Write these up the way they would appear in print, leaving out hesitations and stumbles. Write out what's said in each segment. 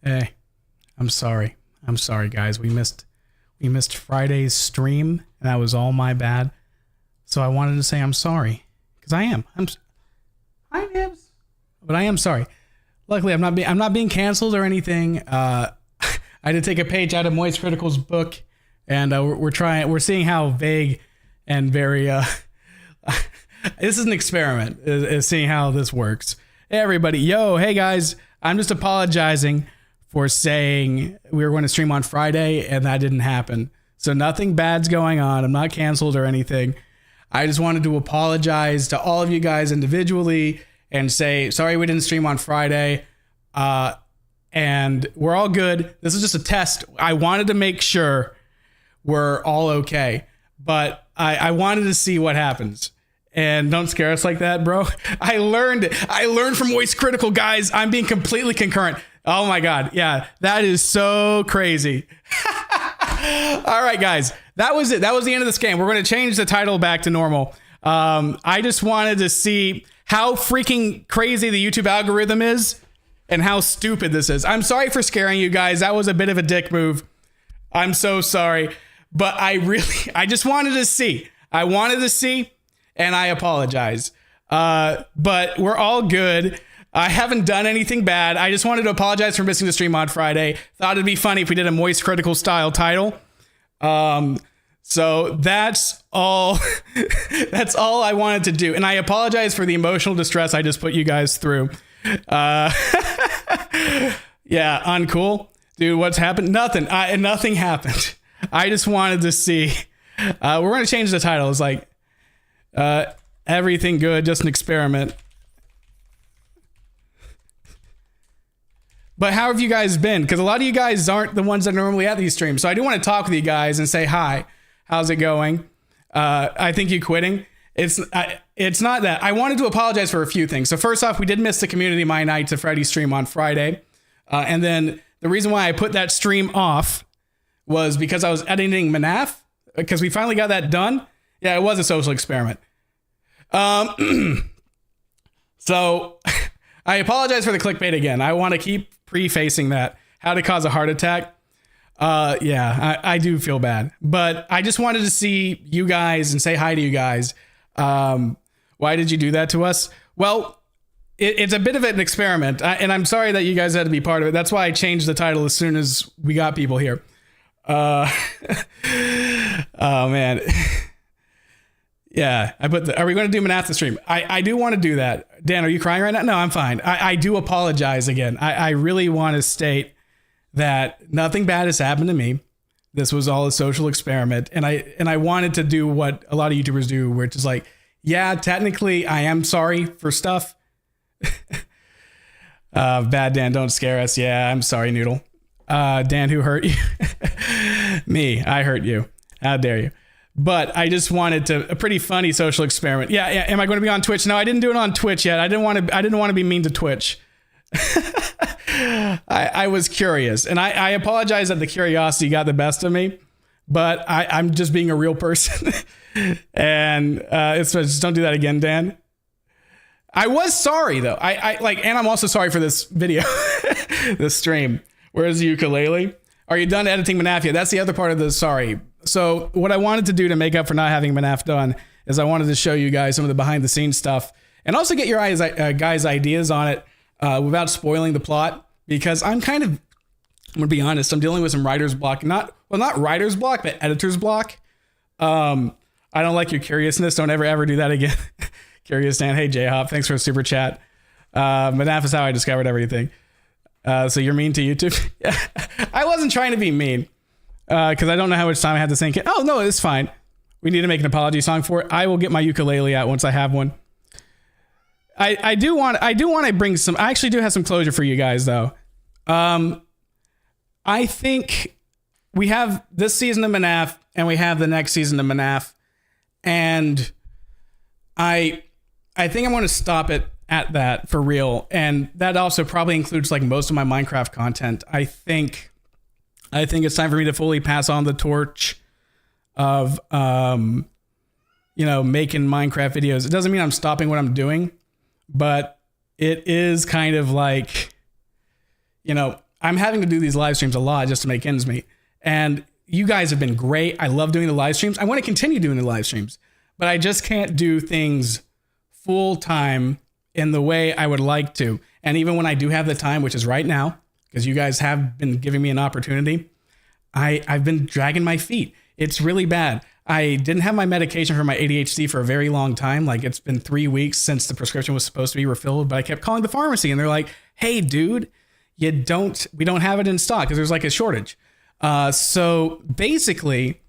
Hey, I'm sorry. I'm sorry, guys. We missed Friday's stream, and that was all my bad. So I wanted to say I'm sorry, because I am. Hi, Nibs. But I am sorry. Luckily, I'm not being canceled or anything. I had to take a page out of Moist Critical's book, and we're seeing how vague and very this is an experiment, is seeing how this works. Hey, everybody. Yo, hey, guys. I'm just apologizing for saying we were going to stream on Friday, and that didn't happen. So nothing bad's going on. I'm not canceled or anything. I just wanted to apologize to all of you guys individually and say, sorry we didn't stream on Friday. And we're all good. This is just a test. I wanted to make sure we're all okay. But I wanted to see what happens. And don't scare us like that, bro. I learned from Moist Critical, guys. I'm being completely concurrent. Oh my God. Yeah, that is so crazy. All right, guys. That was it. That was the end of this game. We're going to change the title back to normal. I just wanted to see how freaking crazy the YouTube algorithm is and how stupid this is. I'm sorry for scaring you guys. That was a bit of a dick move. I'm so sorry. But I just wanted to see. I wanted to see, and I apologize. But we're all good. I haven't done anything bad. I just wanted to apologize for missing the stream on Friday. Thought it'd be funny if we did a Moist Critical style title. So that's all. That's all I wanted to do. And I apologize for the emotional distress I just put you guys through. Yeah, uncool. Dude, what's happened? Nothing. Nothing happened. I just wanted to see. We're going to change the title. It's like, everything good, just an experiment. But how have you guys been? Because a lot of you guys aren't the ones that are normally at these streams. So I do want to talk with you guys and say hi. How's it going? I think you quitting. It's not that. I wanted to apologize for a few things. So first off, we did miss the Community My Night to Freddy stream on Friday. And then the reason why I put that stream off was because I was editing MNAF. Because we finally got that done. Yeah, it was a social experiment. So I apologize for the clickbait again. I want to keep prefacing that. How to cause a heart attack. Yeah, I do feel bad. But I just wanted to see you guys and say hi to you guys. Why did you do that to us? Well, it's a bit of an experiment. And I'm sorry that you guys had to be part of it. That's why I changed the title as soon as we got people here. Oh, man. Yeah, are we going to do MNAF the stream? I do want to do that. Dan, are you crying right now? No, I'm fine. I do apologize again. I really want to state that nothing bad has happened to me. This was all a social experiment. And I wanted to do what a lot of YouTubers do, where it's just like, yeah, technically I am sorry for stuff. Bad Dan, don't scare us. Yeah, I'm sorry, Noodle. Dan, who hurt you? Me, I hurt you. How dare you? But I just wanted a pretty funny social experiment. Yeah. Am I going to be on Twitch? No, I didn't do it on Twitch yet. I didn't want to be mean to Twitch. I was curious, and I apologize that the curiosity got the best of me, but I'm just being a real person. And it's just don't do that again, Dan. I was sorry though. And I'm also sorry for this video, this stream. Where's the ukulele? Are you done editing MNAF yet? That's the other part of the sorry. So what I wanted to do to make up for not having MNAF done is I wanted to show you guys some of the behind the scenes stuff and also get your guys' ideas on it without spoiling the plot, because I'm going to be honest, I'm dealing with some writer's block. Not writer's block, but editor's block. I don't like your curiousness. Don't ever do that again. Curious Dan. Hey, J-Hop. Thanks for a super chat. MNAF is how I discovered everything. So you're mean to YouTube? I wasn't trying to be mean. Because I don't know how much time I had to sink it. Oh, no, it's fine. We need to make an apology song for it. I will get my ukulele out once I have one. I do want to bring some. I actually do have some closure for you guys, though. I think we have this season of MNAF and we have the next season of MNAF. And I think I'm going to stop it at that for real. And that also probably includes like most of my Minecraft content. I think it's time for me to fully pass on the torch of, making Minecraft videos. It doesn't mean I'm stopping what I'm doing, but it is kind of like, I'm having to do these live streams a lot just to make ends meet. And you guys have been great. I love doing the live streams. I want to continue doing the live streams, but I just can't do things full time in the way I would like to. And even when I do have the time, which is right now, because you guys have been giving me an opportunity, I've been dragging my feet. It's really bad. I didn't have my medication for my ADHD for a very long time. Like, it's been 3 weeks since the prescription was supposed to be refilled, but I kept calling the pharmacy and they're like, hey dude, we don't have it in stock because there's like a shortage. So basically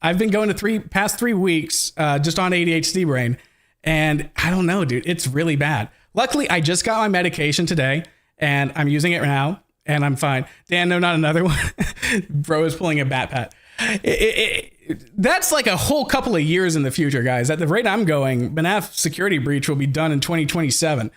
I've been going to past 3 weeks, just on ADHD brain. And I don't know, dude, it's really bad. Luckily I just got my medication today and I'm using it now and I'm fine. Dan, no, not another one. Bro is pulling a bat pat. That's like a whole couple of years in the future, guys. At the rate I'm going, MNAF security breach will be done in 2027.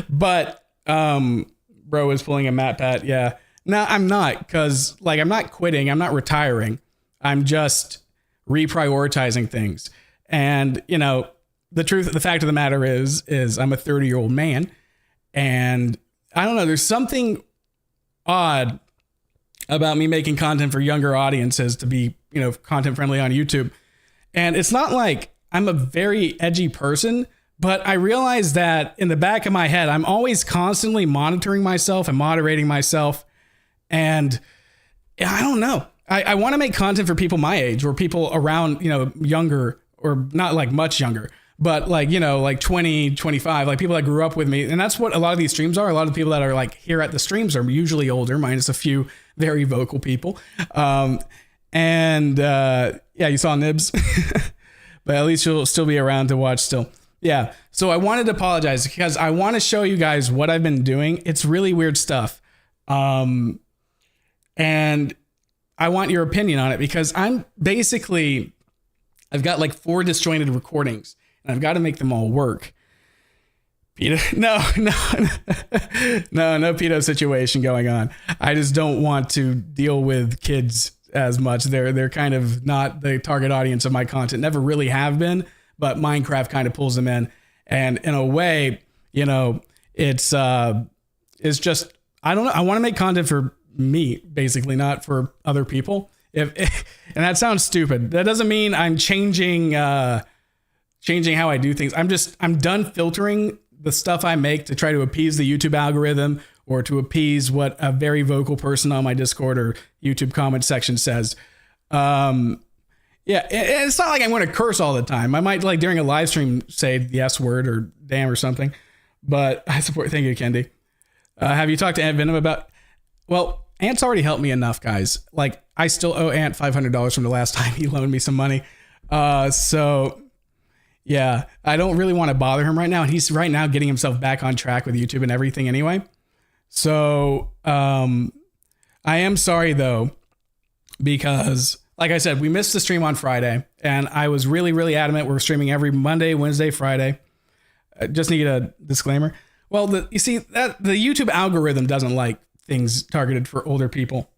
But bro is pulling a mat pat. Yeah. No, I'm not, because like I'm not quitting. I'm not retiring. I'm just reprioritizing things. And you know, the fact of the matter is I'm a 30-year-old man, and I don't know. There's something odd about me making content for younger audiences to be, you know, content friendly on YouTube. And it's not like I'm a very edgy person, but I realize that in the back of my head, I'm always constantly monitoring myself and moderating myself. And I don't know. I want to make content for people my age or people around, you know, younger, or not like much younger, but like, you know, like 20, 25, like people that grew up with me. And that's what a lot of these streams are. A lot of people that are like here at the streams are usually older, minus a few very vocal people. Yeah, you saw Nibs, but at least you'll still be around to watch still. Yeah. So I wanted to apologize because I want to show you guys what I've been doing. It's really weird stuff. And I want your opinion on it because I've got like 4 disjointed recordings and I've got to make them all work. No pedo situation going on. I just don't want to deal with kids as much. They're kind of not the target audience of my content. Never really have been, but Minecraft kind of pulls them in. And in a way, you know, it's just, I don't know. I want to make content for me, basically, not for other people. And that sounds stupid. That doesn't mean I'm changing how I do things. I'm done filtering the stuff I make to try to appease the YouTube algorithm or to appease what a very vocal person on my Discord or YouTube comment section says. Yeah, it's not like I'm going to curse all the time. I might, like, during a live stream say the S word or damn or something, but I support. Thank you, Kendi. Have you talked to Aunt Venom about? Well, Ant's already helped me enough, guys. Like, I still owe Ant $500 from the last time he loaned me some money. So yeah, I don't really want to bother him right now. And he's right now getting himself back on track with YouTube and everything anyway. So, I am sorry though, because like I said, we missed the stream on Friday and I was really, really adamant. We're streaming every Monday, Wednesday, Friday. I just need a disclaimer. Well, you see that the YouTube algorithm doesn't like things targeted for older people.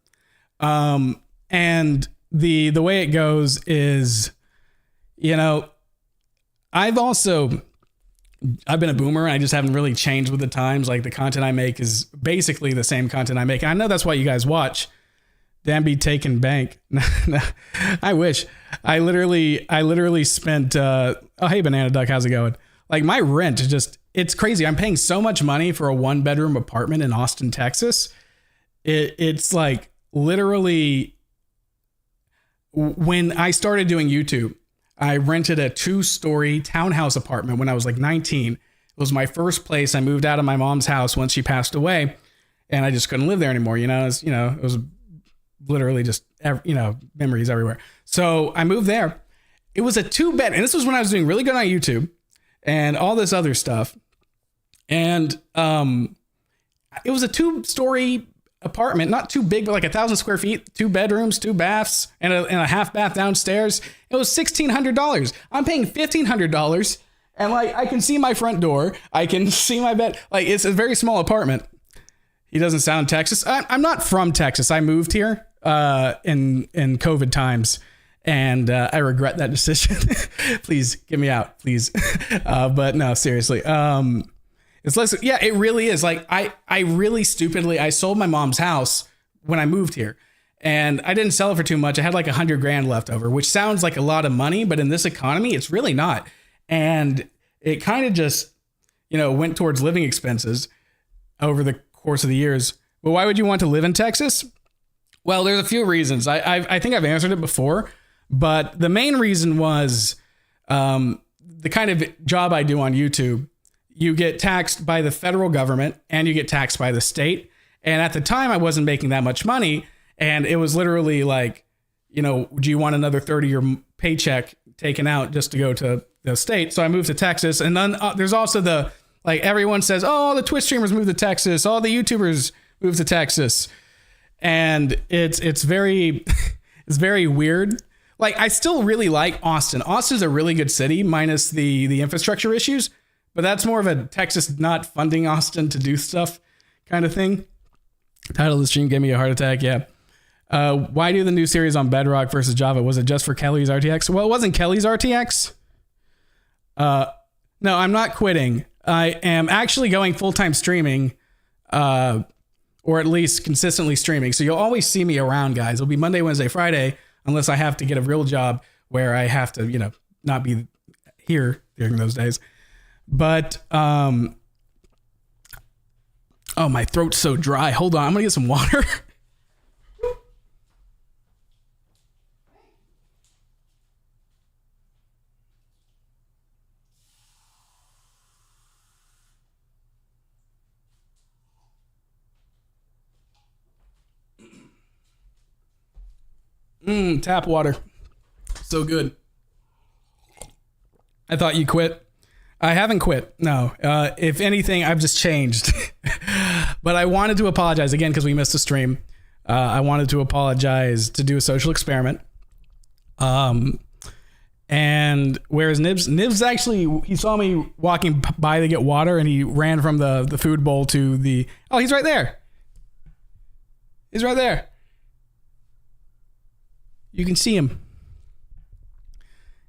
And the way it goes is, you know, I've been a boomer and I just haven't really changed with the times. Like, the content I make is basically the same content I make. And I know that's why you guys watch. Damn, be taken bank. I wish. I literally spent, oh, hey, Banana Duck, how's it going? Like, my rent is just, it's crazy. I'm paying so much money for a 1-bedroom apartment in Austin, Texas. It's like literally, when I started doing YouTube, I rented a 2-story townhouse apartment when I was like 19. It was my first place. I moved out of my mom's house once she passed away, and I just couldn't live there anymore. You know, it was literally just, you know, memories everywhere. So I moved there. It was a 2-bed, and this was when I was doing really good on YouTube and all this other stuff. And it was a 2-story apartment, not too big, but like 1,000 square feet, 2 bedrooms, 2 baths, and a half bath downstairs. It was $1,600. I'm paying $1,500, and like, I can see my front door. I can see my bed. Like, it's a very small apartment. He doesn't sound Texas. I'm not from Texas. I moved here in COVID times, and I regret that decision. Please get me out, please. But no, seriously. It's less. Yeah, it really is. Like I really stupidly, I sold my mom's house when I moved here, and I didn't sell it for too much. I had like $100,000 left over, which sounds like a lot of money, but in this economy, it's really not. And it kind of just, went towards living expenses over the course of the years. But why would you want to live in Texas? Well, there's a few reasons. I think I've answered it before, but the main reason was the kind of job I do on YouTube. You get taxed by the federal government and you get taxed by the state. And at the time, I wasn't making that much money. And it was literally like, do you want another 30-year paycheck taken out just to go to the state? So I moved to Texas. And then there's also everyone says, oh, the Twitch streamers moved to Texas. All the YouTubers moved to Texas. And it's very, it's very weird. Like, I still really like Austin. Austin's a really good city, minus the infrastructure issues. But that's more of a Texas not funding Austin to do stuff kind of thing. Title of the stream gave me a heart attack. Yeah. Why do the new series on Bedrock versus Java? Was it just for Kelly's RTX? Well, it wasn't Kelly's RTX. No, I'm not quitting. I am actually going full-time streaming, or at least consistently streaming. So you'll always see me around, guys. It'll be Monday, Wednesday, Friday, unless I have to get a real job where I have to, not be here during those days. But, oh, my throat's so dry. Hold on. I'm going to get some water. Tap water. So good. I thought you quit. I haven't quit. No. If anything, I've just changed. But I wanted to apologize again because we missed a stream. I wanted to apologize to do a social experiment. And whereas Nibs actually, he saw me walking by to get water and he ran from the food bowl to the, oh, he's right there. He's right there. You can see him.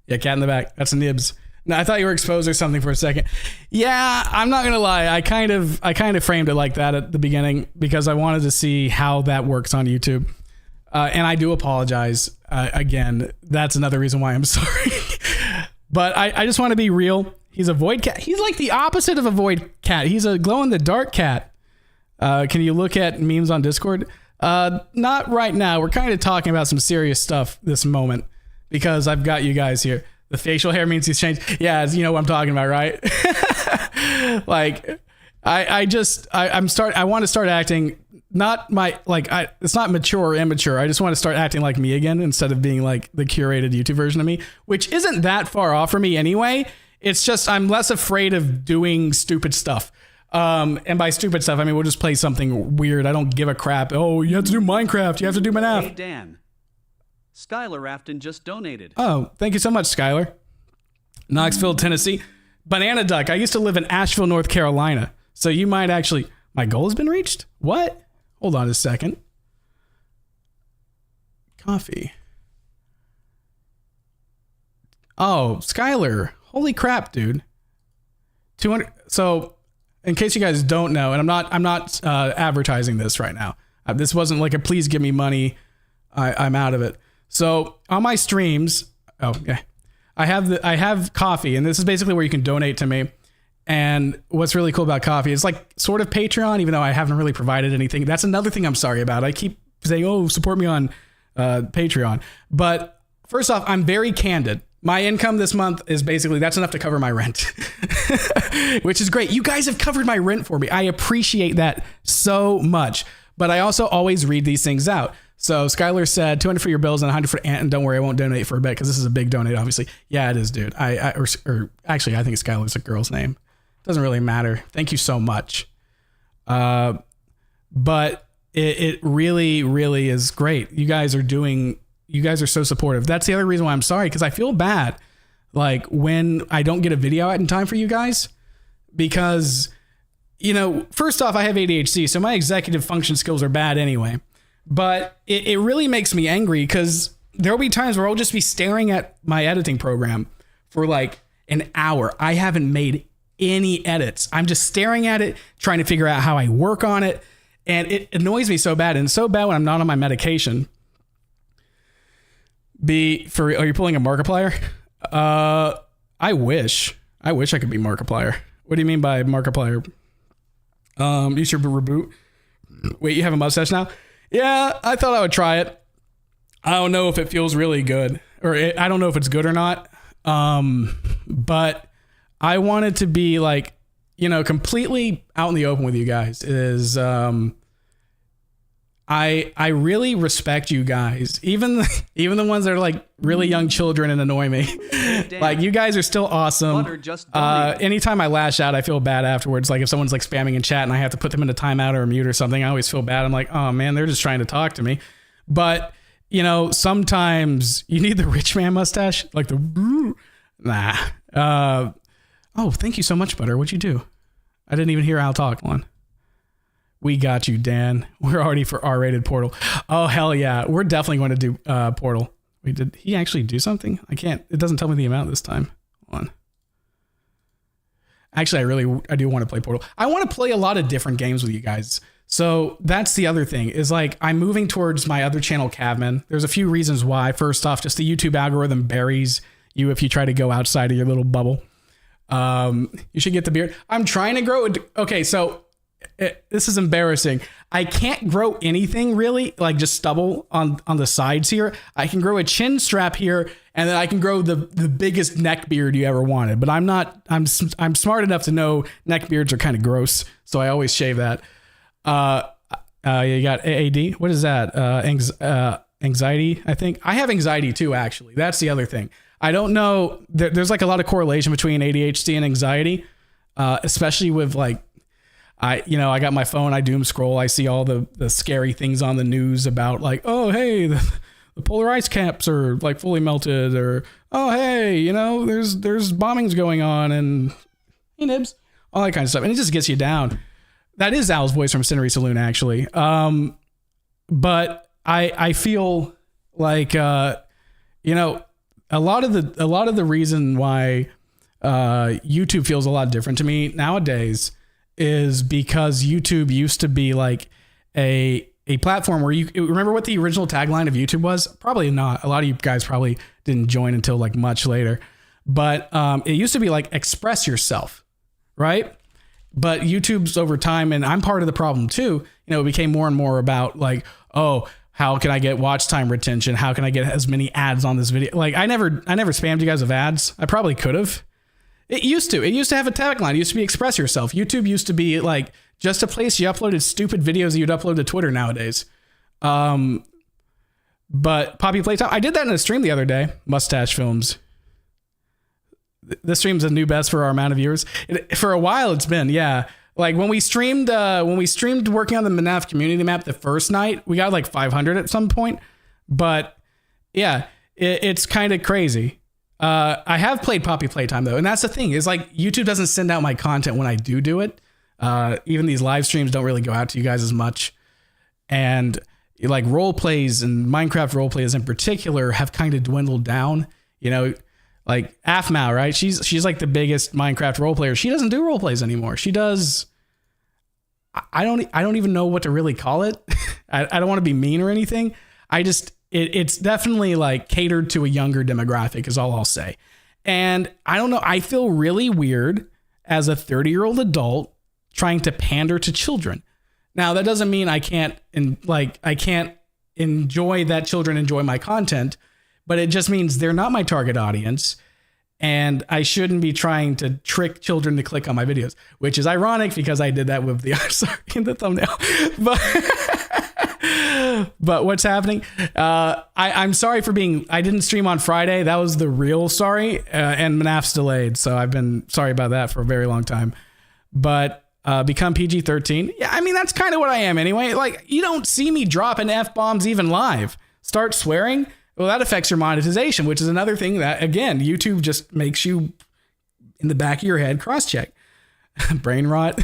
Yeah, cat in the back. That's Nibs. No, I thought you were exposed or something for a second. Yeah, I'm not gonna lie. I kind of framed it like that at the beginning because I wanted to see how that works on YouTube. And I do apologize. Again, that's another reason why I'm sorry. But I just want to be real. He's a void cat. He's like the opposite of a void cat. He's a glow in the dark cat. Can you look at memes on Discord? Not right now. We're kind of talking about some serious stuff this moment because I've got you guys here. The facial hair means he's changed. Yeah, you know what I'm talking about, right? Like, I want to start acting it's not mature or immature. I just want to start acting like me again instead of being like the curated YouTube version of me, which isn't that far off from me anyway. It's just I'm less afraid of doing stupid stuff. And by stupid stuff, I mean, we'll just play something weird. I don't give a crap. Oh, you have to do Minecraft. You have to do MNAF. Hey, Dan. Skylar Afton just donated. Oh, thank you so much, Skylar. Knoxville, Tennessee. Banana Duck. I used to live in Asheville, North Carolina. So you might actually... My goal has been reached? What? Hold on a second. Coffee. Oh, Skylar. Holy crap, dude. 200... So... In case you guys don't know, and I'm not advertising this right now. This wasn't like a please give me money. I'm out of it. So on my streams, I have Coffee, and this is basically where you can donate to me. And what's really cool about Coffee is like sort of Patreon, even though I haven't really provided anything. That's another thing I'm sorry about. I keep saying, oh, support me on Patreon. But first off, I'm very candid. My income this month is basically, that's enough to cover my rent, which is great. You guys have covered my rent for me. I appreciate that so much. But I also always read these things out. So Skylar said 200 for your bills and 100 for Ant. And don't worry, I won't donate for a bit because this is a big donate, obviously. Yeah, it is, dude. Or actually, I think Skylar's a girl's name. Doesn't really matter. Thank you so much. But it really, really is great. You guys are so supportive. That's the other reason why I'm sorry, because I feel bad like when I don't get a video out in time for you guys because, first off, I have ADHD, so my executive function skills are bad anyway. But it really makes me angry because there'll be times where I'll just be staring at my editing program for like an hour. I haven't made any edits. I'm just staring at it, trying to figure out how I work on it. And it annoys me so bad. And so bad when I'm not on my medication. Are you pulling a Markiplier? I wish I could be Markiplier. What do you mean by Markiplier? You should reboot. Wait, you have a mustache now? Yeah, I thought I would try it. I don't know if it feels really good, I don't know if it's good or not. But I wanted to be like, completely out in the open with you guys. I really respect you guys, even the ones that are like really young children and annoy me. Like, you guys are still awesome. Anytime I lash out, I feel bad afterwards. Like if someone's like spamming in chat and I have to put them into timeout or mute or something, I always feel bad. I'm like, oh man, they're just trying to talk to me. But sometimes you need the rich man mustache, like the nah. Oh, thank you so much, Butter. What'd you do? I didn't even hear Al talk. One. We got you, Dan. We're already for R-rated Portal. Oh, hell yeah. We're definitely going to do Portal. Did he actually do something? I can't. It doesn't tell me the amount this time. Hold on. Actually, I do want to play Portal. I want to play a lot of different games with you guys. So that's the other thing is like I'm moving towards my other channel, Caveman. There's a few reasons why. First off, just the YouTube algorithm buries you if you try to go outside of your little bubble. You should get the beard. I'm trying to grow it. Okay, so this is embarrassing. I can't grow anything really, like just stubble on the sides here. I can grow a chin strap here, and then I can grow the biggest neck beard you ever wanted. But I'm smart enough to know neck beards are kind of gross, so I always shave that. You got AAD. What is that? Anxiety. I think I have anxiety too. Actually, that's the other thing. I don't know. There's like a lot of correlation between ADHD and anxiety, especially with like. I got my phone, I doom scroll, I see all the scary things on the news about like, oh, hey, the polar ice caps are like fully melted, or, oh, hey, there's bombings going on, and hey, Nibs, all that kind of stuff. And it just gets you down. That is Al's voice from Cinery Saloon, actually. But I feel like, a lot of the reason why YouTube feels a lot different to me nowadays is because YouTube used to be like a platform where you remember what the original tagline of YouTube was? Probably not. A lot of you guys probably didn't join until like much later, but it used to be like express yourself, right? But YouTube's over time, and I'm part of the problem too. It became more and more about like, oh, how can I get watch time retention? How can I get as many ads on this video? Like I never spammed you guys with ads. I probably could have. It used to have a tagline. It used to be express yourself. YouTube used to be like just a place you uploaded stupid videos that you'd upload to Twitter nowadays. But Poppy Playtime, I did that in a stream the other day. Mustache Films. This stream's a new best for our amount of viewers. For a while it's been, yeah. Like when we streamed working on the MNAF community map the first night, we got like 500 at some point. But yeah, it's kind of crazy. I have played Poppy Playtime though, and that's the thing is like YouTube doesn't send out my content when I do it. Even these live streams don't really go out to you guys as much, and like role plays and Minecraft role plays in particular have kind of dwindled down. Like Afmao, right? She's like the biggest Minecraft role player. She doesn't do role plays anymore. She does. I don't even know what to really call it. I don't want to be mean or anything. It's definitely like catered to a younger demographic is all I'll say. And I don't know. I feel really weird as a 30-year-old adult trying to pander to children. Now, that doesn't mean I can't enjoy that children enjoy my content, but it just means they're not my target audience. And I shouldn't be trying to trick children to click on my videos, which is ironic because I did that with the in the thumbnail. But what's happening? I'm sorry for I didn't stream on Friday. That was the real sorry. And MNAF's delayed. So I've been sorry about that for a very long time. But become PG-13. Yeah, I mean, that's kind of what I am anyway. Like, you don't see me dropping F-bombs even live. Start swearing. Well, that affects your monetization, which is another thing that, again, YouTube just makes you in the back of your head cross-check. Brain rot.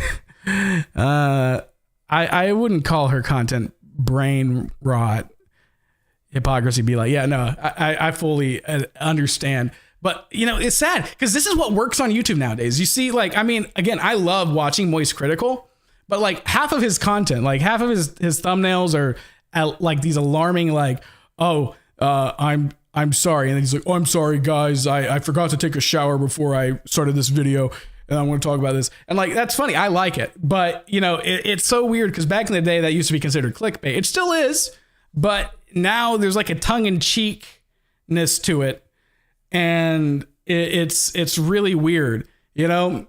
I wouldn't call her content brain rot. Hypocrisy be like, yeah, no, I fully understand. But, you know, it's sad because this is what works on YouTube nowadays. You see, like, I mean, again, I love watching Moist Critical, but like half of his content, like half of his thumbnails are like these alarming, like, oh, I'm sorry. And then he's like, oh, I'm sorry, guys. I forgot to take a shower before I started this video. And I want to talk about this. And like, that's funny. I like it. But, you know, it's so weird because back in the day that used to be considered clickbait. It still is. But now there's like a tongue-in-cheekness to it. And it's really weird, you know?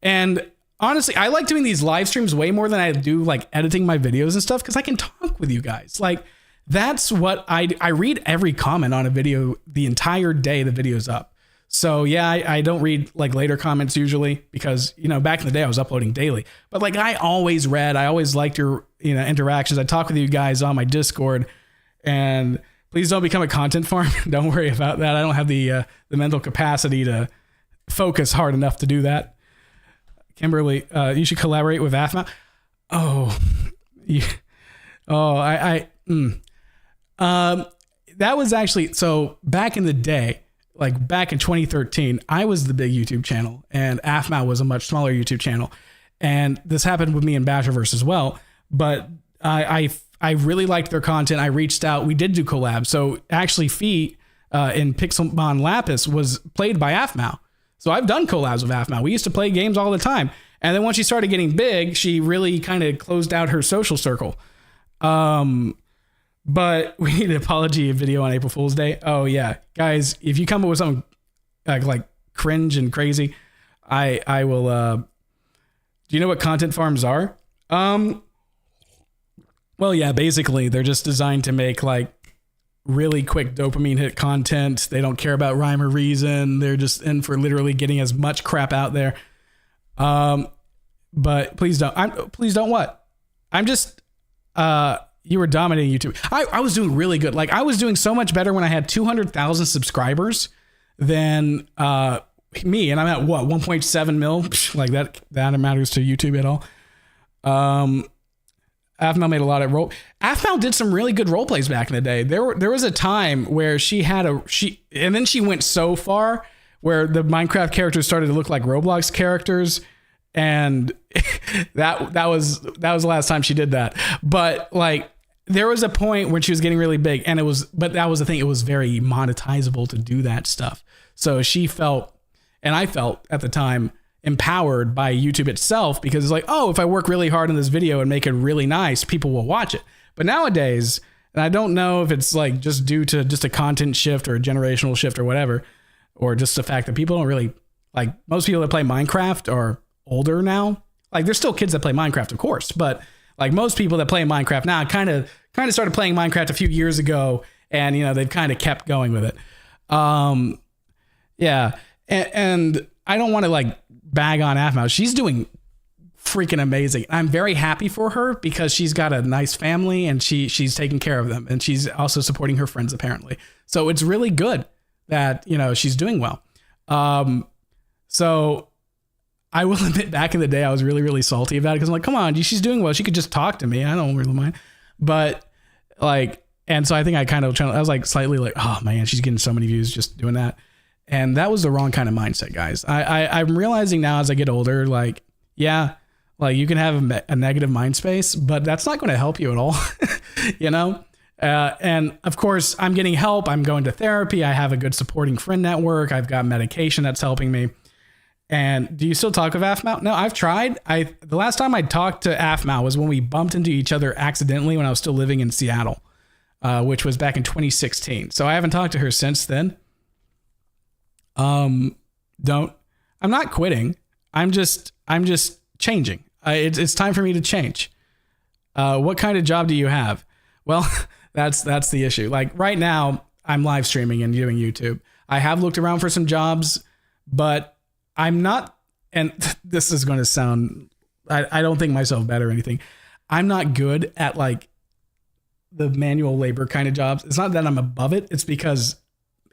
And honestly, I like doing these live streams way more than I do like editing my videos and stuff because I can talk with you guys. Like, that's what I read every comment on a video the entire day the video's up. So yeah, I don't read like later comments usually because, you know, back in the day I was uploading daily, but like I always liked your, you know, interactions. I talk with you guys on my Discord, and please don't become a content farm. Don't worry about that. I don't have the mental capacity to focus hard enough to do that. Kimberly, you should collaborate with AFMA. That was actually, so back in the day, like back in 2013, I was the big YouTube channel and AFMA was a much smaller YouTube channel. And this happened with me and Basherverse as well. But I really liked their content. I reached out. We did do collabs. So actually Feet in Pixelmon Lapis was played by AFMA. So I've done collabs with AFMA. We used to play games all the time. And then once she started getting big, she really kind of closed out her social circle. But we need an apology video on April Fool's Day. Oh yeah, guys, if you come up with something like cringe and crazy, I will. Do you know what content farms are? Well, yeah, basically they're just designed to make like really quick dopamine hit content. They don't care about rhyme or reason. They're just in for literally getting as much crap out there. But please don't. Please don't what? I'm just. You were dominating YouTube. I was doing really good. Like I was doing so much better when I had 200,000 subscribers than me. And I'm at what, 1.7 mil? Like that matters to YouTube at all. Afmal made a lot of Afmal did some really good role plays back in the day. There was a time where and then she went so far where the Minecraft characters started to look like Roblox characters. And that was the last time she did that. But like there was a point when she was getting really big and but that was the thing. It was very monetizable to do that stuff. So she felt, and I felt at the time, empowered by YouTube itself because it's like, oh, if I work really hard on this video and make it really nice, people will watch it. But nowadays, and I don't know if it's like just due to just a content shift or a generational shift or whatever, or just the fact that people don't really like, most people that play Minecraft are older now. Like there's still kids that play Minecraft, of course, but like most people that play Minecraft now kind of started playing Minecraft a few years ago, and you know they've kind of kept going with it. Yeah, and I don't want to like bag on Afmouse. She's doing freaking amazing. I'm very happy for her because she's got a nice family and she's taking care of them, and she's also supporting her friends apparently. So it's really good that, you know, she's doing well. So I will admit, back in the day, I was really, really salty about it because I'm like, come on, she's doing well. She could just talk to me. I don't really mind. But like, and so I think I was like slightly like, oh man, she's getting so many views just doing that. And that was the wrong kind of mindset, guys. I'm realizing now as I get older, like, yeah, like you can have a negative mind space, but that's not going to help you at all, you know? And of course, I'm getting help. I'm going to therapy. I have a good supporting friend network. I've got medication that's helping me. And do you still talk with Afmal? No, I've tried. The last time I talked to Afmal was when we bumped into each other accidentally when I was still living in Seattle, which was back in 2016. So I haven't talked to her since then. I'm not quitting. I'm just changing. It's time for me to change. What kind of job do you have? Well, that's the issue. Like right now I'm live streaming and doing YouTube. I have looked around for some jobs, but I'm not, and this is going to sound, I don't think myself bad or anything. I'm not good at like the manual labor kind of jobs. It's not that I'm above it. It's because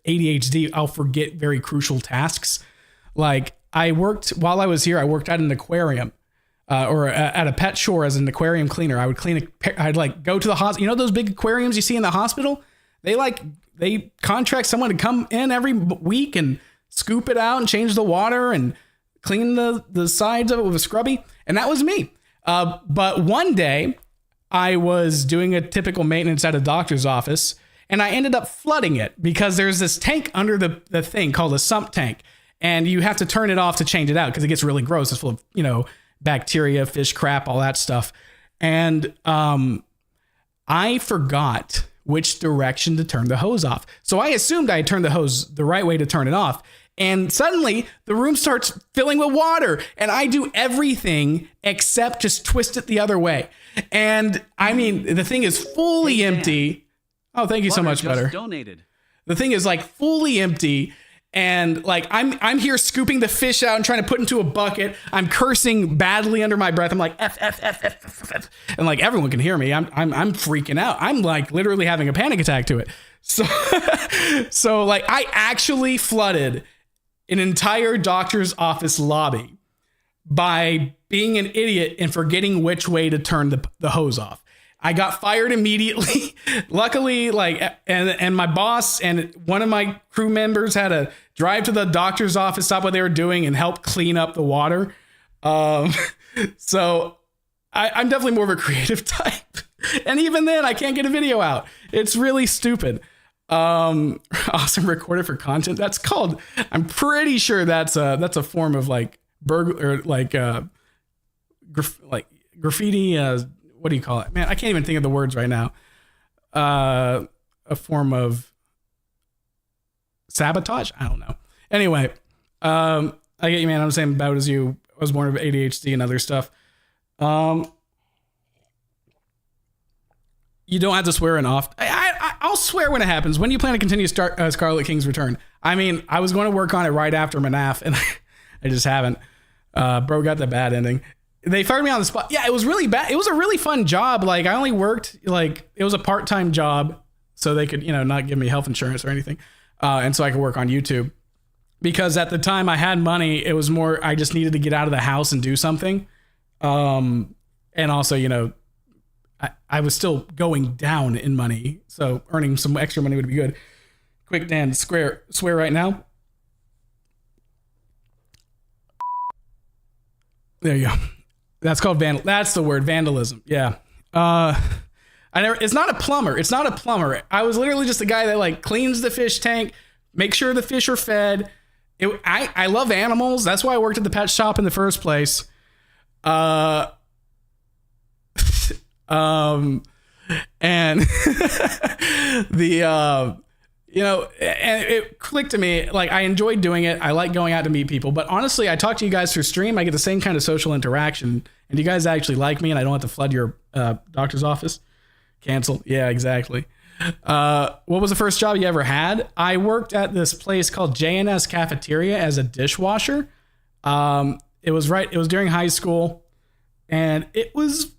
ADHD, I'll forget very crucial tasks. Like while I was here, I worked at an aquarium or at a pet shore as an aquarium cleaner. I would I'd like go to the hospital. You know those big aquariums you see in the hospital? They contract someone to come in every week and scoop it out and change the water and clean the sides of it with a scrubby. And that was me. But one day I was doing a typical maintenance at a doctor's office, and I ended up flooding it because there's this tank under the thing called a sump tank. And you have to turn it off to change it out because it gets really gross. It's full of, bacteria, fish crap, all that stuff. And I forgot which direction to turn the hose off. So I assumed I had turned the hose the right way to turn it off. And suddenly the room starts filling with water, and I do everything except just twist it the other way. And I mean, the thing is fully empty. Oh, thank you so much, Butter. Donated. The thing is like fully empty. And like, I'm here scooping the fish out and trying to put into a bucket. I'm cursing badly under my breath. I'm like, F, F, F, F, F, F. And like, everyone can hear me. I'm freaking out. I'm like literally having a panic attack to it. So like, I actually flooded an entire doctor's office lobby by being an idiot and forgetting which way to turn the hose off. I got fired immediately. Luckily, and my boss and one of my crew members had to drive to the doctor's office, stop what they were doing, and help clean up the water. So I'm definitely more of a creative type. And even then, I can't get a video out. It's really stupid. Awesome recorder for content. That's called, I'm pretty sure that's a form of like burglar, or graffiti. What do you call it? Man, I can't even think of the words right now. A form of sabotage? I don't know. Anyway, I get you, man. I'm the same about as you. I was born with ADHD and other stuff. You don't have to swear enough. I'll swear when it happens. When do you plan to continue Scarlet King's Return? I mean, I was going to work on it right after MNAF, and I just haven't. Bro got the bad ending. They fired me on the spot. Yeah, it was really bad. It was a really fun job. Like, I only worked, it was a part-time job, so they could, not give me health insurance or anything. And so I could work on YouTube. Because at the time I had money, it was more, I just needed to get out of the house and do something. And also, I was still going down in money. So earning some extra money would be good. Quick, Dan, swear right now. There you go. That's called that's the word, vandalism. Yeah. It's not a plumber. It's not a plumber. I was literally just a guy that cleans the fish tank, make sure the fish are fed. I love animals. That's why I worked at the pet shop in the first place. And and it clicked to me. I enjoyed doing it. I like going out to meet people, but honestly, I talk to you guys through stream. I get the same kind of social interaction, and you guys actually like me, and I don't have to flood your doctor's office. Cancel. Yeah, exactly. What was the first job you ever had? I worked at this place called JNS Cafeteria as a dishwasher. It was during high school, and it was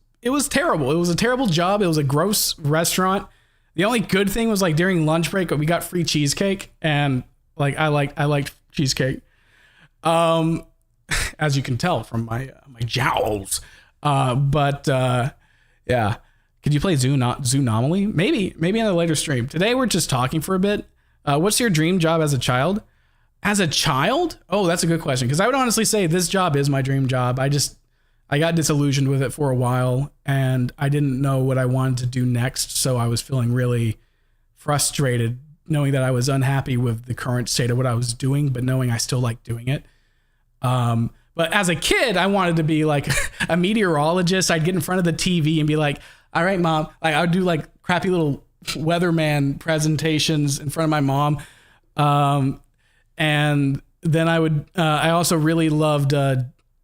terrible. It was a terrible job. It was a gross restaurant. The only good thing was during lunch break, we got free cheesecake, and I liked cheesecake. As you can tell from my jowls. Yeah. Could you play Zoonomaly? Maybe in a later stream. Today we're just talking for a bit. What's your dream job as a child? As a child? Oh, that's a good question. Because I would honestly say this job is my dream job. I got disillusioned with it for a while, and I didn't know what I wanted to do next. So I was feeling really frustrated, knowing that I was unhappy with the current state of what I was doing, but knowing I still liked doing it. But as a kid, I wanted to be a meteorologist. I'd get in front of the TV and be like, all right, Mom. I would do crappy little weatherman presentations in front of my mom. And then I also really loved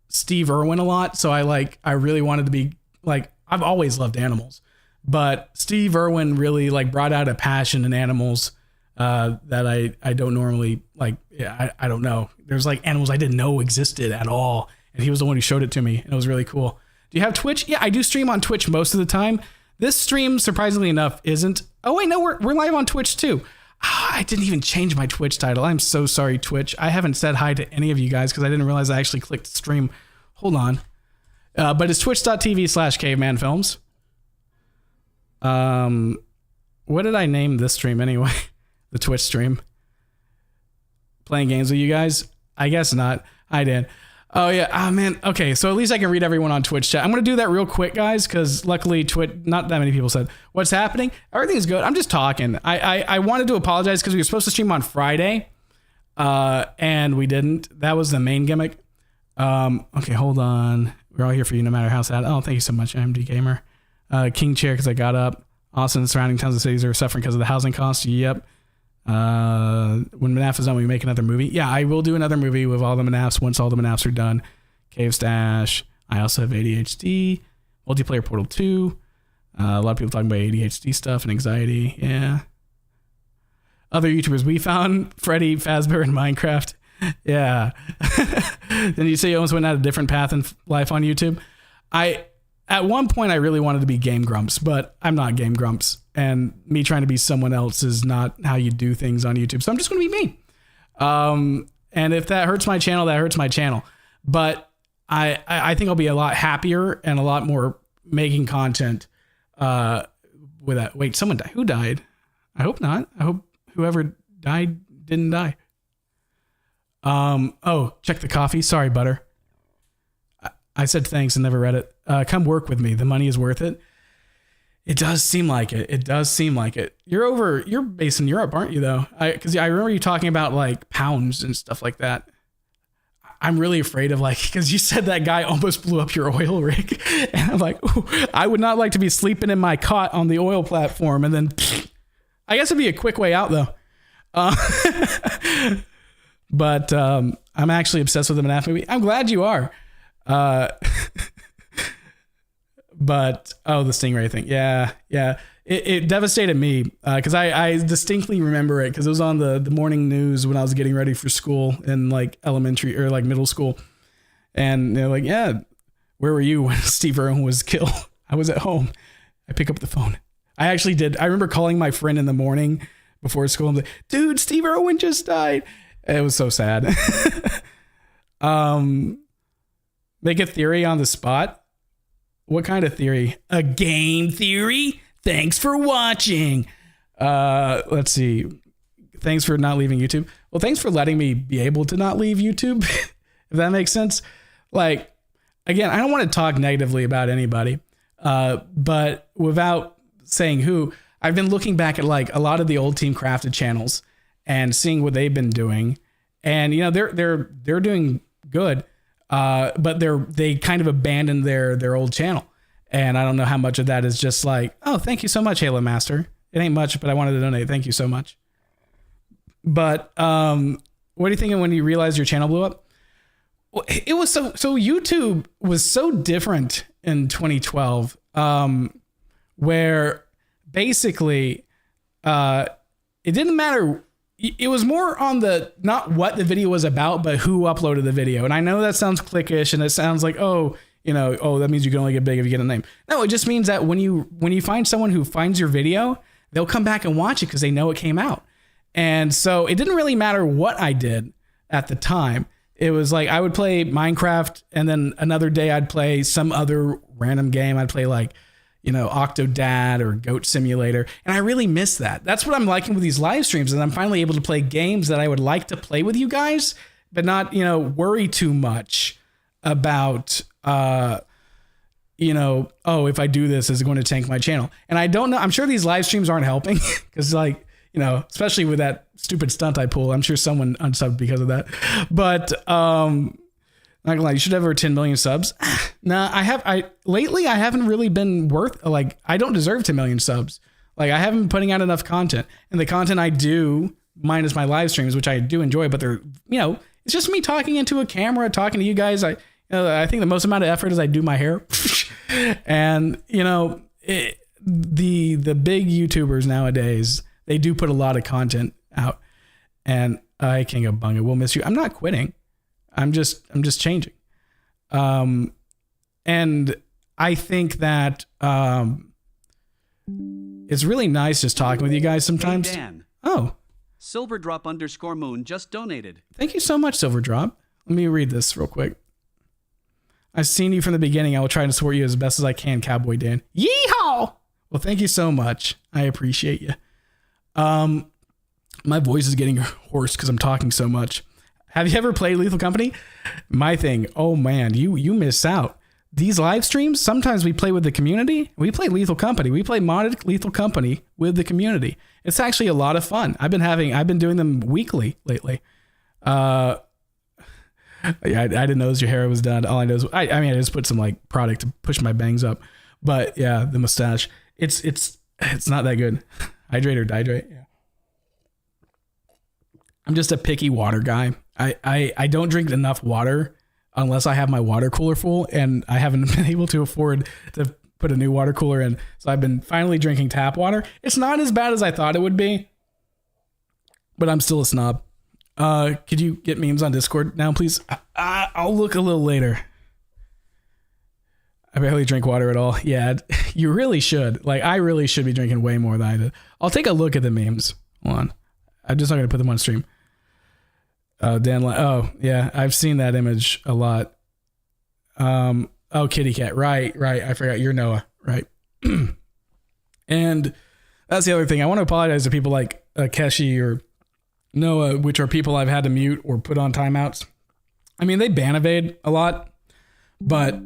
Steve Irwin a lot. So I really wanted to be I've always loved animals, but Steve Irwin really brought out a passion in animals that I don't normally Yeah, I don't know. There's animals I didn't know existed at all. And he was the one who showed it to me. And it was really cool. Do you have Twitch? Yeah, I do stream on Twitch most of the time. This stream, surprisingly enough, isn't. Oh, wait, no, we're live on Twitch too. I didn't even change my Twitch title. I'm so sorry, Twitch. I haven't said hi to any of you guys because I didn't realize I actually clicked stream. Hold on. But it's twitch.tv/CavemanFilms. What did I name this stream anyway? The Twitch stream. Playing games with you guys? I guess not. I did. Oh yeah. Oh man. Okay. So at least I can read everyone on Twitch chat. I'm going to do that real quick, guys, because luckily not that many people said what's happening. Everything's good. I'm just talking. I wanted to apologize because we were supposed to stream on Friday, and we didn't. That was the main gimmick. Okay, hold on. We're all here for you no matter how sad. Oh, thank you so much, MD Gamer. King Chair because I got up. Austin and surrounding towns and cities are suffering because of the housing costs. Yep. When MNAF is done, we make another movie. Yeah, I will do another movie with all the MNAFs once all the MNAFs are done. Cave Stash. I also have ADHD. Multiplayer Portal 2. A lot of people talking about ADHD stuff and anxiety. Yeah. Other YouTubers we found. Freddy Fazbear in Minecraft. Yeah. Then you say you almost went out a different path in life on YouTube. At one point I really wanted to be Game Grumps, but I'm not Game Grumps. And me trying to be someone else is not how you do things on YouTube. So I'm just going to be me. And if that hurts my channel, that hurts my channel. But I think I'll be a lot happier and a lot more making content with that. Wait, someone died. Who died? I hope not. I hope whoever died didn't die. Oh, check the coffee. Sorry, Butter. I said thanks and never read it. Come work with me. The money is worth it. It does seem like it. It does seem like it. You're based in Europe, aren't you though? Because I remember you talking about like pounds and stuff like that. I'm really afraid of because you said that guy almost blew up your oil rig. And I'm like, ooh, I would not like to be sleeping in my cot on the oil platform. And then I guess it'd be a quick way out though. But I'm actually obsessed with the MNAF movie. I'm glad you are. But the Stingray thing, yeah, it devastated me because I distinctly remember it because it was on the morning news when I was getting ready for school in like elementary or like middle school, and they're like, yeah, where were you when Steve Irwin was killed? I was at home. I pick up the phone. I actually did. I remember calling my friend in the morning before school and like, dude, Steve Irwin just died. It was so sad. Make a theory on the spot. What kind of theory? A game theory? Thanks for watching. Let's see. Thanks for not leaving YouTube. Well, thanks for letting me be able to not leave YouTube. If that makes sense. Like, again, I don't want to talk negatively about anybody. But without saying who, I've been looking back at like a lot of the old Team Crafted channels and seeing what they've been doing. And, you know, they're doing good. But they kind of abandoned their old channel. And I don't know how much of that is just like, oh, thank you so much, Halo Master. It ain't much, but I wanted to donate. Thank you so much. But what are you thinking when you realized your channel blew up? Well, it was so YouTube was so different in 2012, where basically it didn't matter. It was more on the, not what the video was about, but who uploaded the video. And I know that sounds cliquish and it sounds like, oh, you know, oh, that means you can only get big if you get a name. No, it just means that when you find someone who finds your video, they'll come back and watch it because they know it came out. And so it didn't really matter what I did at the time. It was like I would play Minecraft and then another day I'd play some other random game. I'd play like, you know, Octodad or Goat Simulator. And I really miss that. That's what I'm liking with these live streams. And I'm finally able to play games that I would like to play with you guys, but not, you know, worry too much about, you know, oh, if I do this, is it going to tank my channel? And I don't know. I'm sure these live streams aren't helping because like, you know, especially with that stupid stunt I pulled, I'm sure someone unsubbed because of that. But, not gonna lie, you should have over 10 million subs. Nah, lately I haven't really been I don't deserve 10 million subs. Like I haven't been putting out enough content, and the content I do, minus my live streams, which I do enjoy, but they're, you know, it's just me talking into a camera, talking to you guys. I think the most amount of effort is I do my hair. And, you know, the big YouTubers nowadays, they do put a lot of content out, and I King of Bunga will miss you. I'm not quitting. I'm just changing. And I think that it's really nice just talking with you guys sometimes. Hey Dan. Oh. Silverdrop_moon just donated. Thank you so much, Silverdrop. Let me read this real quick. I've seen you from the beginning. I will try to support you as best as I can, Cowboy Dan. Yeehaw! Well, thank you so much. I appreciate you. My voice is getting hoarse because I'm talking so much. Have you ever played Lethal Company? My thing. Oh man, you miss out. These live streams, sometimes we play with the community. We play Lethal Company. We play modded Lethal Company with the community. It's actually a lot of fun. I've been doing them weekly lately. Yeah, I didn't know your hair was done. All I know is I mean I just put some like product to push my bangs up. But yeah, the mustache. It's not that good. Hydrate or dihydrate. Yeah. I'm just a picky water guy. I don't drink enough water unless I have my water cooler full, and I haven't been able to afford to put a new water cooler in. So I've been finally drinking tap water. It's not as bad as I thought it would be, but I'm still a snob. Could you get memes on Discord now, please? I'll look a little later. I barely drink water at all. Yeah, you really should. Like, I really should be drinking way more than I did. I'll take a look at the memes. Hold on. I'm just not going to put them on stream. Oh, yeah, I've seen that image a lot. Oh, kitty cat. Right. I forgot. You're Noah, right? And that's the other thing. I want to apologize to people like Keshi or Noah, which are people I've had to mute or put on timeouts. I mean, they ban evade a lot, but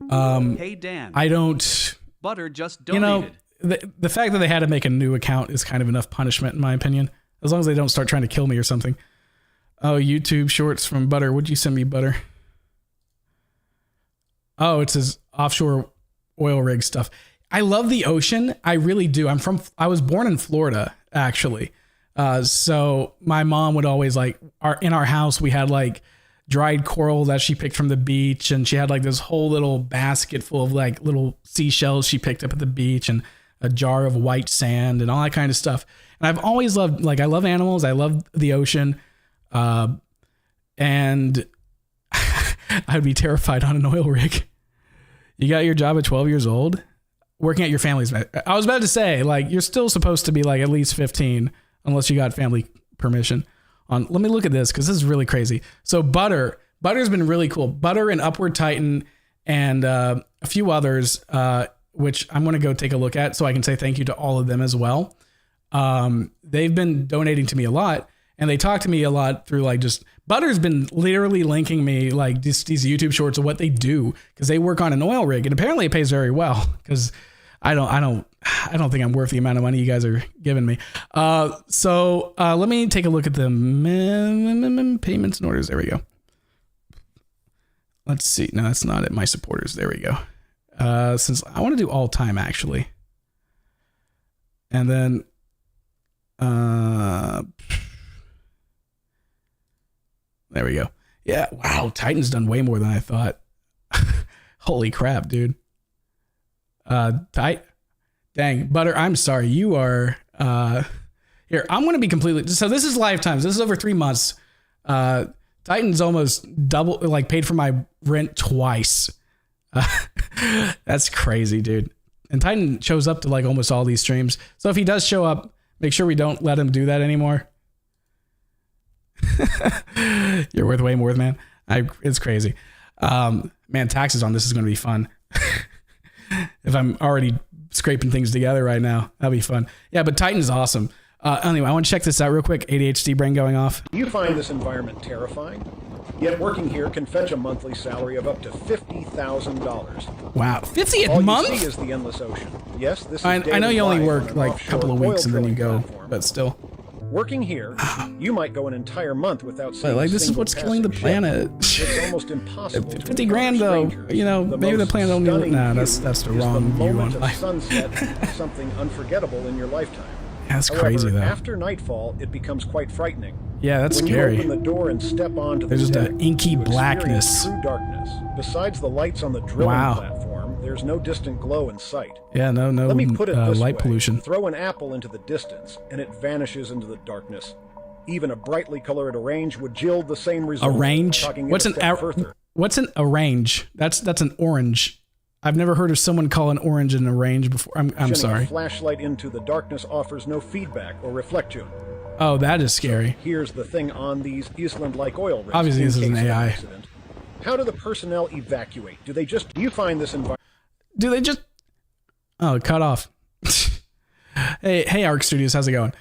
Hey Dan, I don't. Butter just donated. You know, the fact that they had to make a new account is kind of enough punishment, in my opinion. As long as they don't start trying to kill me or something. Oh, YouTube shorts from Butter. Would you send me, Butter? Oh, it's his offshore oil rig stuff. I love the ocean. I really do. I was born in Florida, actually. So my mom would always in our house, we had like dried coral that she picked from the beach. And she had like this whole little basket full of like little seashells she picked up at the beach and a jar of white sand and all that kind of stuff. And I've always loved, like, I love animals. I love the ocean. And I'd be terrified on an oil rig. You got your job at 12 years old working at your family's. I was about to say, like, you're still supposed to be like at least 15 unless you got family permission let me look at this, cause this is really crazy. So Butter's been really cool. Butter and Upward Titan and, a few others, which I'm going to go take a look at so I can say thank you to all of them as well. They've been donating to me a lot. And they talk to me a lot through like just Butter's been literally linking me like just these YouTube shorts of what they do because they work on an oil rig and apparently it pays very well because I don't think I'm worth the amount of money you guys are giving me. So let me take a look at the payments and orders. There we go. Let's see. No, that's not it. My supporters. There we go. Since I want to do all time actually, and then there we go. Yeah. Wow. Titan's done way more than I thought. Holy crap, dude. Dang, Butter, I'm sorry. You are, here, I'm going to be completely, so this is lifetimes. This is over 3 months. Titan's almost double, like paid for my rent twice. That's crazy, dude. And Titan shows up to like almost all these streams. So if he does show up, make sure we don't let him do that anymore. You're worth way more, man. It's crazy. Man, taxes on this is going to be fun. If I'm already scraping things together right now, that'll be fun. Yeah, but Titan is awesome. Anyway, I want to check this out real quick. ADHD brain going off. You find this environment terrifying? Yet working here can fetch a monthly salary of up to $50,000. Wow, 50 a All month? you see is the endless ocean. Yes, this is I know you only daily work life on like an a couple of offshore weeks and then you oil go, drilling platform. but still. Working here, you might go an entire month without seeing But like a this is single what's killing the passing planet. ship. It's almost impossible. to 50 grand though, strangers. you know, maybe the most planet only. stunning Nah, view that's the is wrong view moment on of life. sunset, something unforgettable in your lifetime. That's However, crazy though. after nightfall, it becomes quite frightening. Yeah, that's When scary. you open the door and step onto There's the just deck, an inky you experience blackness. True darkness. Besides the lights on the drilling Wow. platform, there's no distant glow in sight. Yeah, no Let me put it this light way. pollution. Throw an apple into the distance, and it vanishes into the darkness. Even a brightly colored orange would yield the same A result. range? Talking it What's a an step further. what's an orange? That's an orange. I've never heard of someone call an orange an orange before. I'm Shining sorry. a flashlight into the darkness offers no feedback or reflection. Oh, that is scary. Here's the thing on these Eastland-like oil rigs. Obviously, in this is an case of AI. accident. How do the personnel evacuate? Do you find this environment? Do they just? Oh, cut off. Hey, Arc Studios, how's it going?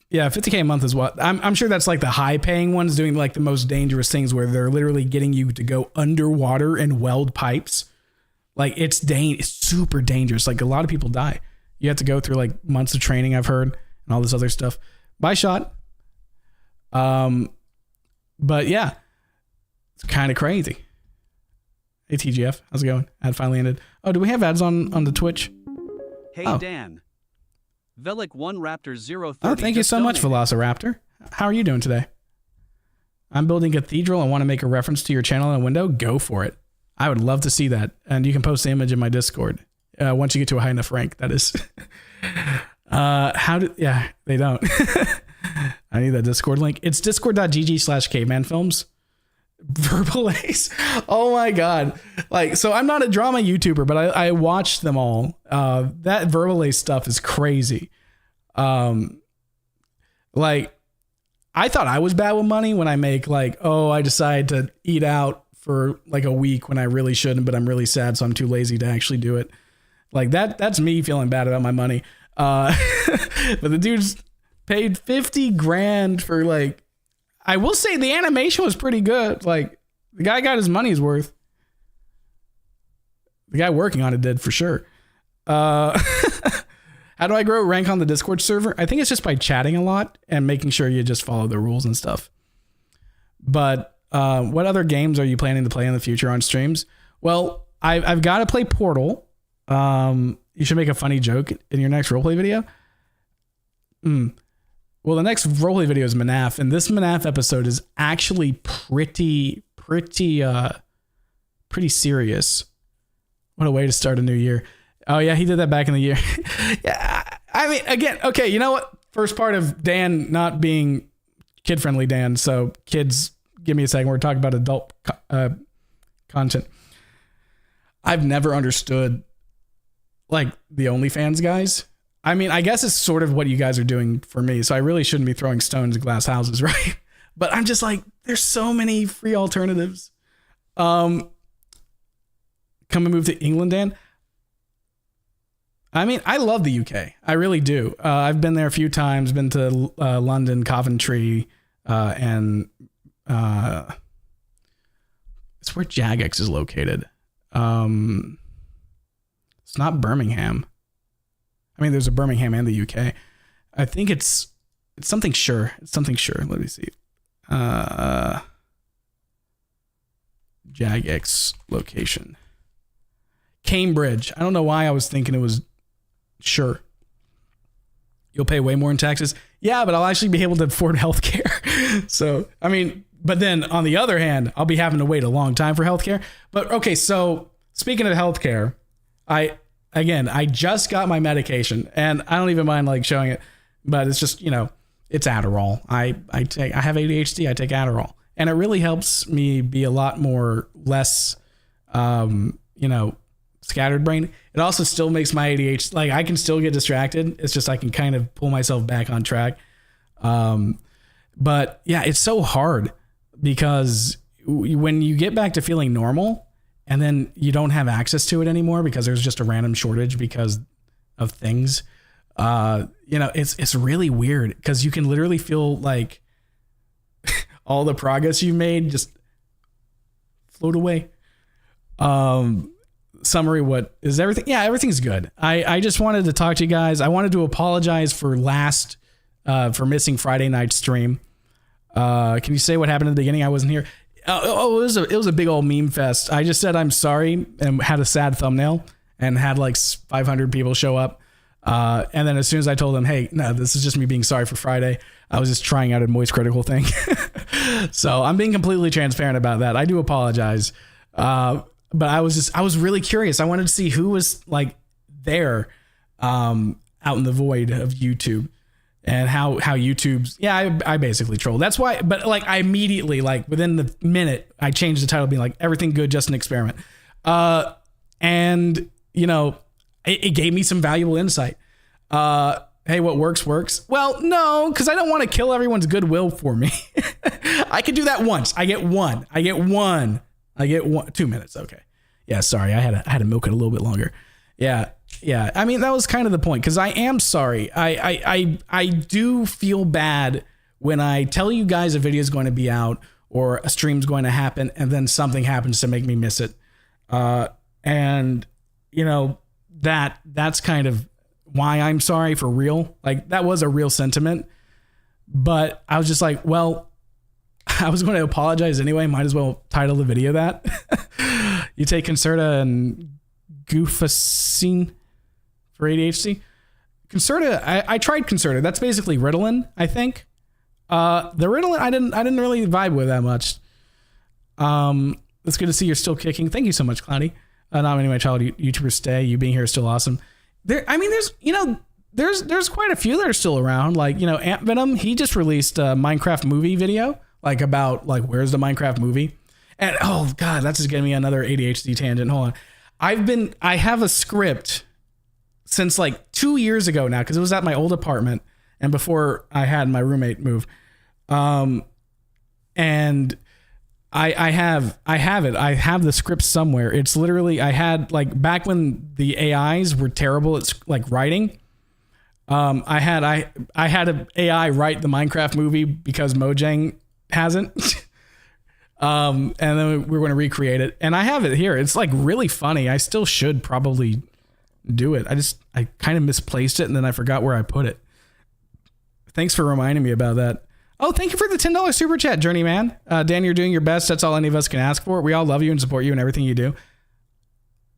Yeah, 50K a month is what I'm sure that's like the high paying ones doing like the most dangerous things where they're literally getting you to go underwater and weld pipes. Like it's super dangerous. Like a lot of people die. You have to go through like months of training, I've heard, and all this other stuff. Buy shot. But yeah, it's kind of crazy. Hey TGF, how's it going? Ad finally ended. Oh, do we have ads on the Twitch? Hey, Oh. Dan. Velic 1 Raptor 030. Oh, thank you so much, Velociraptor. How are you doing today? I'm building a cathedral and want to make a reference to your channel in a window. Go for it. I would love to see that. And you can post the image in my Discord. Once you get to a high enough rank, that is. Yeah, they don't. I need that Discord link. It's discord.gg/CavemanFilms. Verbal Ace. Oh my God. Like, so I'm not a drama YouTuber, but I watched them all. That Verbal Ace stuff is crazy. Like, I thought I was bad with money when I make like, oh, I decide to eat out for like a week when I really shouldn't, but I'm really sad, so I'm too lazy to actually do it. Like that's me feeling bad about my money. But the dude's paid 50 grand for like, I will say the animation was pretty good. Like the guy got his money's worth. The guy working on it did for sure. How do I grow rank on the Discord server? I think it's just by chatting a lot and making sure you just follow the rules and stuff. But what other games are you planning to play in the future on streams? Well, I've got to play Portal. You should make a funny joke in your next roleplay video. Well, the next roleplay video is MNAF, and this MNAF episode is actually pretty serious. What a way to start a new year. Oh yeah, he did that back in the year. Yeah, I mean, again, okay, you know what? First part of Dan not being kid-friendly Dan, so kids, give me a second. We're talking about adult content. I've never understood, like, the OnlyFans guys. I mean, I guess it's sort of what you guys are doing for me, so I really shouldn't be throwing stones at glass houses, right? But I'm just like, there's so many free alternatives. Come and move to England, Dan. I mean, I love the UK. I really do. I've been there a few times, been to London, Coventry, and it's where Jagex is located. It's not Birmingham. I mean, there's a Birmingham and the UK. I think it's something sure. It's something sure. Let me see. Jagex location. Cambridge. I don't know why I was thinking it was sure. You'll pay way more in taxes. Yeah, but I'll actually be able to afford healthcare. So, I mean, but then on the other hand, I'll be having to wait a long time for healthcare. But okay, so speaking of healthcare, I just got my medication, and I don't even mind like showing it, but it's just, it's Adderall. I have ADHD. I take Adderall, and it really helps me be a lot less, scattered brain. It also still makes my ADHD, like I can still get distracted. It's just, I can kind of pull myself back on track. But yeah, it's so hard because when you get back to feeling normal, and then you don't have access to it anymore because there's just a random shortage because of things. It's really weird because you can literally feel like all the progress you've made just float away. Summary, what is everything? Yeah, everything's good. I just wanted to talk to you guys. I wanted to apologize for missing Friday night stream. Can you say what happened at the beginning? I wasn't here. It was a big old meme fest. I just said I'm sorry and had a sad thumbnail and had like 500 people show up. And then as soon as I told them, hey, no, this is just me being sorry for Friday, I was just trying out a moist critical thing. So I'm being completely transparent about that. I do apologize. But I was really curious. I wanted to see who was like there out in the void of YouTube. And how YouTube's, yeah, I basically troll. That's why, but like I immediately, like within the minute, I changed the title being like, everything good, just an experiment. And it gave me some valuable insight. Hey, what works. Well, no, because I don't want to kill everyone's goodwill for me. I could do that once. I get one. 2 minutes. Okay. Yeah, sorry. I had to milk it a little bit longer. Yeah. Yeah, I mean, that was kind of the point, because I am sorry. I do feel bad when I tell you guys a video is going to be out or a stream's going to happen, and then something happens to make me miss it. And, you know, that's kind of why I'm sorry for real. Like, that was a real sentiment. But I was just like, well, I was going to apologize anyway. Might as well title the video that. You take Concerta and Goofacine for ADHD. Concerta, I tried Concerta. That's basically Ritalin, I think. The Ritalin, I didn't really vibe with that much. It's good to see you're still kicking. Thank you so much, Cloudy. Not many of my child YouTubers stay. You being here is still awesome. There's quite a few that are still around. Like, Ant Venom, he just released a Minecraft movie video, like about like where's the Minecraft movie. And oh god, that's just getting me another ADHD tangent. Hold on. I have a script since like 2 years ago now, because it was at my old apartment and before I had my roommate move. And I have it. I have the script somewhere. It's literally, I had like back when the AIs were terrible. It's like writing. I had an AI write the Minecraft movie because Mojang hasn't. And then we're going to recreate it, and I have it here. It's like really funny. I still should probably do it. I kind of misplaced it, and then I forgot where I put it. Thanks for reminding me about that. Oh, thank you for the $10 super chat, Journeyman. Dan, you're doing your best. That's all any of us can ask for. We all love you and support you in everything you do.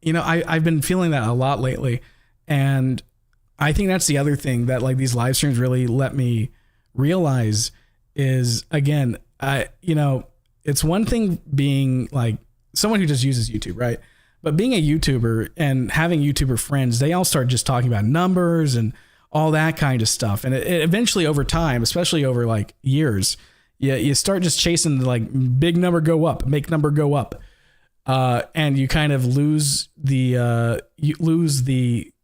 I've been feeling that a lot lately, and I think that's the other thing that like these live streams really let me realize is, again, it's one thing being like someone who just uses YouTube, right? But being a YouTuber and having YouTuber friends, they all start just talking about numbers and all that kind of stuff. And it eventually over time, especially over like years, you start just chasing the like big number go up, make number go up. And you kind of lose the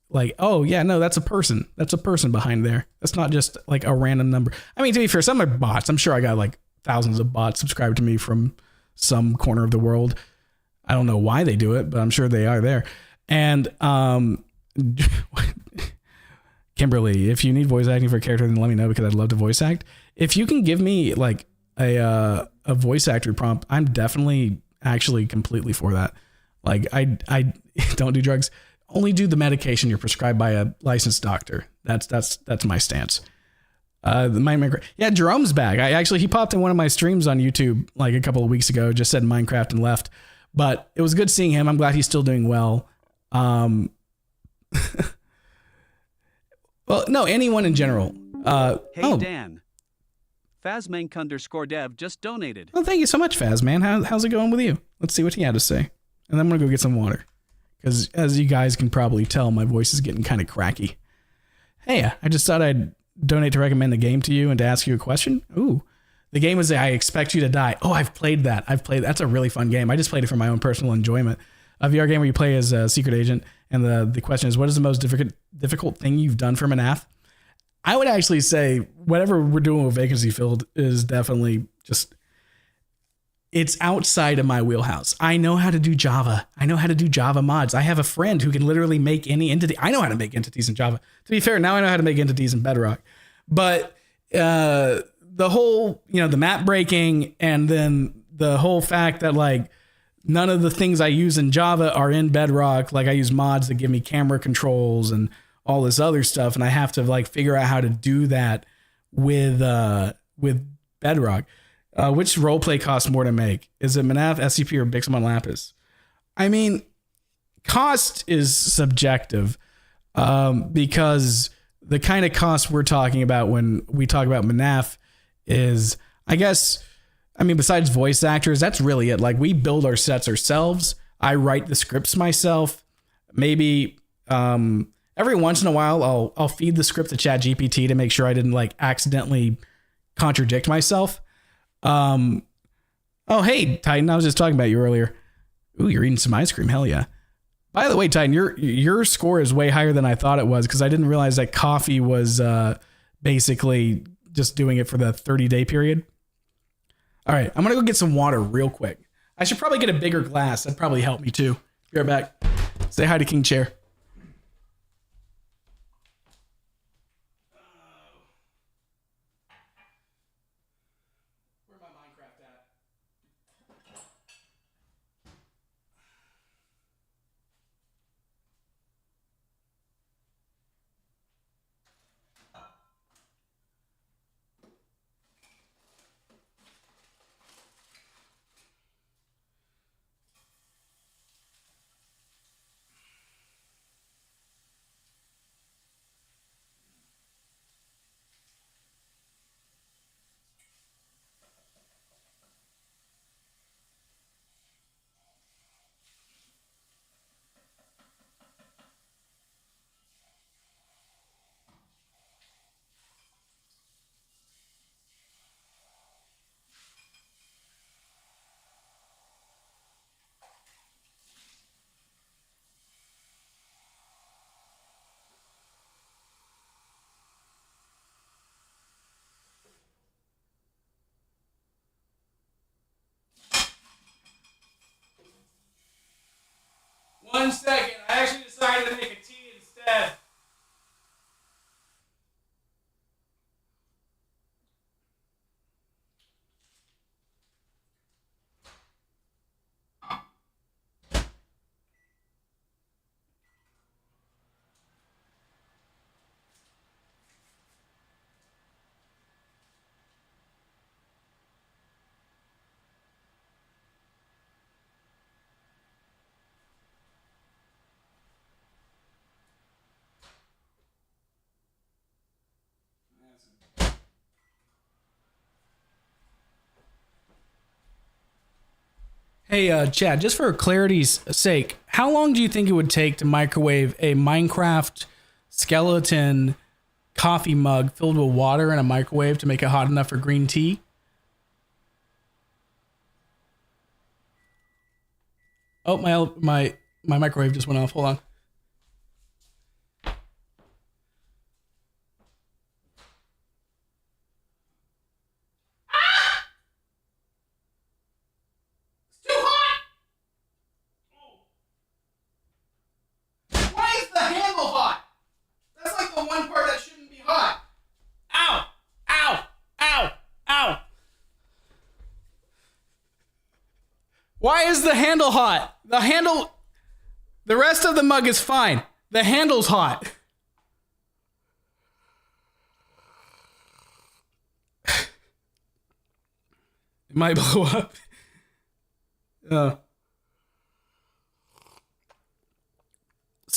like, oh yeah, no, that's a person. That's a person behind there. That's not just like a random number. I mean, to be fair, some are bots. I'm sure I got like thousands of bots subscribed to me from some corner of the world. I don't know why they do it, but I'm sure they are there. And Kimberly, if you need voice acting for a character, then let me know, because I'd love to voice act. If you can give me like a voice actor prompt, I'm definitely actually completely for that. Like I don't do drugs. Only do the medication you're prescribed by a licensed doctor. That's my stance. Yeah, Jerome's back. He popped in one of my streams on YouTube like a couple of weeks ago, just said Minecraft and left, but it was good seeing him. I'm glad he's still doing well. Well, no, anyone in general. Hey, Dan. Fazmank_dev just donated. Well, thank you so much, Fazman. How's it going with you? Let's see what he had to say. And then I'm going to go get some water, because as you guys can probably tell, my voice is getting kind of cracky. Hey, I just thought I'd donate to recommend a game to you and to ask you a question. Ooh, the game is I Expect You to Die. Oh, I've played that. That's a really fun game. I just played it for my own personal enjoyment. A VR game where you play as a secret agent, and the question is, what is the most difficult thing you've done for MNAF? I would actually say whatever we're doing with Vacancy Filled is definitely just, it's outside of my wheelhouse. I know how to do Java. I know how to do Java mods. I have a friend who can literally make any entity. I know how to make entities in Java. To be fair, now I know how to make entities in Bedrock. But the whole, the map breaking, and then the whole fact that like none of the things I use in Java are in Bedrock. Like I use mods that give me camera controls and all this other stuff, and I have to like figure out how to do that with Bedrock. Which roleplay costs more to make? Is it MNAF, SCP, or Bixamon Lapis? I mean, cost is subjective, because the kind of cost we're talking about when we talk about MNAF is, I guess, besides voice actors, that's really it. Like we build our sets ourselves. I write the scripts myself. Maybe every once in a while I'll feed the script to ChatGPT to make sure I didn't like accidentally contradict myself. Oh, hey, Titan, I was just talking about you earlier. Ooh, you're eating some ice cream. Hell yeah. By the way, Titan, your score is way higher than I thought it was, because I didn't realize that coffee was basically just doing it for the 30-day period. All right, I'm going to go get some water real quick. I should probably get a bigger glass. That'd probably help me too. Be right back. Say hi to King Chair. 1 second. I actually decided to make a tea instead. Hey, Chad, just for clarity's sake, how long do you think it would take to microwave a Minecraft skeleton coffee mug filled with water in a microwave to make it hot enough for green tea? Oh, my microwave just went off. Hold on. Why is the handle hot? That's like the one part that shouldn't be hot. Ow! Ow! Ow! Ow! Why is the handle hot? The rest of the mug is fine. The handle's hot. It might blow up.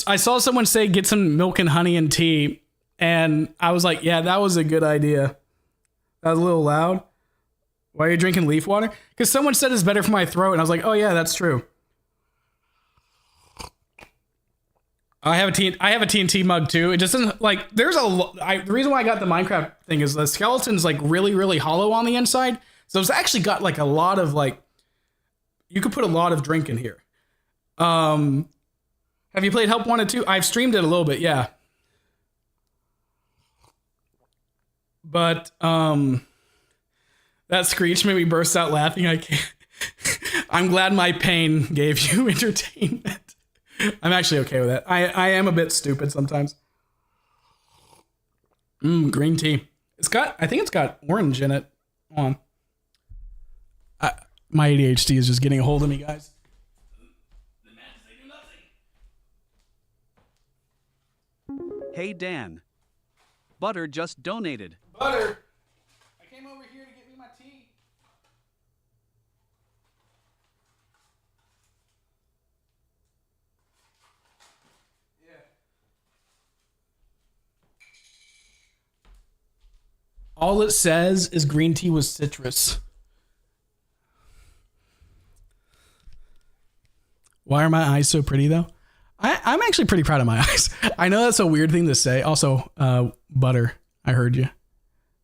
I saw someone say get some milk and honey and tea, and I was like, yeah, that was a good idea. That was a little loud. Why are you drinking leaf water? Because someone said it's better for my throat, and I was like, oh yeah, that's true. I have a TNT mug too. It just doesn't like. There's the reason why I got the Minecraft thing is the skeleton's like really, really hollow on the inside, so it's actually got like a lot of like. You could put a lot of drink in here. Have you played Help Wanted 2? I've streamed it a little bit, yeah. But that screech made me burst out laughing. I can't. I'm glad my pain gave you entertainment. I'm actually okay with that. I am a bit stupid sometimes. Green tea. I think it's got orange in it. Hold on. My ADHD is just getting a hold of me, guys. The magic, they do nothing. Hey Dan. Butter just donated. Butter. I came over here to get me my tea. Yeah. All it says is green tea with citrus. Why are my eyes so pretty though? I'm actually pretty proud of my eyes. I know that's a weird thing to say. Also, Butter, I heard you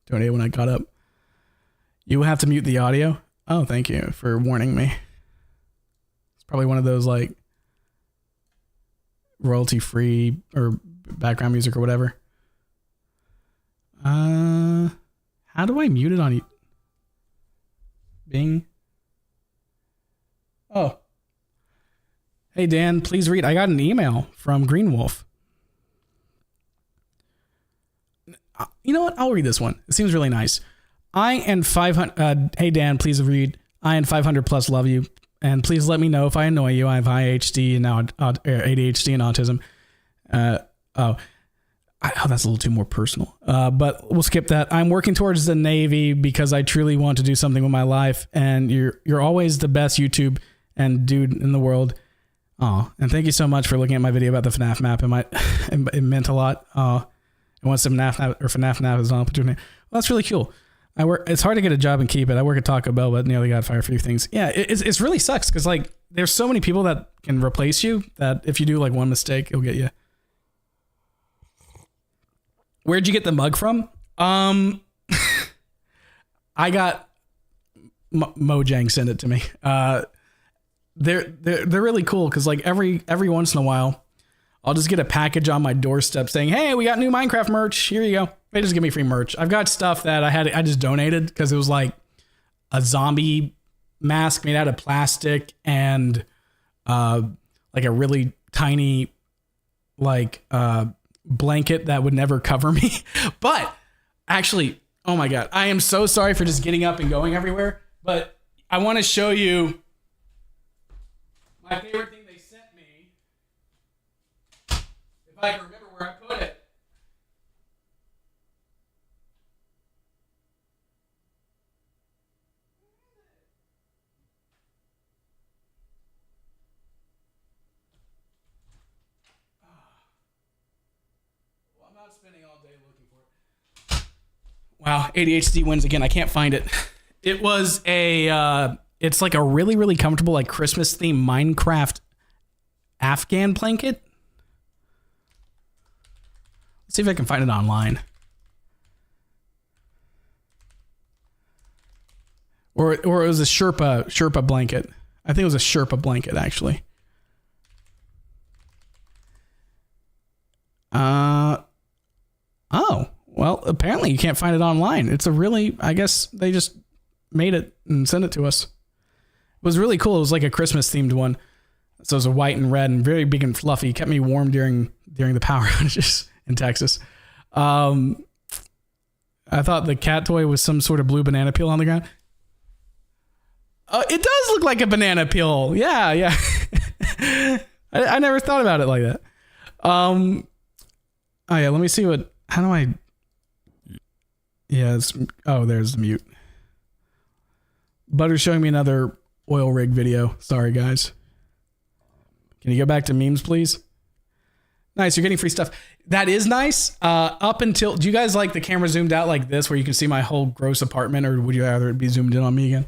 donate when I got up. You will have to mute the audio. Oh, thank you for warning me. It's probably one of those like royalty free or background music or whatever. How do I mute it on you? Bing. Oh. Hey, Dan, please read. I got an email from Green Wolf. You know what? I'll read this one. It seems really nice. I and 500... hey, Dan, please read. I and 500 plus love you. And please let me know if I annoy you. I have ADHD and ADHD and autism. That's a little too more personal. But we'll skip that. I'm working towards the Navy because I truly want to do something with my life. And you're always the best YouTube and dude in the world. Oh, and thank you so much for looking at my video about the FNAF map. It meant a lot. And once the FNAF map is on, put your name. Well, that's really cool. It's hard to get a job and keep it. I work at Taco Bell, but nearly got fired for a few things. Yeah, it's really sucks because like there's so many people that can replace you that if you do like one mistake, it'll get you. Where'd you get the mug from? I got Mojang sent it to me. They're really cool because like every once in a while, I'll just get a package on my doorstep saying, "Hey, we got new Minecraft merch. Here you go." They just give me free merch. I've got stuff that I just donated because it was like a zombie mask made out of plastic and like a really tiny like blanket that would never cover me. But actually, oh my God, I am so sorry for just getting up and going everywhere. But I want to show you my favorite thing they sent me. If I can remember where I put it. Spending all day looking for it. Wow, ADHD wins again. I can't find it. It was it's like a really, really comfortable, like Christmas themed Minecraft Afghan blanket. Let's see if I can find it online. Or it was a Sherpa blanket. I think it was a Sherpa blanket, actually. Oh, well, apparently you can't find it online. It's a really, I guess they just made it and sent it to us. It was really cool. It was like a Christmas themed one. So it was a white and red and very big and fluffy. It kept me warm during the power outages in Texas. I thought the cat toy was some sort of blue banana peel on the ground. It does look like a banana peel. Yeah. I never thought about it like that. Oh yeah, let me see how do I... Yeah, there's the mute. Butter's showing me another oil rig video. Sorry, guys. Can you go back to memes, please? Nice, you're getting free stuff. That is nice. Up until... Do you guys like the camera zoomed out like this where you can see my whole gross apartment, or would you rather it be zoomed in on me again?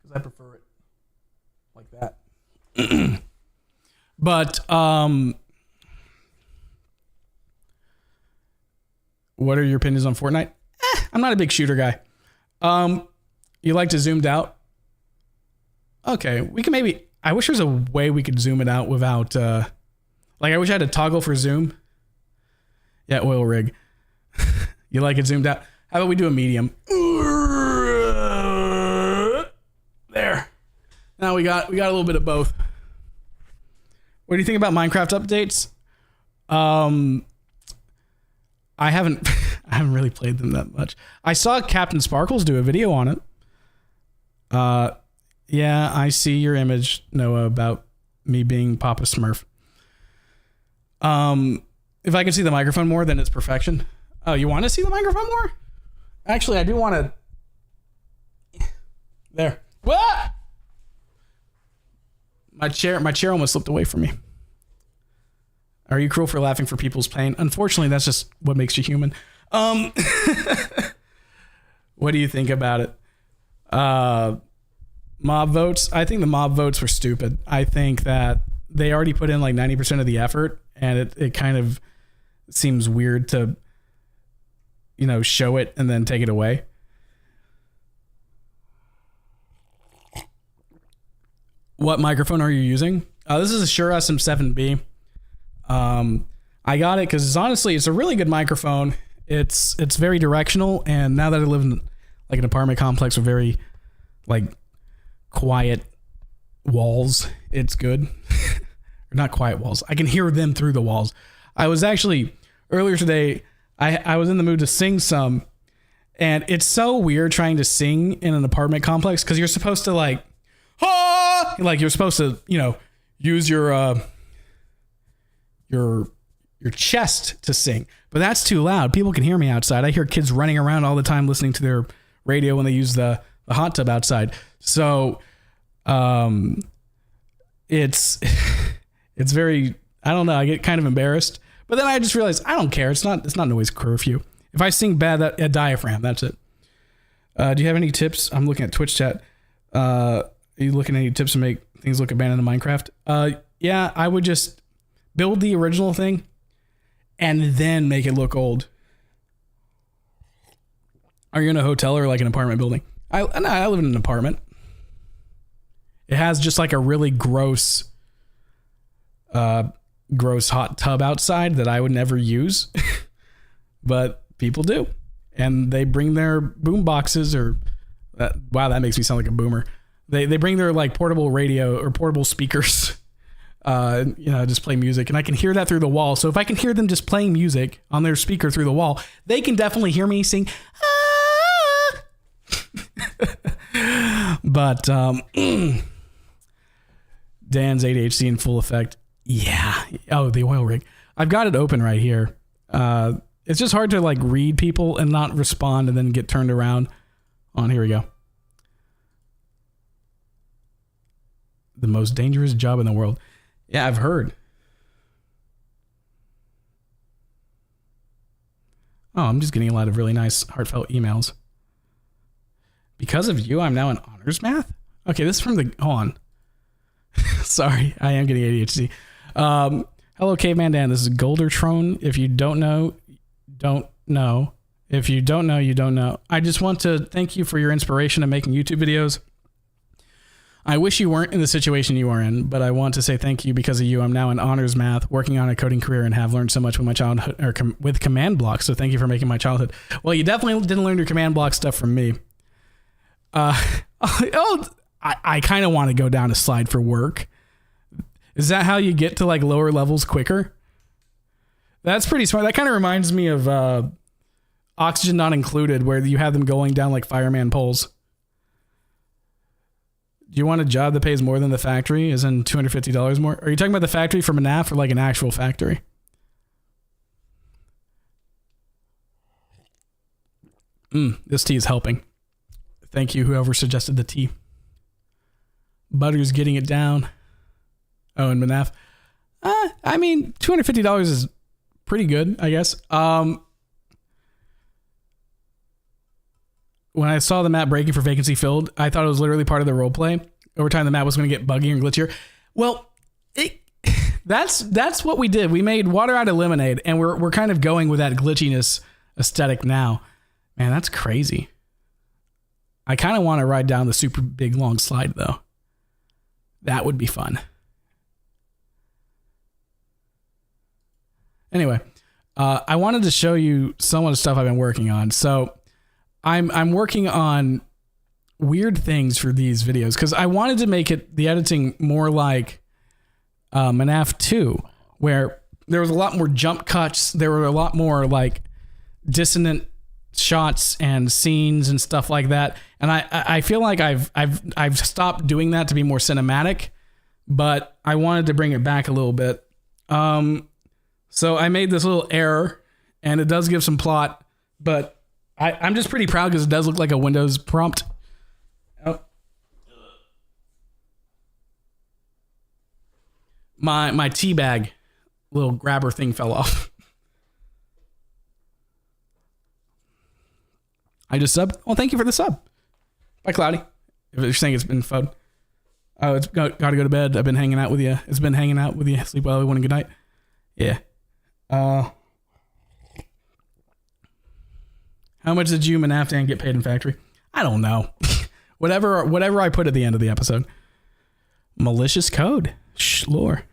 Because I prefer it like that. But, what are your opinions on Fortnite? I'm not a big shooter guy. You like to zoomed out? Okay, we can maybe... I wish there's a way we could zoom it out without... like, I wish I had a toggle for zoom. Yeah, oil rig. You like it zoomed out? How about we do a medium? There. Now we got a little bit of both. What do you think about Minecraft updates? I haven't really played them that much. I saw Captain Sparkles do a video on it. Yeah, I see your image, Noah, about me being Papa Smurf. If I can see the microphone more, then it's perfection. Oh, you want to see the microphone more? Actually, I do want to. There. What? My chair almost slipped away from me. Are you cruel for laughing for people's pain? Unfortunately, that's just what makes you human. What do you think about it? Mob votes. I think the mob votes were stupid. I think that they already put in like 90% of the effort, and it kind of seems weird to, show it and then take it away. What microphone are you using? This is a Shure SM7B. I got it because it's a really good microphone. It's very directional, and now that I live in like an apartment complex with very like quiet walls, it's good. Or not quiet walls. I can hear them through the walls. I was actually earlier today, I was in the mood to sing some, and it's so weird trying to sing in an apartment complex because you're supposed to like you're supposed to, use your chest to sing, but that's too loud. People can hear me outside. I hear kids running around all the time listening to their radio when they use the hot tub outside. So, it's very, I don't know. I get kind of embarrassed, but then I just realized I don't care. It's not noise curfew. If I sing bad, a diaphragm, that's it. Do you have any tips? I'm looking at Twitch chat. Are you looking at any tips to make things look abandoned in Minecraft? Yeah, I would just build the original thing and then make it look old. Are you in a hotel or like an apartment building? I live in an apartment. It has just like a really gross hot tub outside that I would never use, but people do, and they bring their boom boxes wow, that makes me sound like a boomer. They bring their like portable radio or portable speakers just play music, and I can hear that through the wall. So if I can hear them just playing music on their speaker through the wall, they can definitely hear me sing. But Dan's ADHD in full effect. Yeah. Oh, the oil rig. I've got it open right here. It's just hard to like read people and not respond and then get turned around. Here we go. The most dangerous job in the world. Yeah, I've heard. Oh, I'm just getting a lot of really nice, heartfelt emails. Because of you, I'm now in honors math? Okay, this is from the... Hold on. Sorry, I am getting ADHD. Hello, Caveman Dan. This is Goldertrone. If you don't know, don't know. If you don't know, you don't know. I just want to thank you for your inspiration in making YouTube videos. I wish you weren't in the situation you are in, but I want to say thank you. Because of you, I'm now in honors math, working on a coding career, and have learned so much with my childhood, or with command blocks. So thank you for making my childhood. Well, you definitely didn't learn your command block stuff from me. I kind of want to go down a slide for work. Is that how you get to like lower levels quicker? That's pretty smart. That kind of reminds me of Oxygen Not Included, where you have them going down like fireman poles. Do you want a job that pays more than the factory? Is in $250 more? Are you talking about the factory from MNAF or like an actual factory? This tea is helping. Thank you, whoever suggested the tea. Butter's getting it down. Oh, and MNAF. I mean, $250 is pretty good, I guess. When I saw the map breaking for vacancy filled, I thought it was literally part of the role play. Over time, the map was going to get buggier and glitchier. Well, that's what we did. We made water out of lemonade, and we're kind of going with that glitchiness aesthetic now. Man, that's crazy. I kind of want to ride down the super big long slide, though. That would be fun. Anyway, I wanted to show you some of the stuff I've been working on. So I'm working on weird things for these videos because I wanted to make the editing more like MNAF 2, where there was a lot more jump cuts. There were a lot more like dissonant shots and scenes and stuff like that. And I feel like I've stopped doing that to be more cinematic, but I wanted to bring it back a little bit. So I made this little error, and it does give some plot, but I'm just pretty proud because it does look like a Windows prompt. Oh. My tea bag little grabber thing fell off. I just subbed. Well, thank you for the sub. Bye, Cloudy. If you're saying it's been fun. Oh, it's got to go to bed. I've been hanging out with you. It's been hanging out with you. Sleep well, everyone, and good night. Yeah. How much did you and Aftan get paid in factory? I don't know. whatever I put at the end of the episode. Malicious code. Lore.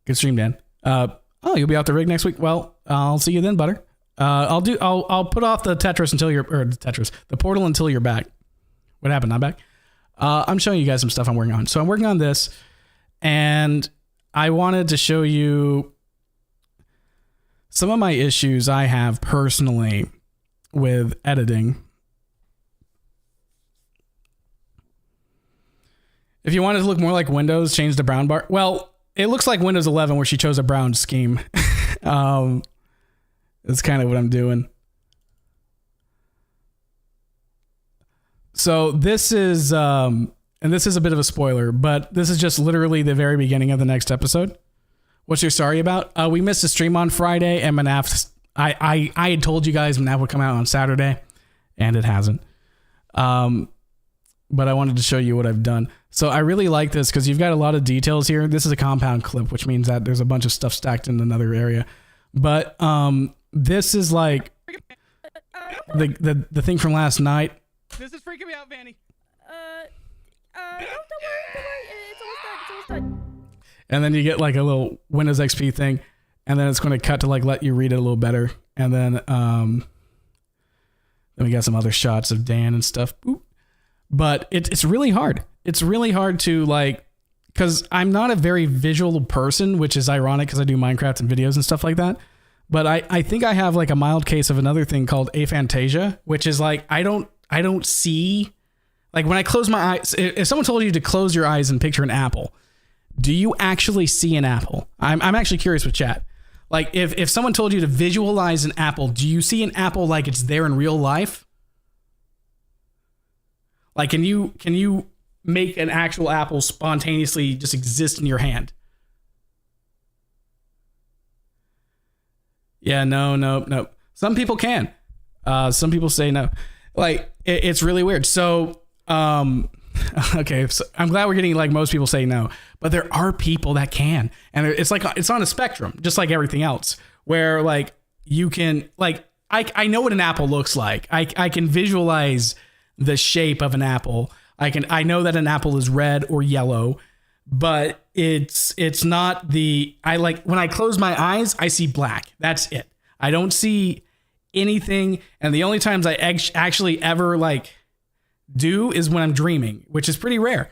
Good stream, Dan. You'll be out the rig next week. Well, I'll see you then, Butter. I'll put off the the portal until you're back. What happened? I'm back. I'm showing you guys some stuff I'm working on. So I'm working on this, and I wanted to show you some of my issues I have personally with editing. If you want it to look more like Windows, change the brown bar. Well, it looks like Windows 11 where she chose a brown scheme. That's kind of what I'm doing. So this is, and this is a bit of a spoiler, but this is just literally the very beginning of the next episode. What's your sorry about? We missed a stream on Friday, and MNAF, I had told you guys MNAF would come out on Saturday, and it hasn't. But I wanted to show you what I've done. So I really like this because you've got a lot of details here. This is a compound clip, which means that there's a bunch of stuff stacked in another area. But this is like the thing from last night. This is freaking me out, Vanny. Don't worry. It's almost done. And then you get like a little Windows XP thing, and then it's going to cut to like let you read it a little better. And then we got some other shots of Dan and stuff. Boop. But it's really hard. It's really hard to like because I'm not a very visual person, which is ironic because I do Minecraft and videos and stuff like that. But I think I have like a mild case of another thing called aphantasia, which is like I don't see, like when I close my eyes. If someone told you to close your eyes and picture an apple, do you actually see an apple? I'm actually curious with chat. Like if someone told you to visualize an apple, do you see an apple like it's there in real life? Like can you make an actual apple spontaneously just exist in your hand? Yeah, no. Some people can. Some people say no. Like it's really weird. So okay, so I'm glad we're getting like most people say no, but there are people that can, and it's like it's on a spectrum, just like everything else, where like you can like I know what an apple looks like. I can visualize the shape of an apple. I know that an apple is red or yellow, but it's not the I like when I close my eyes, I see black. That's it. I don't see anything, and the only times I actually ever like do is when I'm dreaming, which is pretty rare.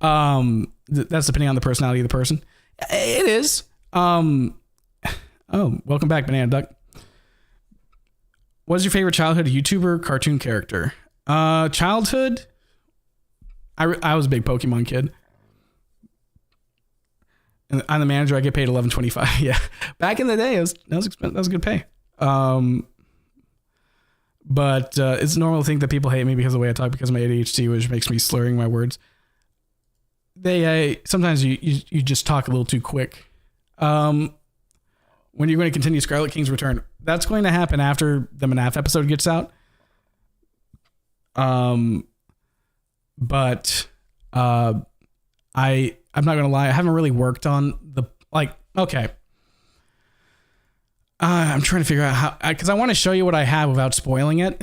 That's depending on the personality of the person. It is. Oh, welcome back, Banana Duck. What's your favorite childhood YouTuber cartoon character? Childhood, I was a big Pokemon kid. And I'm the manager. I get paid $11.25. Yeah, back in the day, that was good pay. But it's normal to think that people hate me because of the way I talk because of my ADHD, which makes me slurring my words. Sometimes you just talk a little too quick. When you're going to continue Scarlet King's Return, that's going to happen after the MNAF episode gets out. But I'm not going to lie. I haven't really worked on okay. I'm trying to figure out how, because I want to show you what I have without spoiling it,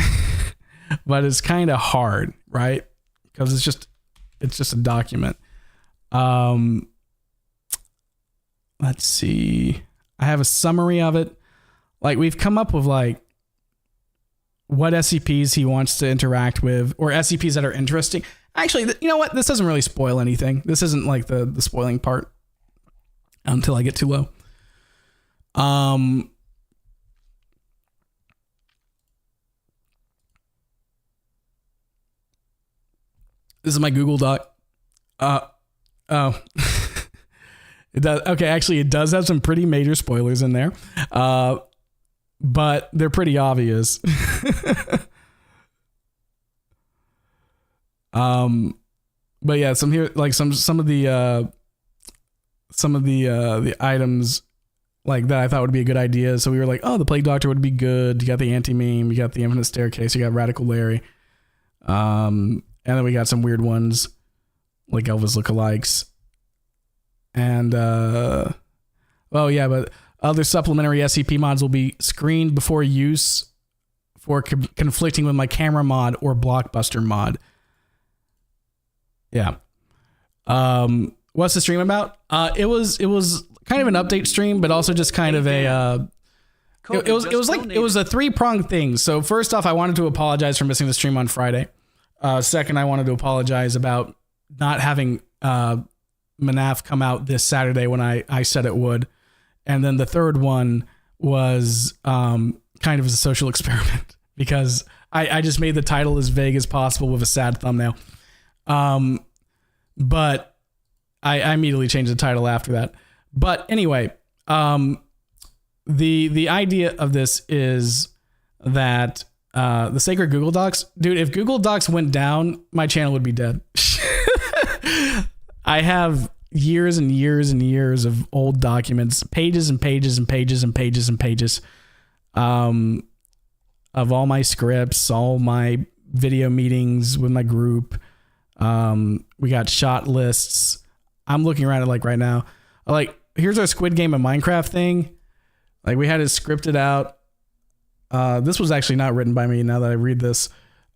but it's kind of hard, right? Because it's just a document. Let's see. I have a summary of it. Like we've come up with like what SCPs he wants to interact with, or SCPs that are interesting. Actually, you know what? This doesn't really spoil anything. This isn't like the spoiling part until I get too low. This is my Google Doc. Oh, it does. Okay. Actually, it does have some pretty major spoilers in there. But they're pretty obvious. But yeah, some here, like some of the items like that I thought would be a good idea. So we were like, oh, the Plague Doctor would be good. You got the anti-meme, you got the Infinite Staircase, you got Radical Larry. And then we got some weird ones like Elvis lookalikes. And oh yeah, but other supplementary SCP mods will be screened before use for conflicting with my camera mod or blockbuster mod. Yeah. What's the stream about? It was kind of an update stream, but also just kind of a it was a 3-pronged thing. So first off, I wanted to apologize for missing the stream on Friday. Second, I wanted to apologize about not having MNAF come out this Saturday when I said it would. And then the third one was kind of as a social experiment because I just made the title as vague as possible with a sad thumbnail. But I immediately changed the title after that. But anyway, the idea of this is that the sacred Google Docs, dude, if Google Docs went down, my channel would be dead. I have years and years and years of old documents, pages and pages and pages and pages and pages, of all my scripts, all my video meetings with my group. We got shot lists. I'm looking around it like right now. Like, here's our Squid Game and Minecraft thing. Like, we had it scripted out. This was actually not written by me now that I read this.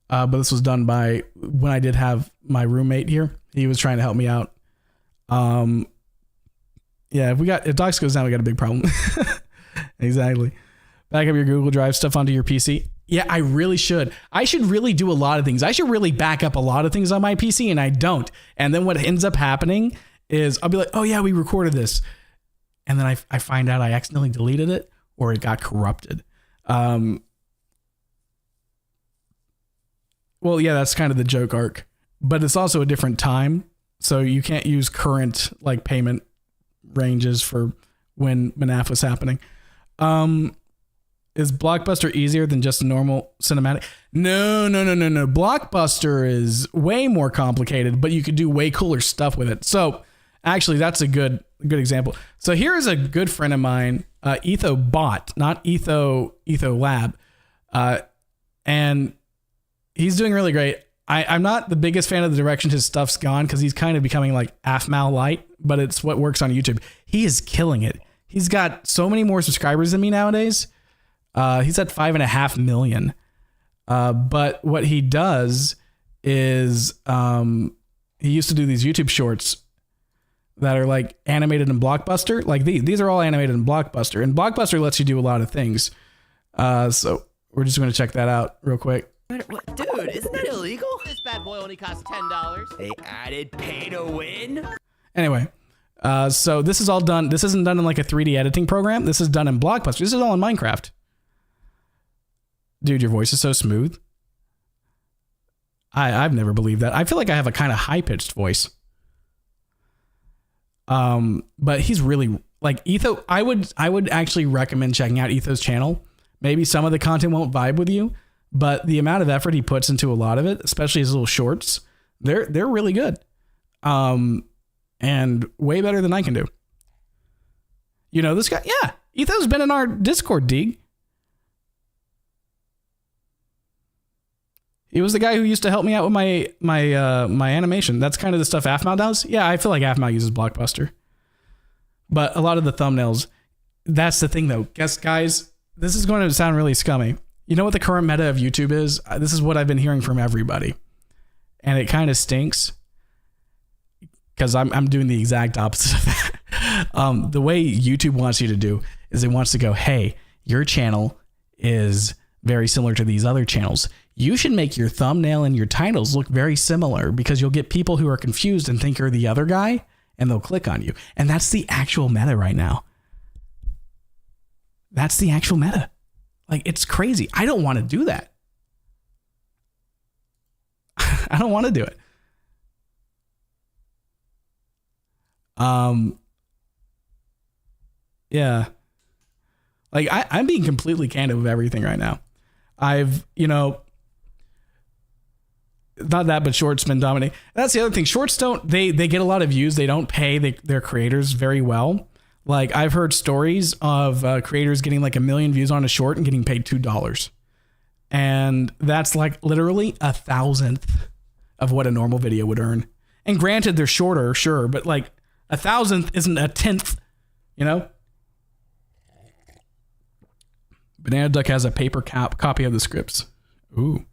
But this was done by when I did have my roommate here. He was trying to help me out. Yeah, if Docs goes down, we got a big problem. Exactly. Back up your Google Drive stuff onto your PC. Yeah, I really should. I should really do a lot of things. I should really back up a lot of things on my PC, and I don't. And then what ends up happening is I'll be like, oh yeah, we recorded this. And then I find out I accidentally deleted it or it got corrupted. Well, yeah, that's kind of the joke arc, but it's also a different time. So you can't use current like payment ranges for when MNAF was happening. Is Blockbuster easier than just a normal cinematic? No. Blockbuster is way more complicated, but you could do way cooler stuff with it. So actually, that's a good example. So here is a good friend of mine, Etho Bot, not Etho Lab, and he's doing really great. I'm not the biggest fan of the direction his stuff's gone because he's kind of becoming like AFMAL light, but it's what works on YouTube. He is killing it. He's got so many more subscribers than me nowadays. He's at 5.5 million. But what he does is he used to do these YouTube shorts that are like animated in Blockbuster. Like these are all animated in Blockbuster, and Blockbuster lets you do a lot of things. So we're just going to check that out real quick. Dude, isn't that illegal? This bad boy only costs $10. They added pay to win. Anyway, so this is all done. This isn't done in like a 3D editing program. This is done in Blockbuster. This is all in Minecraft. Dude, your voice is so smooth. I've never believed that. I feel like I have a kind of high-pitched voice. But he's really like Etho. I would actually recommend checking out Etho's channel. Maybe some of the content won't vibe with you, but the amount of effort he puts into a lot of it, especially his little shorts, they're really good. And way better than I can do. You know this guy? Yeah, Etho's been in our Discord, Deeg. He was the guy who used to help me out with my animation. That's kind of the stuff AFMAL does. Yeah, I feel like AFMAL uses Blockbuster. But a lot of the thumbnails, that's the thing though. Guys, this is going to sound really scummy. You know what the current meta of YouTube is? This is what I've been hearing from everybody. And it kind of stinks because I'm doing the exact opposite of that. The way YouTube wants you to do is it wants to go, hey, your channel is very similar to these other channels. You should make your thumbnail and your titles look very similar because you'll get people who are confused and think you're the other guy and they'll click on you. And that's the actual meta right now. That's the actual meta. Like, it's crazy. I don't want to do that. I don't want to do it. Yeah. Like, I'm being completely candid with everything right now. I've, not that, but shorts been dominating. That's the other thing. Shorts they get a lot of views. They don't pay their creators very well. Like, I've heard stories of creators getting like 1 million views on a short and getting paid $2. And that's like literally 1,000th of what a normal video would earn. And granted, they're shorter, sure, but like 1,000th isn't 1/10, Banana Duck has a paper copy of the scripts. Ooh.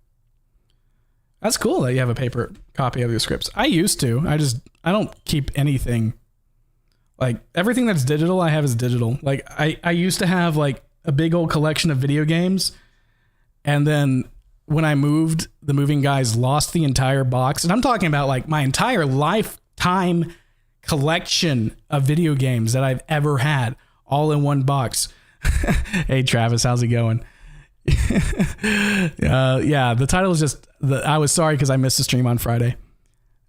That's cool that you have a paper copy of your scripts. I used to. I don't keep anything. Like, everything that's digital, I have is digital. Like, I used to have like a big old collection of video games. And then when I moved, the moving guys lost the entire box. And I'm talking about like my entire lifetime collection of video games that I've ever had all in one box. Hey Travis, how's it going? Yeah, the title is just I was sorry because I missed the stream on Friday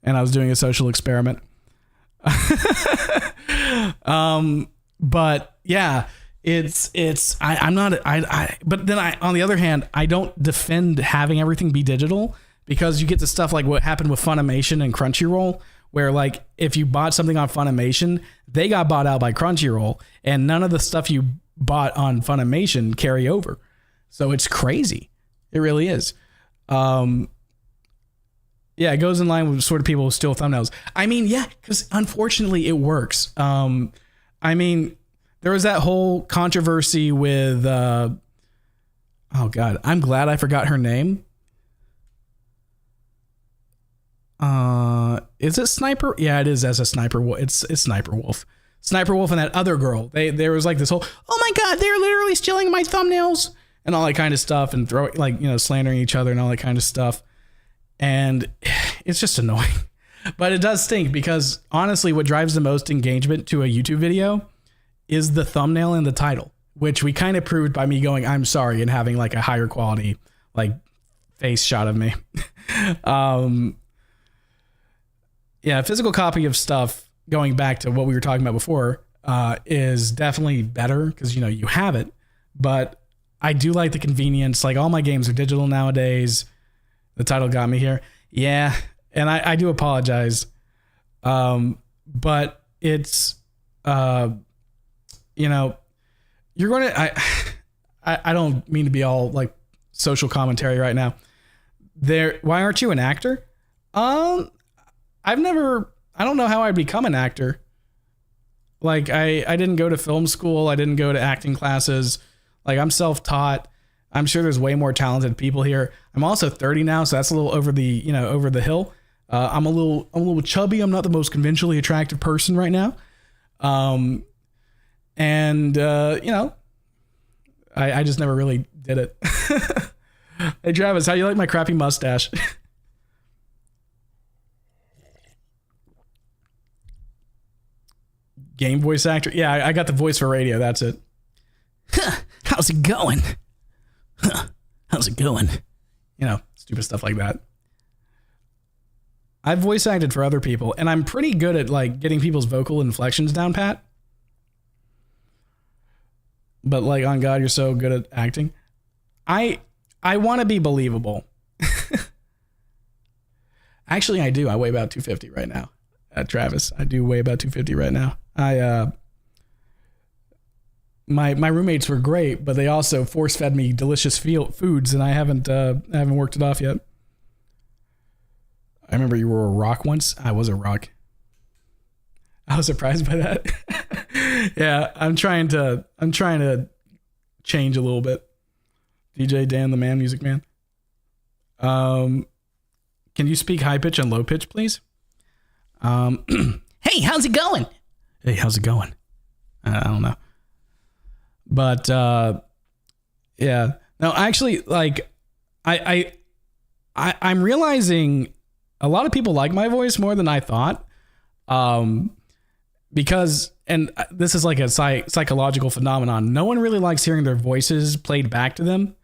and I was doing a social experiment. But yeah, I'm not but then on the other hand, I don't defend having everything be digital because you get to stuff like what happened with Funimation and Crunchyroll, where like if you bought something on Funimation, they got bought out by Crunchyroll and none of the stuff you bought on Funimation carry over. So it's crazy. It really is. Yeah, it goes in line with sort of people who steal thumbnails. I mean, yeah, because unfortunately it works. I mean, there was that whole controversy with, oh God, I'm glad I forgot her name. Is it Sniper? Yeah, it is as a Sniper Wolf. It's Sniper Wolf. Sniper Wolf and that other girl. There was like this whole, oh my God, they're literally stealing my thumbnails and all that kind of stuff and throwing slandering each other and all that kind of stuff. And it's just annoying. But it does stink because honestly, what drives the most engagement to a YouTube video is the thumbnail and the title, which we kind of proved by me going, I'm sorry, and having like a higher quality, like face shot of me. Yeah, physical copy of stuff, going back to what we were talking about before, is definitely better because, you know, you have it. But I do like the convenience. Like all my games are digital nowadays. The title got me here. Yeah. And I do apologize. But it's, you know, you're going to, I don't mean to be all like social commentary right now. Why aren't you an actor? I don't know how I'd become an actor. Like I didn't go to film school. I didn't go to acting classes. Like I'm self-taught. I'm sure there's way more talented people here. I'm also 30 now, so that's a little over the hill. I'm a little chubby. I'm not the most conventionally attractive person right now. You know, I just never really did it. Hey Travis, how you like my crappy mustache? Game voice actor? Yeah, I got the voice for radio. That's it. How's it going? How's it going? You know, stupid stuff like that. I've voice acted for other people, and I'm pretty good at like getting people's vocal inflections down pat. But like, on God, you're so good at acting. I want to be believable. Actually, I do. I weigh about 250 right now. Travis, I do weigh about 250 right now. My roommates were great, but they also force fed me delicious foods, and I haven't worked it off yet. I remember you were a rock once. I was a rock. I was surprised by that. Yeah, I'm trying to change a little bit. DJ Dan, the man, music man. Can you speak high pitch and low pitch, please? Hey, how's it going? Hey, how's it going? I don't know. But, yeah, no, actually, like, I'm realizing a lot of people like my voice more than I thought. Because, and this is like a psychological phenomenon. No one really likes hearing their voices played back to them.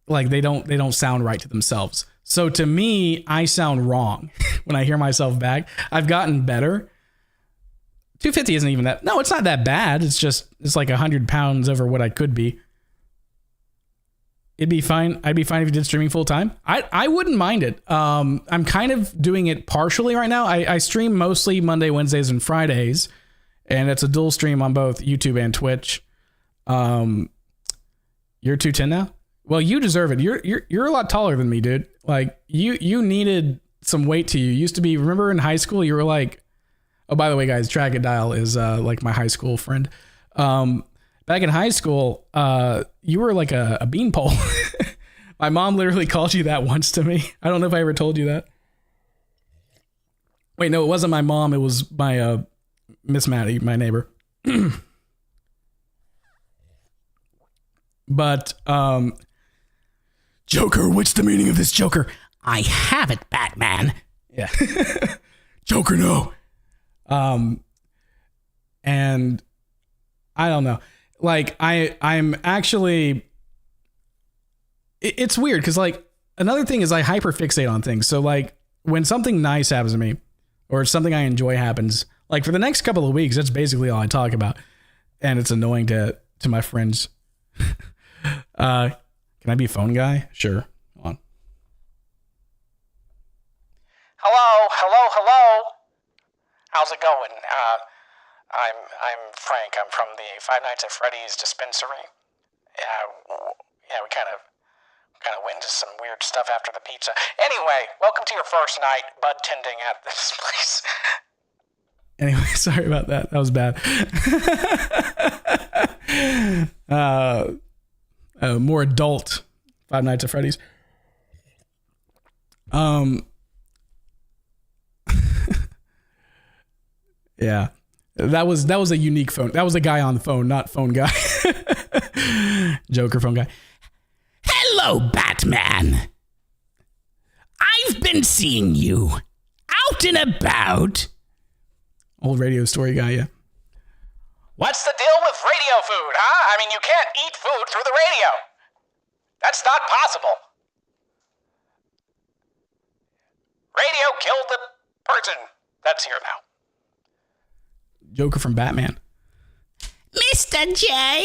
Like they don't sound right to themselves. So to me, I sound wrong when I hear myself back. I've gotten better. 250 isn't even that. No, it's not that bad. It's like 100 pounds over what I could be. It'd be fine. I'd be fine if you did streaming full time. I wouldn't mind it. I'm kind of doing it partially right now. I stream mostly Monday, Wednesdays, and Fridays, and it's a dual stream on both YouTube and Twitch. You're 210 now? Well, you deserve it. You're a lot taller than me, dude. Like you needed some weight to you. You used to be, remember in high school, you were like, oh, by the way, guys, Dragadile is like my high school friend. Back in high school, you were like a beanpole. My mom literally called you that once to me. I don't know if I ever told you that. Wait, no, it wasn't my mom. It was my Miss Maddie, my neighbor. But Joker, what's the meaning of this, Joker? I have it, Batman. Yeah. Joker, no. And I don't know. Like I'm actually, it's weird because like another thing is I hyperfixate on things. So like when something nice happens to me or something I enjoy happens, like for the next couple of weeks, that's basically all I talk about. And it's annoying to my friends. Can I be a phone guy? Sure. Hold on. Hello. How's it going? I'm Frank. I'm from the Five Nights at Freddy's dispensary. Yeah, we kind of went into some weird stuff after the pizza. Anyway, welcome to your first night bud tending at this place. Anyway, sorry about that. That was bad. More adult Five Nights at Freddy's. Yeah. That was a unique phone. That was a guy on the phone, not phone guy. Joker phone guy. Hello, Batman. I I've been seeing you out and about. Old radio story guy, yeah. What's the deal with radio food, huh? I mean, you can't eat food through the radio. That's not possible. Radio killed the person that's here now. Joker from Batman. Mr. J.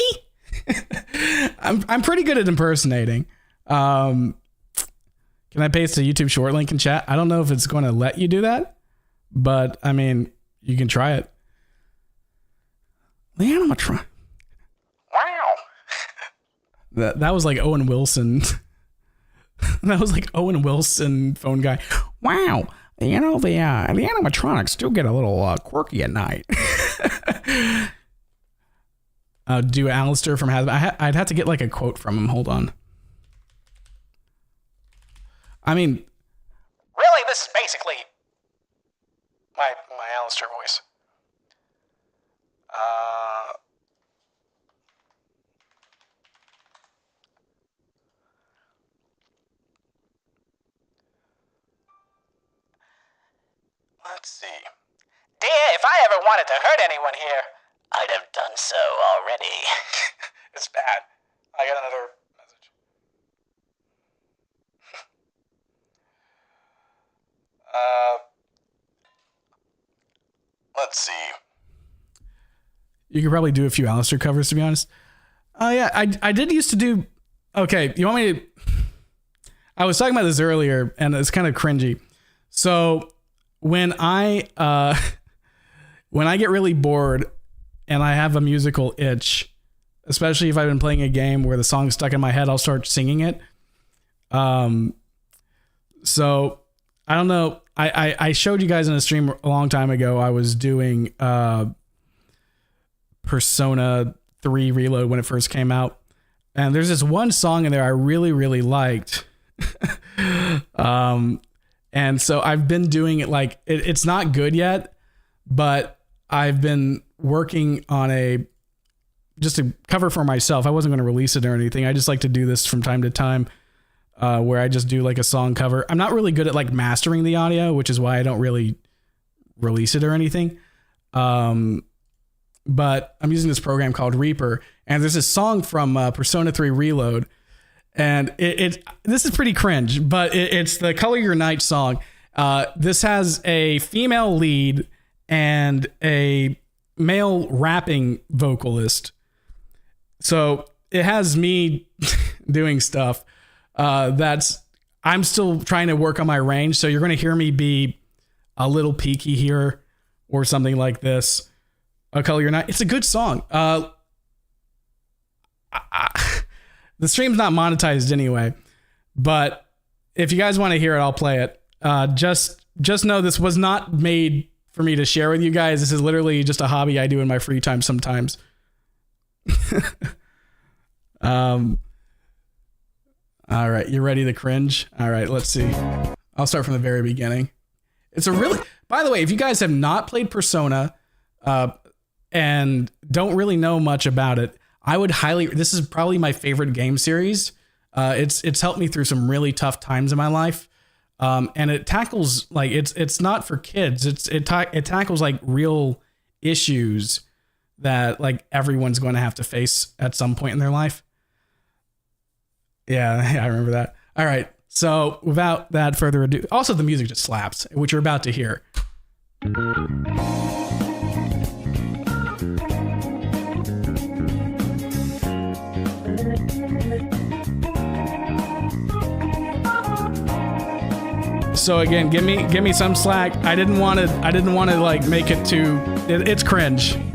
I'm pretty good at impersonating. Can I paste a YouTube short link in chat? I don't know if it's going to let you do that, but I mean, you can try it. The animatronic. Wow. That was like Owen Wilson. That was like Owen Wilson phone guy. Wow. You know, the animatronics do get a little quirky at night. Do Alistair from Hasbro. I'd have to get like a quote from him. Hold on. I mean, Really, this is basically my Alistair voice. Let's see. Dear, if I ever wanted to hurt anyone here, I'd have done so already. It's bad. I got another message. Let's see. you could probably do a few Alistair covers, to be honest. Oh, yeah. I did used to do... Okay, you want me to... I was talking about this earlier, and it's kind of cringy. So when I get really bored and I have a musical itch, especially if I've been playing a game where the song's stuck in my head, I'll start singing it. So I don't know. I showed you guys in a stream a long time ago. I was doing Persona 3 Reload when it first came out. And there's this one song in there I really, really liked. And so I've been doing it like, it's not good yet, but I've been working on just a cover for myself. I wasn't going to release it or anything. I just like to do this from time to time, where I just do like a song cover. I'm not really good at like mastering the audio, which is why I don't really release it or anything. But I'm using this program called Reaper, and there's this song from Persona 3 Reload. And this is pretty cringe, but it's the Color Your Night song. This has a female lead and a male rapping vocalist. So it has me doing stuff I'm still trying to work on my range. So you're going to hear me be a little peaky here or something like this. Color Your Night. It's a good song. The stream's not monetized anyway, but if you guys want to hear it, I'll play it. Just know this was not made for me to share with you guys. This is literally just a hobby I do in my free time sometimes. All right, you ready to cringe? All right, let's see. I'll start from the very beginning. By the way, if you guys have not played Persona and don't really know much about it, I would this is probably my favorite game series. It's helped me through some really tough times in my life. And it tackles like, it's not for kids. It tackles like real issues that like everyone's going to have to face at some point in their life. Yeah, I remember that. All right. So without that further ado, also the music just slaps, which you're about to hear. So again, give me some slack. I didn't want to like make it too. It's cringe. Down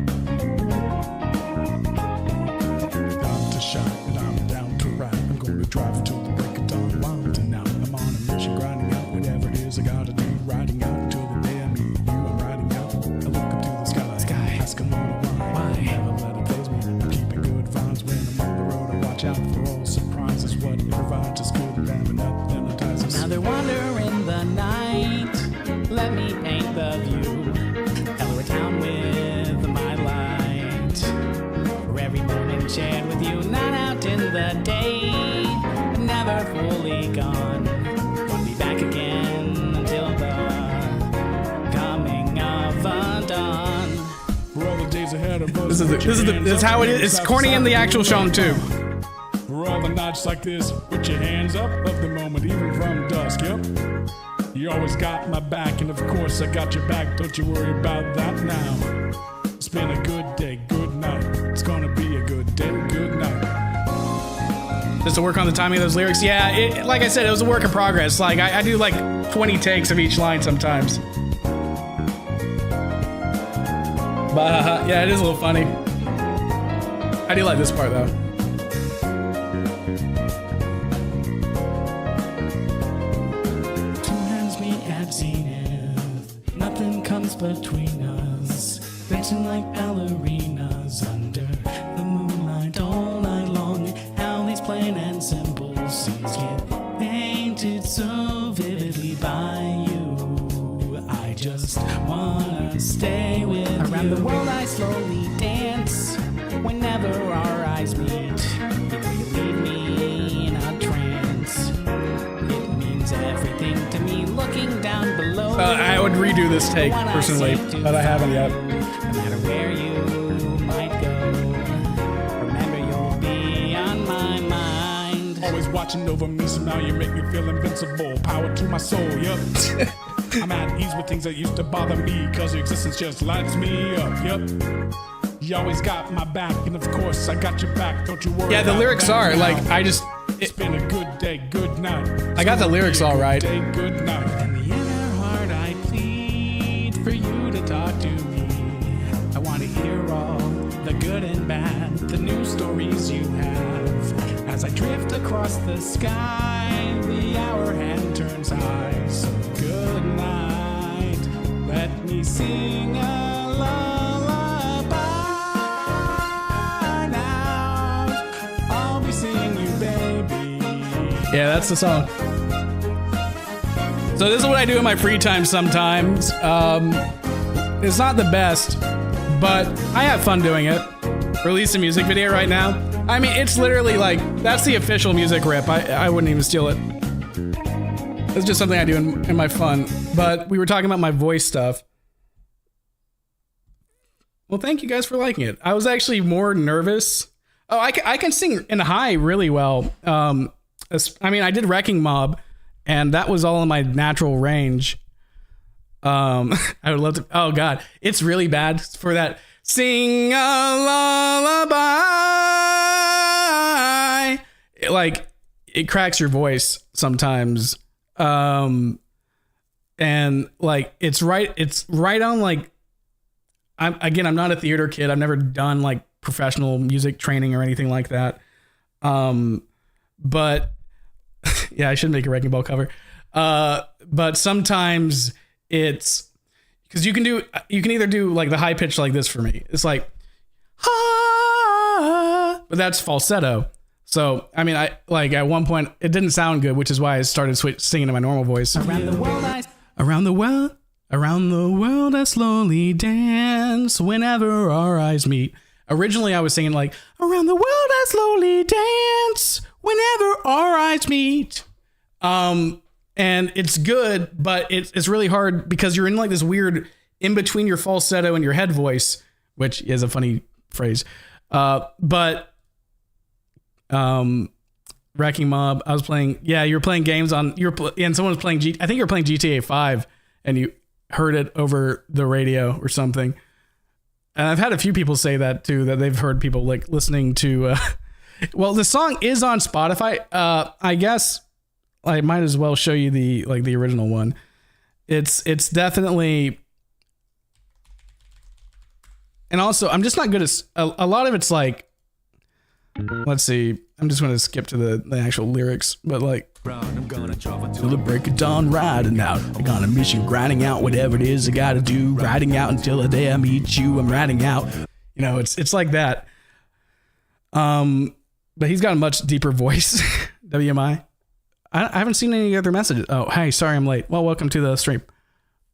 to shine, and I'm down to ride. I'm going to drive till the break of dawn. Mountain out. I'm on a mission, grinding out whatever it is I gotta do. Riding out until the day I meet you. I'm riding out. I look up to the sky. Ask them all why. Never let it phase me. I'm keeping good vibes when I'm on the road. I watch out for all surprises. What it provides is good and bad, enough hypnotizes. Now they're wandering the night. Let me paint the view. Color a town with my light. For every moment shared with you, not out in the day, never fully gone. Gonna be back again This is how it is. It's corny in the actual song too. For all the nights like this, put your hands up of the moment, even from dusk, yep. You always got my back, and of course I got your back, don't you worry about that now. It's been a good day, good night. It's gonna be a good day, good night. Just to work on the timing of those lyrics. Yeah, like I said, it was a work in progress. Like, I do like 20 takes of each line sometimes. But, yeah, it is a little funny. I do like this part, though. Nothing comes between us, dancing like ballerinas under the moonlight all night long. How these plain and simple scenes get painted so vividly by you. I just wanna stay with you. Around the world I slowly dance whenever our eyes meet. You know you leave me in a trance. It means everything to me looking down below. I would redo this take personally, but I haven't yet. No matter where you might go, remember you'll be on my mind. Always watching over me, somehow you make me feel invincible. Power to my soul, yup. I'm at ease with things that used to bother me, cause your existence just lights me up, yup. You always got my back, and of course I got your back, don't you worry. Yeah, the lyrics are now. like, It's been a good day, good night. I got the lyrics all right. Day, good night. In the inner heart I plead for you to talk to me. I want to hear all the good and bad, the news stories you have. As I drift across the sky, the hour hand turns high. So good night, let me sing a lullaby now. I'll be singing you, baby. Yeah, that's the song. So this is what I do in my free time sometimes. It's not the best, but I have fun doing it. Release a music video right now. I mean, it's literally like, that's the official music rip. I wouldn't even steal it. It's just something I do in my fun. But we were talking about my voice stuff. Well, thank you guys for liking it. I was actually more nervous. Oh, I can sing in high really well. I mean, I did Wrecking Mob, and that was all in my natural range. I would love to. Oh God, it's really bad for that. Sing a lullaby. It cracks your voice sometimes. And like it's right on like. I'm not a theater kid. I've never done like professional music training or anything like that. But yeah, I should make a Wrecking Ball cover. But sometimes it's because you can either do like the high pitch like this for me. It's like, ah, but that's falsetto. So, I mean, I like at one point it didn't sound good, which is why I started singing in my normal voice. Around the world I slowly dance whenever our eyes meet. Originally, I was singing like, around the world I slowly dance whenever our eyes meet. And it's good, but it's really hard because you're in like this weird in between your falsetto and your head voice, which is a funny phrase. But Wrecking Mob, I was playing. Yeah, you were playing games on. And someone was playing. I think you were playing GTA 5, and you heard it over the radio or something. And I've had a few people say that too, that they've heard people like listening to. Well, the song is on Spotify. I guess I might as well show you the original one. It's definitely. And also, I'm just not good at a lot of it's like. Let's see. I'm just going to skip to the actual lyrics, but like. Till the break of dawn, riding out. I got a mission, grinding out whatever it is I gotta do. Riding out until the day I meet you. I'm riding out. You know, it's like that. But he's got a much deeper voice. WMI. I haven't seen any other messages. Oh, hey, sorry I'm late. Well, welcome to the stream.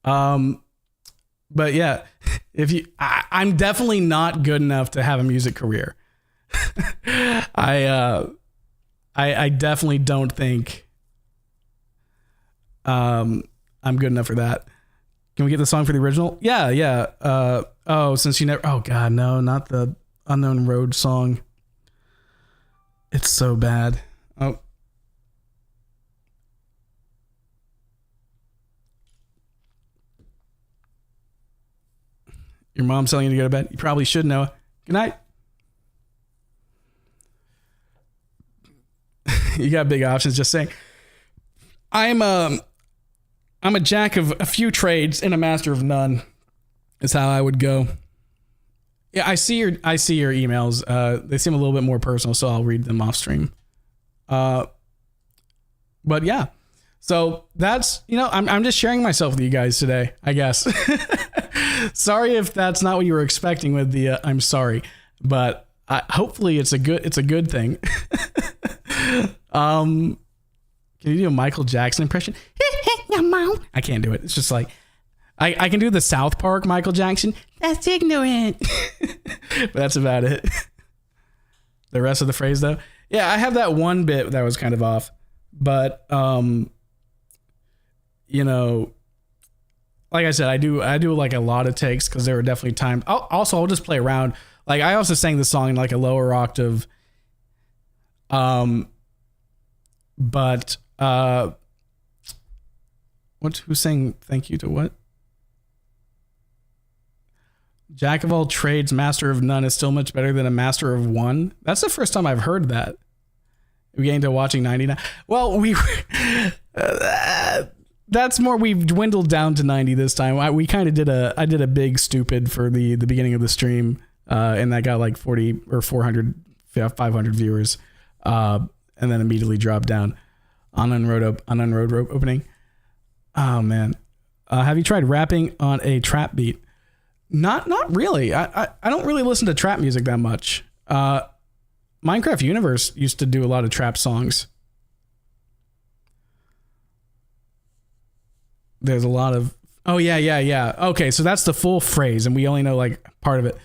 But yeah, I'm definitely not good enough to have a music career. I definitely don't think I'm good enough for that. Can we get the song for the original? Yeah. Since you never. Oh God, no, not the Unknown Road song. It's so bad. Oh. Your mom's telling you to go to bed. You probably should know. Good night. You got big options. Just saying. I'm a jack of a few trades and a master of none. Is how I would go. Yeah, I see your emails. They seem a little bit more personal, so I'll read them off stream. But yeah. So that's, I'm just sharing myself with you guys today, I guess. Sorry if that's not what you were expecting with the I'm sorry, but hopefully it's a good thing. Can you do a Michael Jackson impression? I can't do it. It's just like I can do the South Park Michael Jackson. That's ignorant. But that's about it. The rest of the phrase though. Yeah, I have that one bit that was kind of off, but like I said, I do like a lot of takes because there were definitely times. I'll just play around. Like I also sang the song in like a lower octave. But who's saying thank you to what? Jack of all trades, master of none is still much better than a master of one. That's the first time I've heard that. We getting to watching 99. Well, that's more. We've dwindled down to 90 this time. I did a big stupid for the beginning of the stream, and that got like 40 or 400, 500 viewers, and then immediately dropped down. Unknown Road opening. Oh man, have you tried rapping on a trap beat? Not really. I don't really listen to trap music that much. Minecraft Universe used to do a lot of trap songs. There's a lot of, oh yeah. Okay, so that's the full phrase, and we only know like part of it.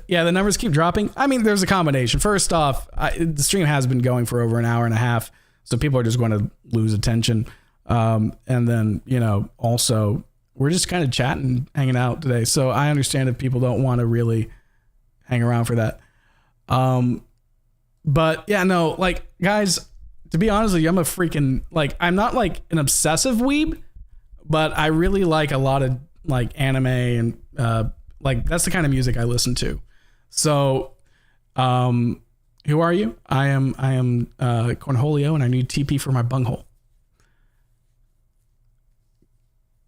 Yeah, the numbers keep dropping. I mean, there's a combination. First off, the stream has been going for over an hour and a half, so people are just going to lose attention. And then, also, we're just kind of chatting, hanging out today. So I understand if people don't want to really hang around for that. But yeah, no, like, guys, to be honest with you, I'm a freaking, like, I'm not like an obsessive weeb, but I really like a lot of like anime and like that's the kind of music I listen to. So who are you? I am Cornholio, and I need TP for my bunghole.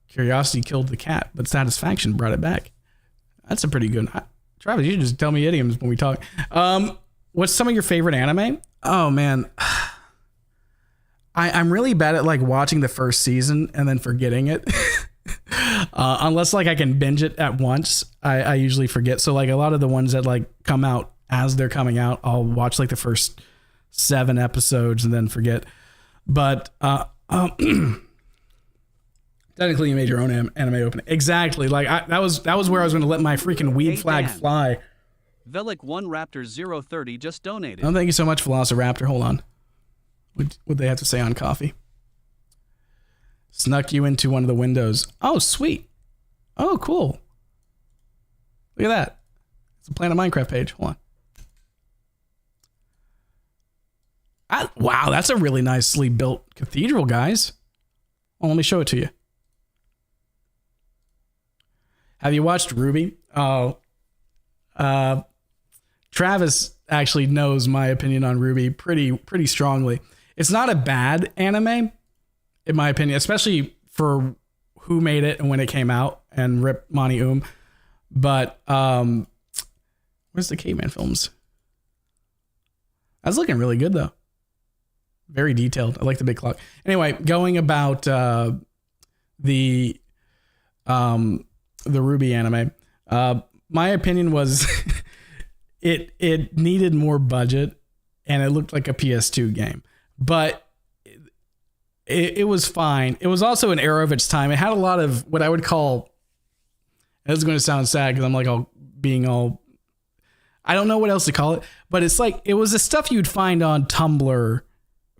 Curiosity killed the cat, but satisfaction brought it back. That's a pretty good. Travis, you should just tell me idioms when we talk. What's some of your favorite anime? Oh man, I'm really bad at like watching the first season and then forgetting it. Unless like I can binge it at once, I usually forget. So like a lot of the ones that like come out as they're coming out, I'll watch like the first 7 episodes and then forget. But technically you made your own anime opening. Exactly. Like that was where I was going to let my freaking weed flag fly. Velic 1 Raptor 030 just donated. Oh, thank you so much, Velociraptor. Hold on. What they have to say on coffee? Snuck you into one of the windows. Oh, sweet. Oh, cool. Look at that. It's a Planet Minecraft page. Hold on. Wow, that's a really nicely built cathedral, guys. Well, let me show it to you. Have you watched Ruby? Oh, Travis actually knows my opinion on Ruby pretty strongly. It's not a bad anime, in my opinion, especially for who made it and when it came out, and rip Monty But where's the CavemanFilms? That's looking really good though. Very detailed. I like the big clock. Anyway, going about the Ruby anime. My opinion was it needed more budget, and it looked like a PS2 game. But it was fine. It was also an era of its time. It had a lot of what I would call, this is going to sound sad because I'm like being all, I don't know what else to call it, but it's like, it was the stuff you'd find on Tumblr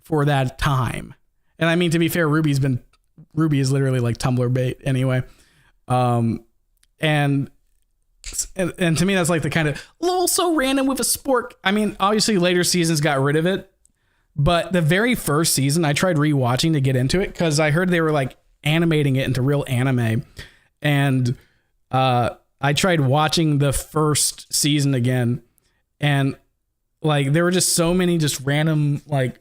for that time. And I mean, to be fair, Ruby is literally like Tumblr bait anyway. And to me, that's like the kind of lol, so random with a sport. I mean, obviously later seasons got rid of it, but the very first season I tried rewatching to get into it because I heard they were like animating it into real anime, and I tried watching the first season again, and like there were just so many just random like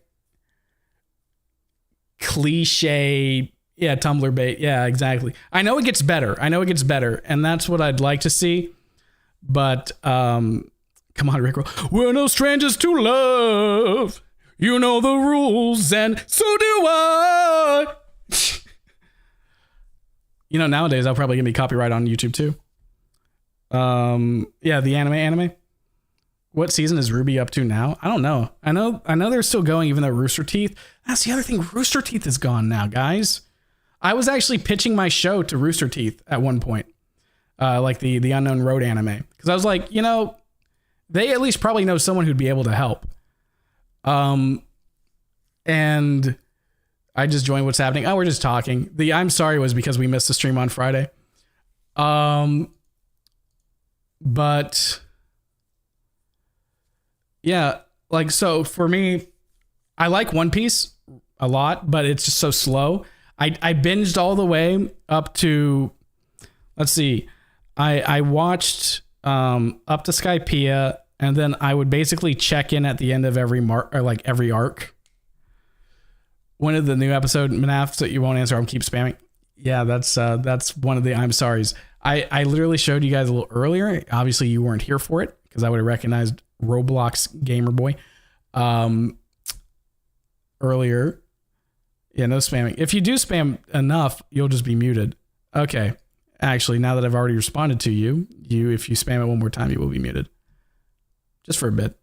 cliche. Yeah, Tumblr bait. Yeah, exactly. I know it gets better. And that's what I'd like to see. But come on, Rick. We're no strangers to love. You know the rules, and so do I. You know, nowadays I'll probably get me copyright on YouTube too. Yeah, the anime. What season is Ruby up to now? I don't know. I know they're still going, even though Rooster Teeth. That's the other thing. Rooster Teeth is gone now, guys. I was actually pitching my show to Rooster Teeth at one point, like the Unknown Road anime, because I was like, you know, they at least probably know someone who'd be able to help. And I just joined what's happening. Oh, we're just talking. The I'm sorry was because we missed the stream on Friday. But yeah, like, so for me, I like One Piece a lot, but it's just so slow. I binged all the way up to, let's see, I watched up to Skypiea, and then I would basically check in at the end of every every arc. One of the new episode MNAFs that you won't answer, I'll keep spamming. Yeah, that's one of the I'm sorry's. I literally showed you guys a little earlier. Obviously, you weren't here for it because I would have recognized Roblox Gamer Boy earlier. Yeah, no spamming. If you do spam enough, you'll just be muted. Okay. Actually, now that I've already responded to you, if you spam it one more time, you will be muted. Just for a bit.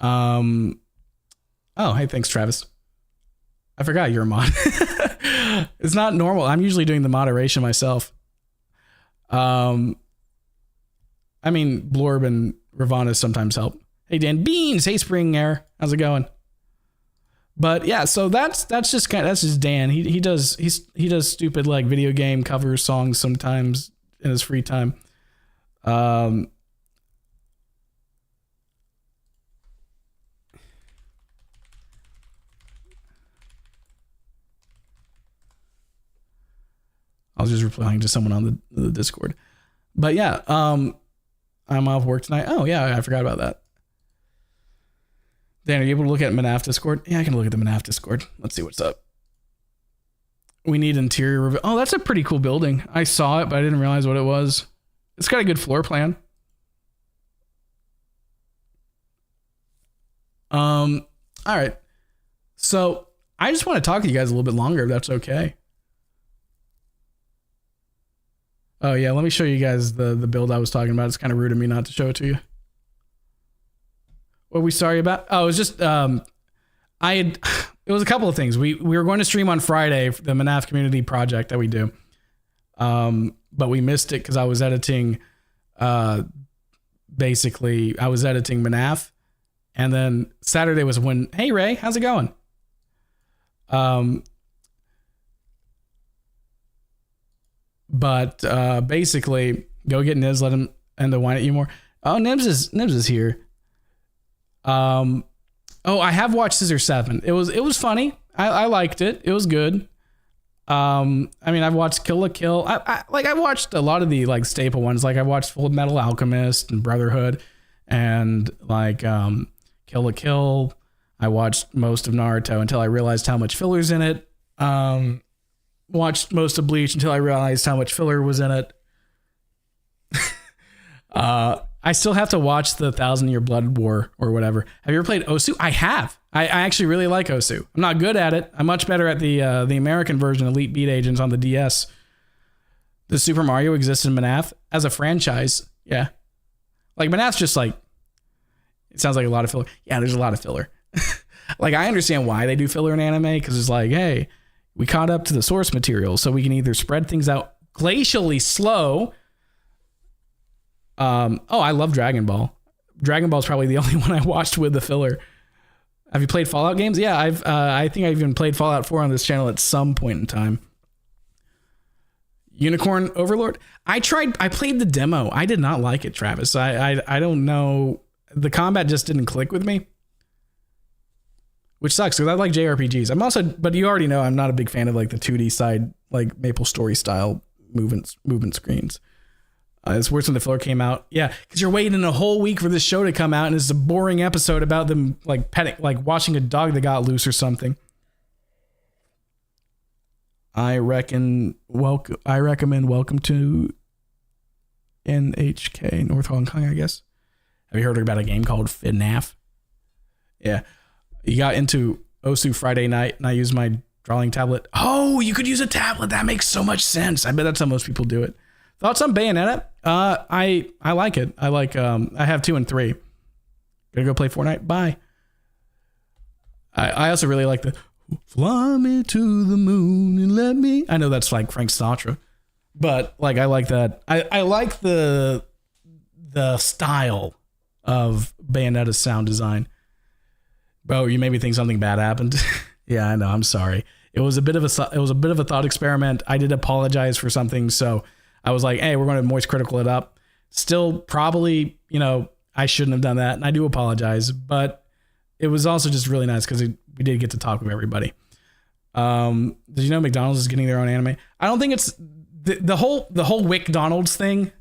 Oh, hey, thanks, Travis. I forgot you're a mod. It's not normal. I'm usually doing the moderation myself. I mean, Blorb and Ravana sometimes help. Hey, Dan Beans. Hey, Spring Air. How's it going? But yeah, so that's just Dan. He does stupid like video game cover songs sometimes in his free time. I'll just replying to someone on the Discord. But yeah, I'm off work tonight. Oh yeah, I forgot about that. Dan, are you able to look at MNAF Discord? Yeah, I can look at the MNAF Discord. Let's see what's up. We need interior reveal. Oh, that's a pretty cool building. I saw it, but I didn't realize what it was. It's got a good floor plan. All right. So I just want to talk to you guys a little bit longer, if that's okay. Oh yeah, let me show you guys the build I was talking about. It's kind of rude of me not to show it to you. What are we sorry about? Oh, it was just it was a couple of things. We were going to stream on Friday for the MNAF community project that we do. But we missed it because I was editing basically I was editing MNAF, and then Saturday was when, hey Ray, how's it going? But basically go get Nibs, let him end the wine at you more. Oh, Nibs is here. Oh, I have watched Scissor 7. It was funny. I liked it. It was good. I mean, I've watched Kill la Kill. I watched a lot of the like staple ones. Like I watched Full Metal Alchemist and Brotherhood, and like Kill la Kill. I watched most of Naruto until I realized how much filler's in it. Watched most of Bleach until I realized how much filler was in it. I still have to watch the 1,000-Year Blood War or whatever. Have you ever played Osu? I have. I actually really like Osu. I'm not good at it. I'm much better at the American version, Elite Beat Agents on the DS. Does Super Mario exist in MNAF as a franchise? Yeah. Like MNAF's just like, it sounds like a lot of filler. Yeah, there's a lot of filler. Like I understand why they do filler in anime, because it's like, hey, we caught up to the source material, so we can either spread things out glacially slow. I love Dragon Ball. Dragon Ball is probably the only one I watched with the filler. Have you played Fallout games? Yeah, I think I've even played Fallout 4 on this channel at some point in time. Unicorn Overlord. I played the demo. I did not like it, Travis. I don't know. The combat just didn't click with me, which sucks because I like JRPGs. I'm also, but you already know I'm not a big fan of like the 2D side, like Maple Story style movement screens. It's worse when the filler came out. Yeah, because you're waiting a whole week for this show to come out, and it's a boring episode about them like petting, like watching a dog that got loose or something. I recommend Welcome to NHK, North Hong Kong, I guess. Have you heard about a game called MNAF? Yeah. You got into Osu Friday night, and I used my drawing tablet. Oh, you could use a tablet. That makes so much sense. I bet that's how most people do it. Thoughts on Bayonetta? I like it. I have 2 and 3. Gonna go play Fortnite? Bye. I also really like the fly me to the moon and let me. I know that's like Frank Sinatra, but like I like that. I like the style of Bayonetta's sound design. Bro, you made me think something bad happened. Yeah, I know. I'm sorry. It was a bit of a thought experiment. I did apologize for something, so I was like, hey, we're going to moist critical it up. Still, probably, I shouldn't have done that, and I do apologize. But it was also just really nice because we did get to talk with everybody. Did you know McDonald's is getting their own anime? I don't think it's the whole WickDonald's thing.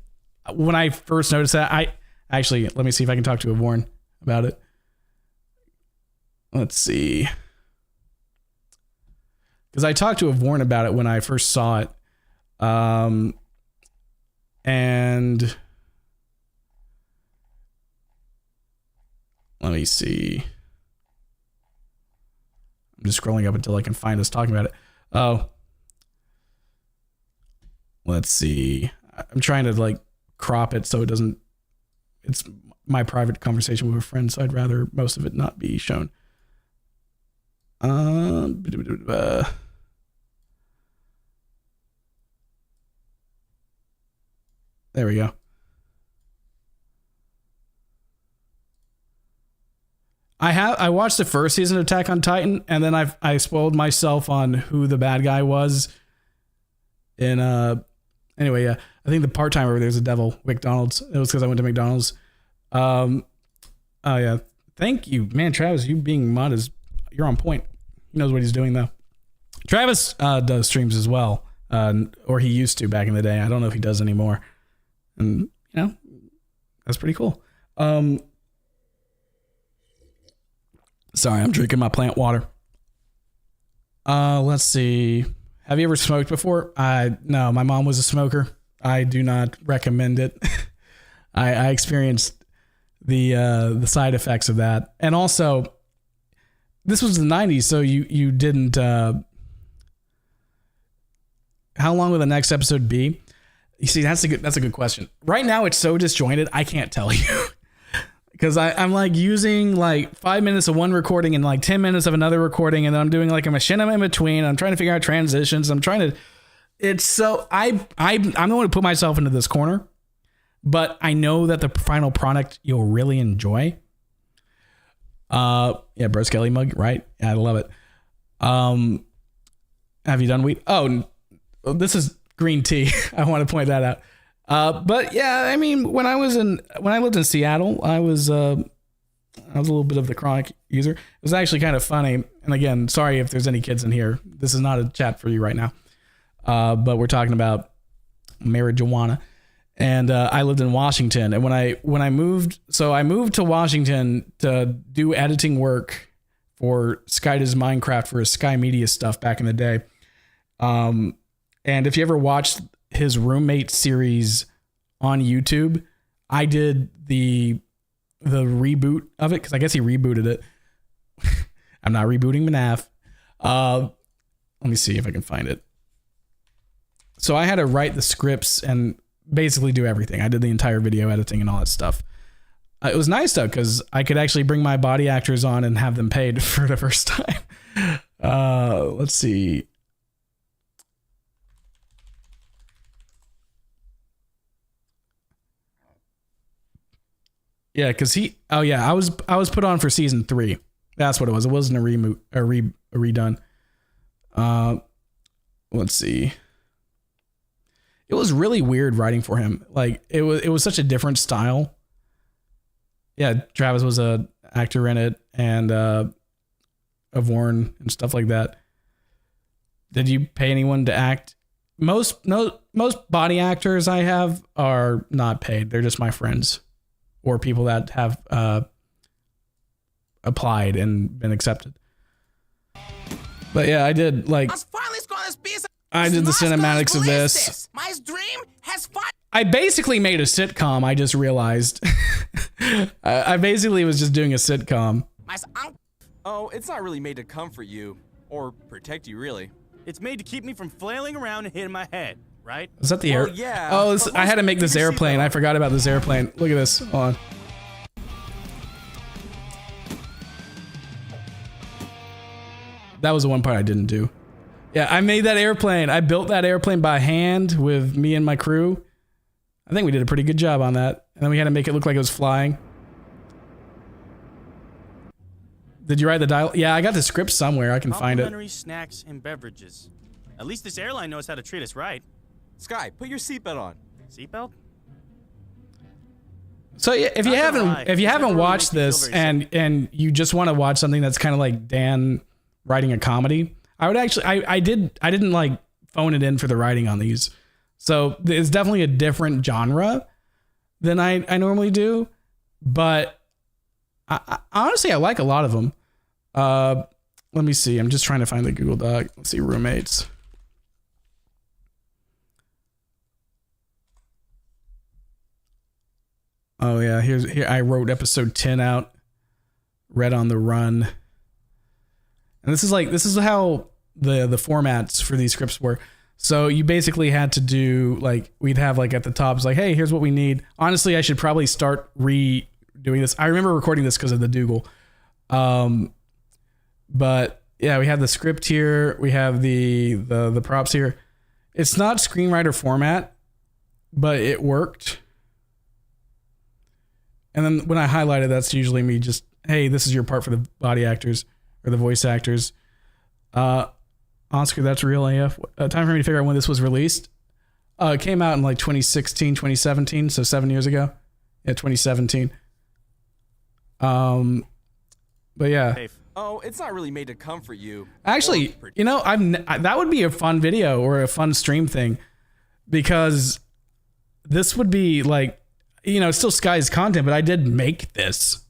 When I first noticed that, let me see if I can talk to Warren about it. Let's see. Because I talked to Warren about it when I first saw it. And let me see. I'm just scrolling up until I can find us talking about it. Oh. Let's see. I'm trying to like crop it so it doesn't. It's my private conversation with a friend, so I'd rather most of it not be shown. There we go. I watched the first season of Attack on Titan, and then I spoiled myself on who the bad guy was. Anyway, yeah, I think the part-timer there's a devil, McDonald's. It was because I went to McDonald's. Oh yeah, thank you, man, Travis. You being mod you're on point. He knows what he's doing though. Travis does streams as well, or he used to back in the day. I don't know if he does anymore, and that's pretty cool. Sorry, I'm drinking my plant water. Let's see. Have you ever smoked before? No, my mom was a smoker. I do not recommend it. I experienced the side effects of that. And also, this was the 90s, so you didn't... how long will the next episode be? You see, that's a good question. Right now, it's so disjointed, I can't tell you. Because I'm like using like 5 minutes of one recording and like 10 minutes of another recording, and then I'm doing like a machinima in between. I'm trying to figure out transitions. I'm trying to. It's so I'm the one to put myself into this corner, but I know that the final product you'll really enjoy. Yeah, Bruce Kelly mug, right? Yeah, I love it. Have you done weed? Oh, this is green tea. I want to point that out. But yeah, I mean, when I lived in Seattle, I was a little bit of the chronic user. It was actually kind of funny. And again, sorry if there's any kids in here. This is not a chat for you right now. But we're talking about marijuana. And I lived in Washington. And when I moved to Washington to do editing work for Sky Does Minecraft for his Sky Media stuff back in the day. And if you ever watched his roommate series on YouTube, I did the reboot of it because I guess he rebooted it. I'm not rebooting MNAF. Let me see if I can find it. So I had to write the scripts and basically do everything. I did the entire video editing and all that stuff. It was nice though because I could actually bring my body actors on and have them paid for the first time. Let's see. Yeah, because I was put on for season 3. That's what it was. It wasn't a redone. Let's see. it was really weird writing for him. Like it was such a different style. Yeah, Travis was a actor in it, and Avorn and stuff like that. Did you pay anyone to act? Most body actors I have are not paid. They're just my friends or people that have applied and been accepted. But yeah, I did like I did the cinematics of this. My dream has fun. I basically made a sitcom. I just realized. I basically was just doing a sitcom. Oh, it's not really made to comfort you or protect you, really. It's made to keep me from flailing around and hitting my head, right? Is that the air? Yeah. Oh, I had to make this airplane. I forgot about this airplane. Look at this. Hold on. That was the one part I didn't do. Yeah, I made that airplane. I built that airplane by hand with me and my crew. I think we did a pretty good job on that. And then we had to make it look like it was flying. Did you write the dialogue? Yeah, I got the script somewhere. I can find it. Complimentary snacks and beverages. At least this airline knows how to treat us right. Sky, put your seatbelt on. Seatbelt? So yeah, if you haven't watched this and you just want to watch something that's kind of like Dan writing a comedy, I would actually I didn't like phone it in for the writing on these. So it's definitely a different genre than I normally do, but I honestly I like a lot of them. Let me see. I'm just trying to find the Google Doc. Let's see, roommates. Oh yeah, here I wrote episode 10 out. Red on the Run. And this is how the formats for these scripts were. So you basically had to do like, we'd have like at the top, it's like, hey, here's what we need. Honestly, I should probably start redoing this. I remember recording this because of the Dougal. But yeah, we have the script here. We have the props here. It's not screenwriter format, but it worked. And then when I highlighted, that's usually me just, hey, this is your part for the body actors or the voice actors. Oscar, that's real AF. Time for me to figure out when this was released. It came out in like 2016, 2017, so 7 years ago. Yeah, 2017. But yeah. Oh, it's not really made to comfort you. Actually, you know, that would be a fun video or a fun stream thing, because this would be like, you know, it's still Sky's content, but I did make this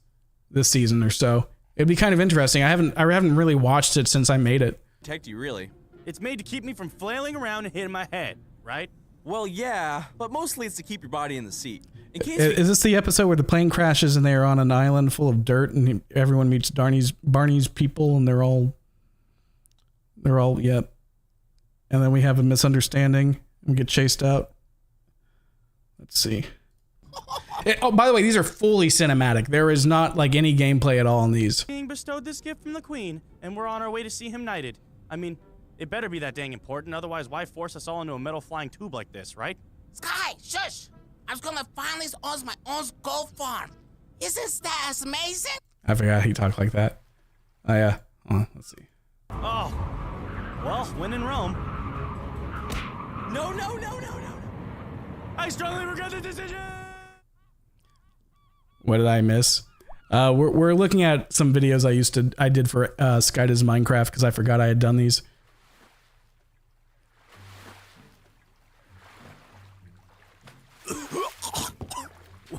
season or so. It'd be kind of interesting. I haven't really watched it since I made it. Protect you, really. It's made to keep me from flailing around and hitting my head, right? Well, yeah, but mostly it's to keep your body in the seat. In case Is this the episode where the plane crashes and they're on an island full of dirt and everyone meets Barney's people and they're all yep. And then we have a misunderstanding and we get chased out. Let's see. Oh, by the way, these are fully cinematic. There is not like any gameplay at all in these. Being bestowed this gift from the Queen, and we're on our way to see him knighted. I mean, it better be that dang important, otherwise why force us all into a metal flying tube like this, right? Sky, shush! I was gonna finally own my own gold farm. Isn't that amazing? I forgot he talked like that. Oh yeah. Let's see. Oh, well, when in Rome. No. I strongly regret the decision. What did I miss? We're looking at some videos I did for Sky Does Minecraft because I forgot I had done these.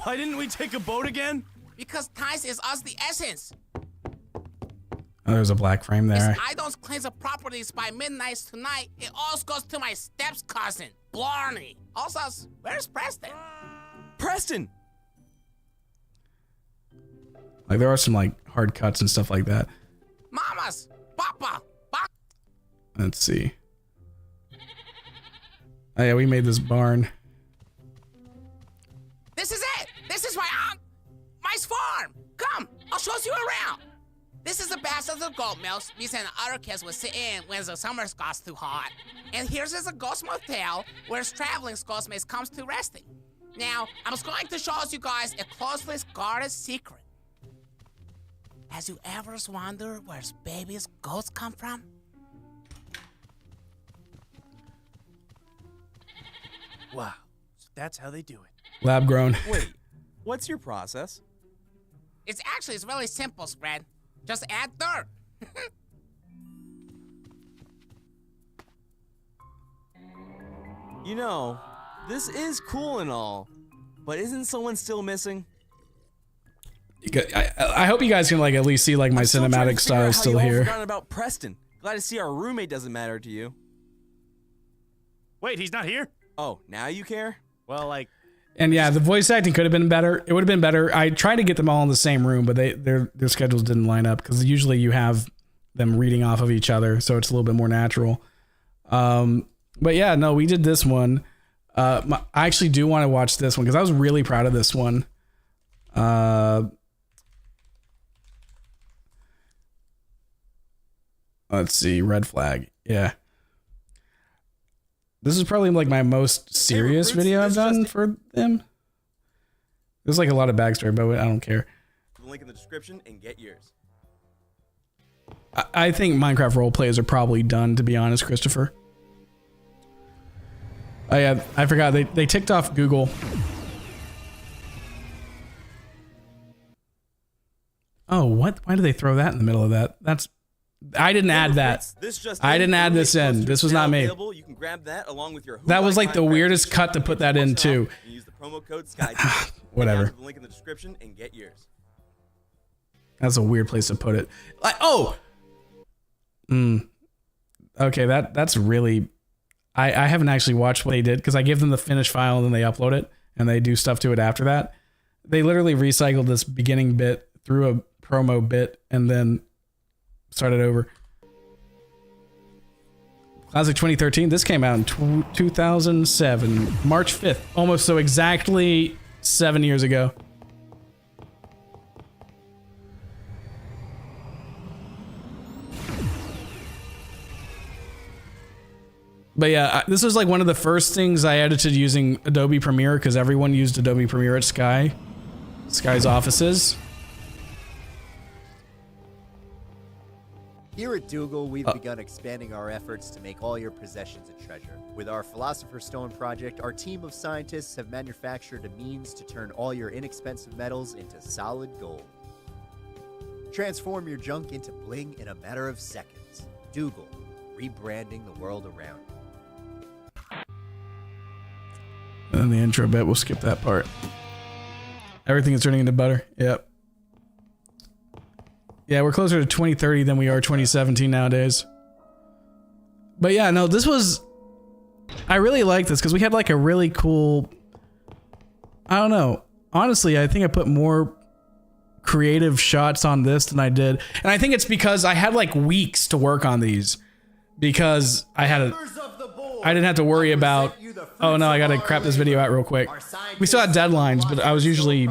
Why didn't we take a boat again? Because ties is us the essence. Oh, there's a black frame there. If I don't cleanse the properties by midnight tonight, it all goes to my step's cousin, Blarney. Also, where's Preston? Preston! Like there are some like hard cuts and stuff like that. Mamas! Papa! Let's see. Oh yeah, we made this barn. This is it! This is my farm! Come, I'll show you around! This is the best of the goat mills me and other kids will sit in when the summer gets too hot. And here's the ghost motel where traveling ghostmates comes to resting. Now, I'm going to show you guys a closely guarded secret. Has you ever wondered where babies' ghosts come from? Wow. So that's how they do it. Lab grown. Wait, what's your process? It's really simple, Spread. Just add dirt. You know, this is cool and all, but isn't someone still missing? I hope you guys can like at least see like my cinematic style still here. Forgotten about Preston. Glad to see our roommate doesn't matter to you. Wait, he's not here? Oh, now you care? Well, like... And yeah, the voice acting could have been better. It would have been better. I tried to get them all in the same room, but their schedules didn't line up because usually you have them reading off of each other, so it's a little bit more natural. But yeah, no, we did this one. I actually do want to watch this one because I was really proud of this one. Let's see, red flag. Yeah. This is probably like my most serious video I've done for them. There's like a lot of backstory, but I don't care. The link in the description and get yours. I think Minecraft roleplays are probably done, to be honest, Christopher. Oh yeah, I forgot. They ticked off Google. Oh, what? Why did they throw that in the middle of that? I didn't add that. I didn't add this in. This was not me. You can grab that along with your That was like the weirdest cut to put that in too. Use the promo code Sky. Whatever. The link in the description and get yours. That's a weird place to put it. Like, oh. Okay, that's really. I haven't actually watched what they did because I give them the finished file and then they upload it and they do stuff to it after that. They literally recycled this beginning bit through a promo bit and then started over. Classic 2013. This came out in 2007, March 5th, almost so exactly 7 years ago. But yeah, this was like one of the first things I edited using Adobe Premiere because everyone used Adobe Premiere at Sky's offices. Here at Dougal, we've begun expanding our efforts to make all your possessions a treasure. With our Philosopher's Stone project, our team of scientists have manufactured a means to turn all your inexpensive metals into solid gold. Transform your junk into bling in a matter of seconds. Dougal, rebranding the world around you. And then the intro bit, we'll skip that part. Everything is turning into butter. Yep. Yeah, we're closer to 2030 than we are 2017 nowadays. But yeah, no, this was... I really like this because we had like a really cool... I don't know. Honestly, I think I put more creative shots on this than I did. And I think it's because I had like weeks to work on these. Because I didn't have to worry about... Oh no, I gotta crap this video out real quick. We still had deadlines, but I was usually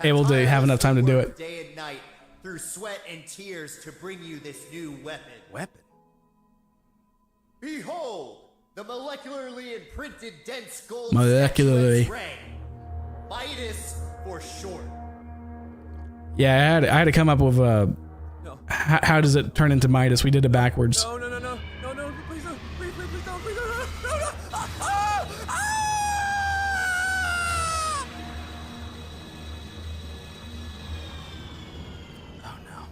able to have enough time to do it. Day and night, through sweat and tears, to bring you this new weapon. Behold, the molecularly imprinted dense gold Molecularly. ray. Midas for short. Yeah, I had to come up with how does it turn into Midas? We did it backwards. No, please don't, please don't, please don't, no. Oh no.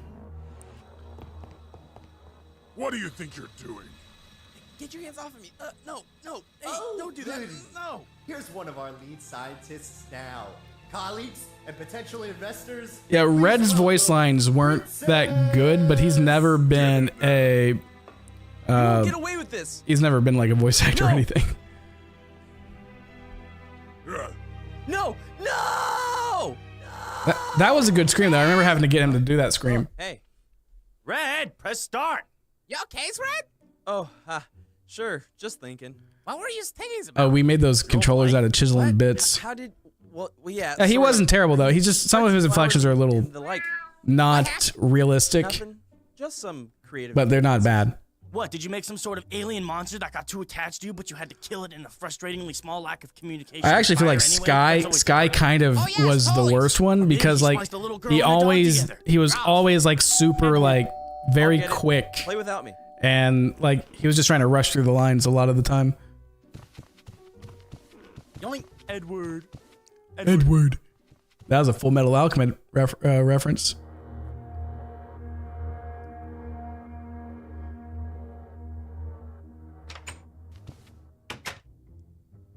What do you think you're doing? Get your hands off of me. No. Hey, Oh, don't do that. goody. No. Here's one of our lead scientists now. Colleagues and potential investors. Yeah, Red's voice lines weren't that good, but he's never been a... get away with this. He's never been like a voice actor or anything. No. That was a good scream though. I remember having to get him to do that scream. Hey. Red, press start. You okay, Red? Oh, sure. Just thinking. What were you thinking about? Oh, we made those controllers out of chiseling bits. How did? Well, yeah. Yeah, he sort wasn't of. terrible though. He's just some of his inflections are a little The like. not realistic, Nothing. Just some creative. but they're not bad. What, did you make some sort of alien monster that got too attached to you, but you had to kill it in a frustratingly small lack of communication? I actually feel like Sky kind of was the worst one because like he was always like super like very quick Play without me. and like he was just trying to rush through the lines a lot of the time. Yoink. Edward. Edward. That was a Full Metal Alchemist reference.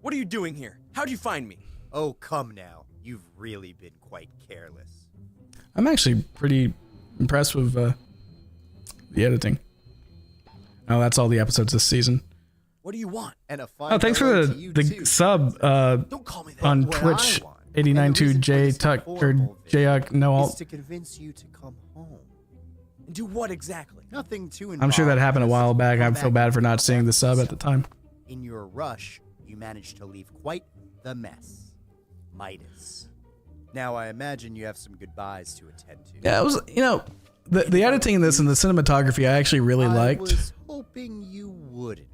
What are you doing here? How'd you find me? Oh, come now. You've really been quite careless. I'm actually pretty impressed with the editing. Oh, that's all the episodes this season. What do you want? And a fine Oh, thanks for hello the to you the too. sub Don't call me that. on What Twitch. I want, 892 and the J reason for Tuck this or informal Jayuk visit no is alt. to convince you to come home. And do what exactly? Nothing too I'm sure that involved, happened a just while back. I come feel back bad for not seeing the sub at the time. In your rush, you managed to leave quite the mess. Midas. Now I imagine you have some goodbyes to attend to. Yeah, it was, you know, the editing in this and the cinematography I actually really I liked. was hoping you wouldn't.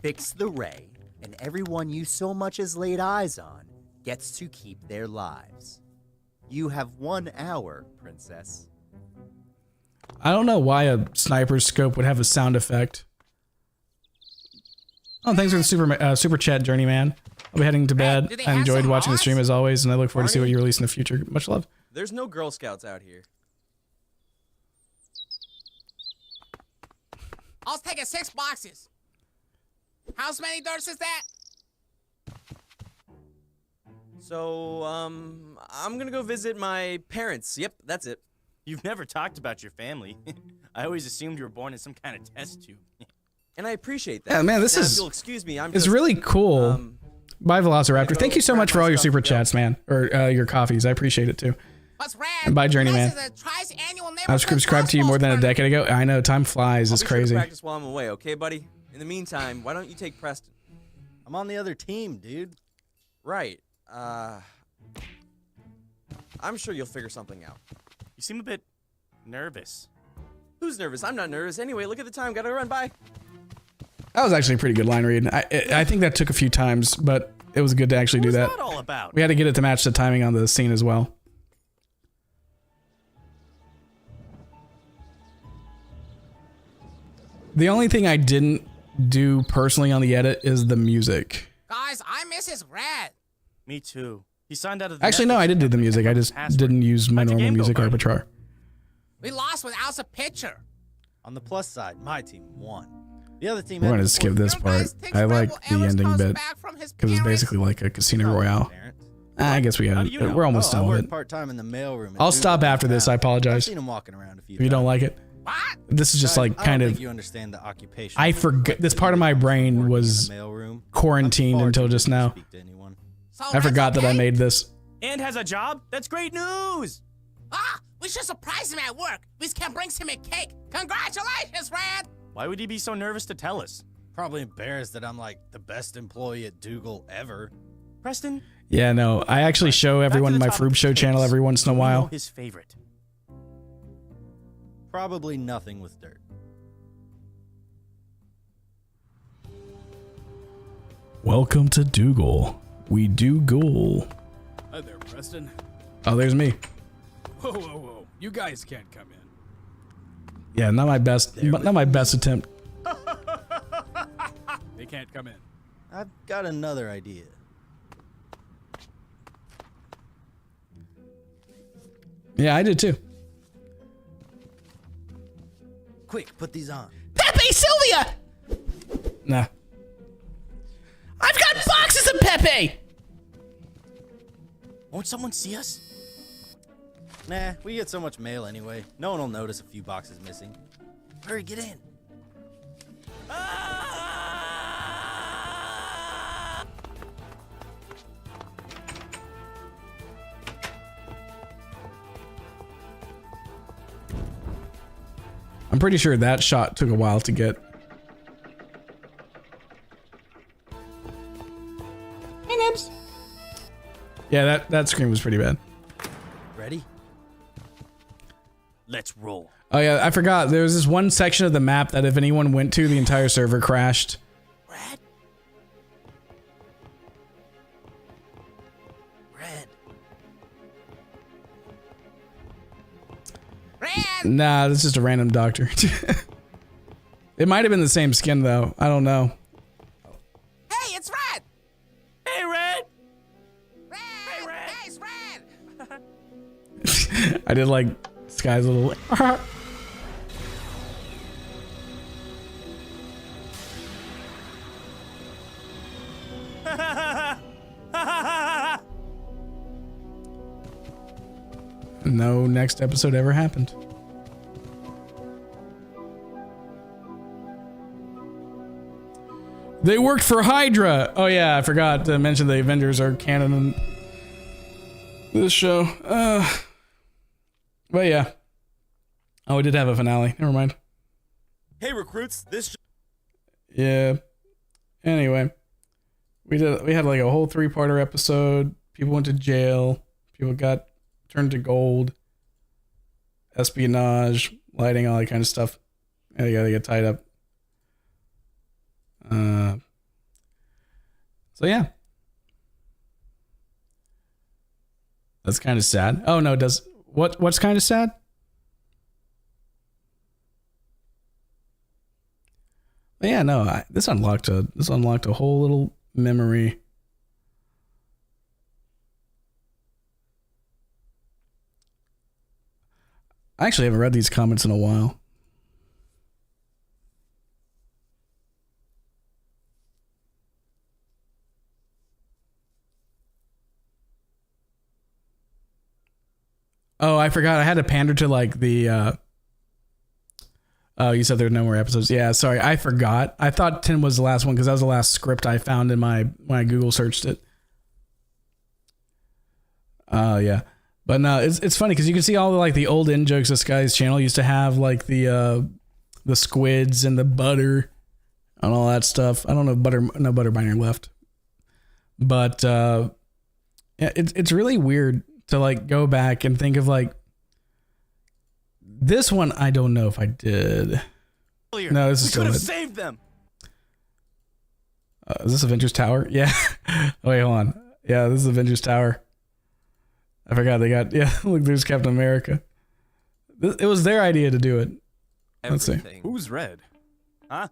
Fix the ray, and everyone you so much as laid eyes on gets to keep their lives. You have 1 hour, princess. I don't know why a sniper scope would have a sound effect. Oh, thanks for the super chat, Journeyman. I'll be heading to bed. do they I have enjoyed some watching the mods? stream as always, and I look forward to see what you release in the future. Much love. There's no Girl Scouts out here. I'll take 6 boxes. How many dirts is that? So, I'm gonna go visit my parents. Yep, that's it. You've never talked about your family. I always assumed you were born in some kind of test tube. And I appreciate that. Yeah, man, this Now, is- if you'll excuse me, I'm It's just, really cool. Bye, Velociraptor. Thank you so much for all your super chats, man. Or your coffees. I appreciate it too. What's rad? And bye, Journeyman. This is a triannual I was neighborhood subscribed to you more than a basketball decade ago. I know, time flies. I'll It's be sure to crazy. practice while I'm away, okay, buddy? In the meantime, why don't you take Preston? I'm on the other team, dude. Right. I'm sure you'll figure something out. You seem a bit nervous. Who's nervous? I'm not nervous. Anyway, look at the time. Gotta run. Bye. That was actually a pretty good line read. I think that took a few times, but it was good to actually do that. What all about? We had to get it to match the timing on the scene as well. The only thing I didn't do personally on the edit is the music. Guys, I miss his rad. Me too. He signed out of the Actually, no, Netflix I did do the company music. I and just password. didn't use my How'd your normal game go, music buddy? repertoire. We lost without a pitcher. On the plus side, my team won. The other team We're had going to to skip this part. I like the ending bit because it's basically like a casino royale. I guess we got it. We're almost I done with work it. part-time in the mailroom. at I'll Google stop after this. I I've apologize. seen him walking around a few If you don't like it. This is just I- like I kind don't of. think you understand the occupation. I forgot. This part of my brain was quarantined until just now. I forgot that I made this. And has a job? That's great news! Ah, we should surprise him at work. We can bring him a cake. Congratulations, Rad. Why would he be so nervous to tell us? Probably embarrassed that I'm like the best employee at Dougal ever. Preston? Yeah, no. I actually show everyone my Froob Show channel every once in a while. His favorite. Probably nothing with dirt. Welcome to Dougal. We do ghoul. Hi there, Preston. Oh, there's me. Whoa, whoa, whoa. You guys can't come in. Yeah, not my best. Not my best attempt. They can't come in. I've got another idea. Yeah, I did too. Quick, put these on. Pepe Sylvia! Nah. I've got boxes of Pepe! Won't someone see us? Nah, we get so much mail anyway. No one will notice a few boxes missing. Hurry, get in. I'm pretty sure that shot took a while to get. Hey, Nibs. Yeah, that screen was pretty bad. Ready? Let's roll. Oh yeah, I forgot. There was this one section of the map that if anyone went to, the entire server crashed. Red. Nah, that's just a random doctor. It might have been the same skin though. I don't know. I did like Sky's little. No next episode ever happened. They worked for Hydra. Oh yeah, I forgot to mention the Avengers are canon in this show. But yeah. Oh, we did have a finale. Never mind. Hey recruits, Yeah. Anyway, we had like a whole 3-parter episode. People went to jail. People got turned to gold. Espionage, lighting, all that kind of stuff. And they gotta get tied up. So yeah. That's kind of sad. Oh no, what's kind of sad? But yeah, no, this unlocked a whole little memory. I actually haven't read these comments in a while. Oh, I forgot. I had to pander to like the. Oh, you said there are no more episodes. Yeah, sorry, I forgot. I thought 10 was the last one because that was the last script I found in when I Google searched it. Yeah, but no, it's funny because you can see all the like the old in jokes this guy's channel used to have, like the squids and the butter and all that stuff. I don't know no butter binder left, but yeah, it's really weird to like go back and think of like this one. I don't know if I did. No, this is still could have it. saved them. Is this Avengers Tower? Yeah. Oh, wait, hold on. Yeah, this is Avengers Tower. I forgot they got, yeah, look, there's Captain America. It was their idea to do it. Let's see. Who's Red? Huh?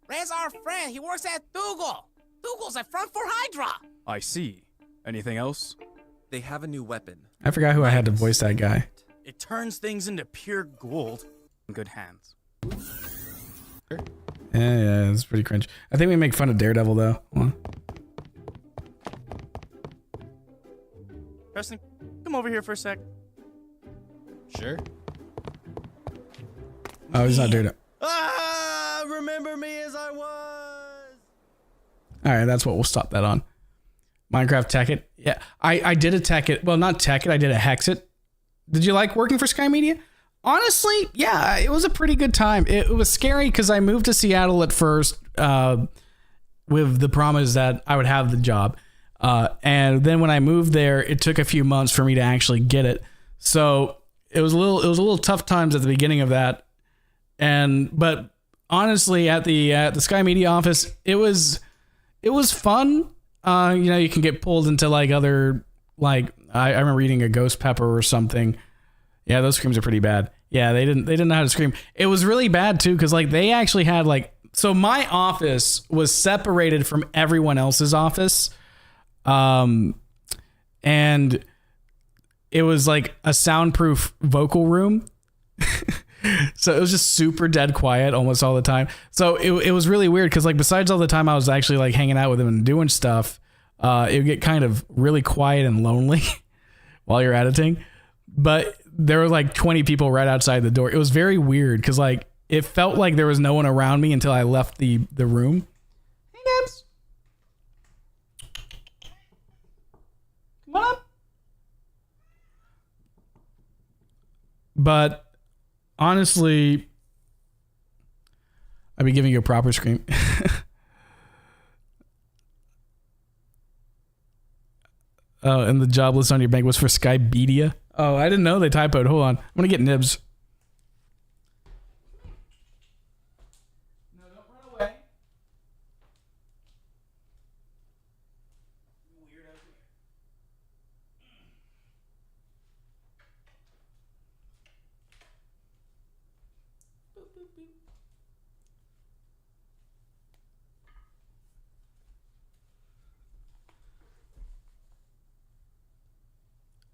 Red's our friend. He works at Dougal. Dougal's a front for Hydra. I see. Anything else? They have a new weapon. I forgot who I had to voice that guy. It turns things into pure gold. In good hands. Yeah, it's pretty cringe. I think we make fun of Daredevil though. Hold on. Preston, come over here for a sec. Sure. Oh, he's not Daredevil. Ah, remember me as I was. All right, that's what we'll stop that on. Minecraft Tech It. Yeah, I did a Tech It. Well, not Tech It. I did a Hex It. Did you like working for Sky Media? Honestly, yeah, it was a pretty good time. It was scary because I moved to Seattle at first with the promise that I would have the job. And then when I moved there, it took a few months for me to actually get it. So it was a little tough times at the beginning of that. But honestly, at the Sky Media office, it was fun. You can get pulled into like other, like I remember reading a Ghost Pepper or something. Yeah, those screams are pretty bad. Yeah, they didn't know how to scream. It was really bad too, because like they actually had like, so my office was separated from everyone else's office. And it was like a soundproof vocal room. So it was just super dead quiet almost all the time. So it was really weird because like besides all the time I was actually like hanging out with them and doing stuff, it would get kind of really quiet and lonely while you're editing. But there were like 20 people right outside the door. It was very weird because like it felt like there was no one around me until I left the room. Hey, Gibbs. Come on up. But honestly, I'd be giving you a proper scream. Oh, and the job list on your bank was for Skybedia. Oh, I didn't know they typoed. Hold on. I'm going to get nibs. No, don't run away.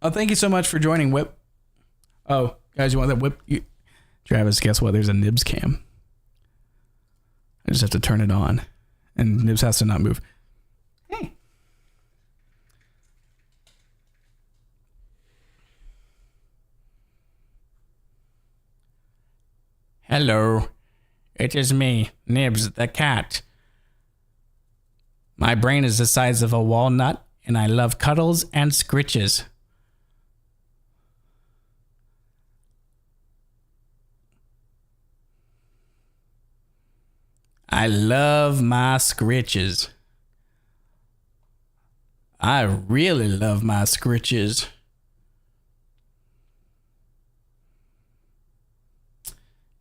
Oh, thank you so much for joining, Whip. Oh, guys, you want that Whip? Travis, guess what? There's a Nibs cam. I just have to turn it on, and Nibs has to not move. Hey. Hello. It is me, Nibs the cat. My brain is the size of a walnut, and I love cuddles and scritches. I love my scritches. I really love my scritches.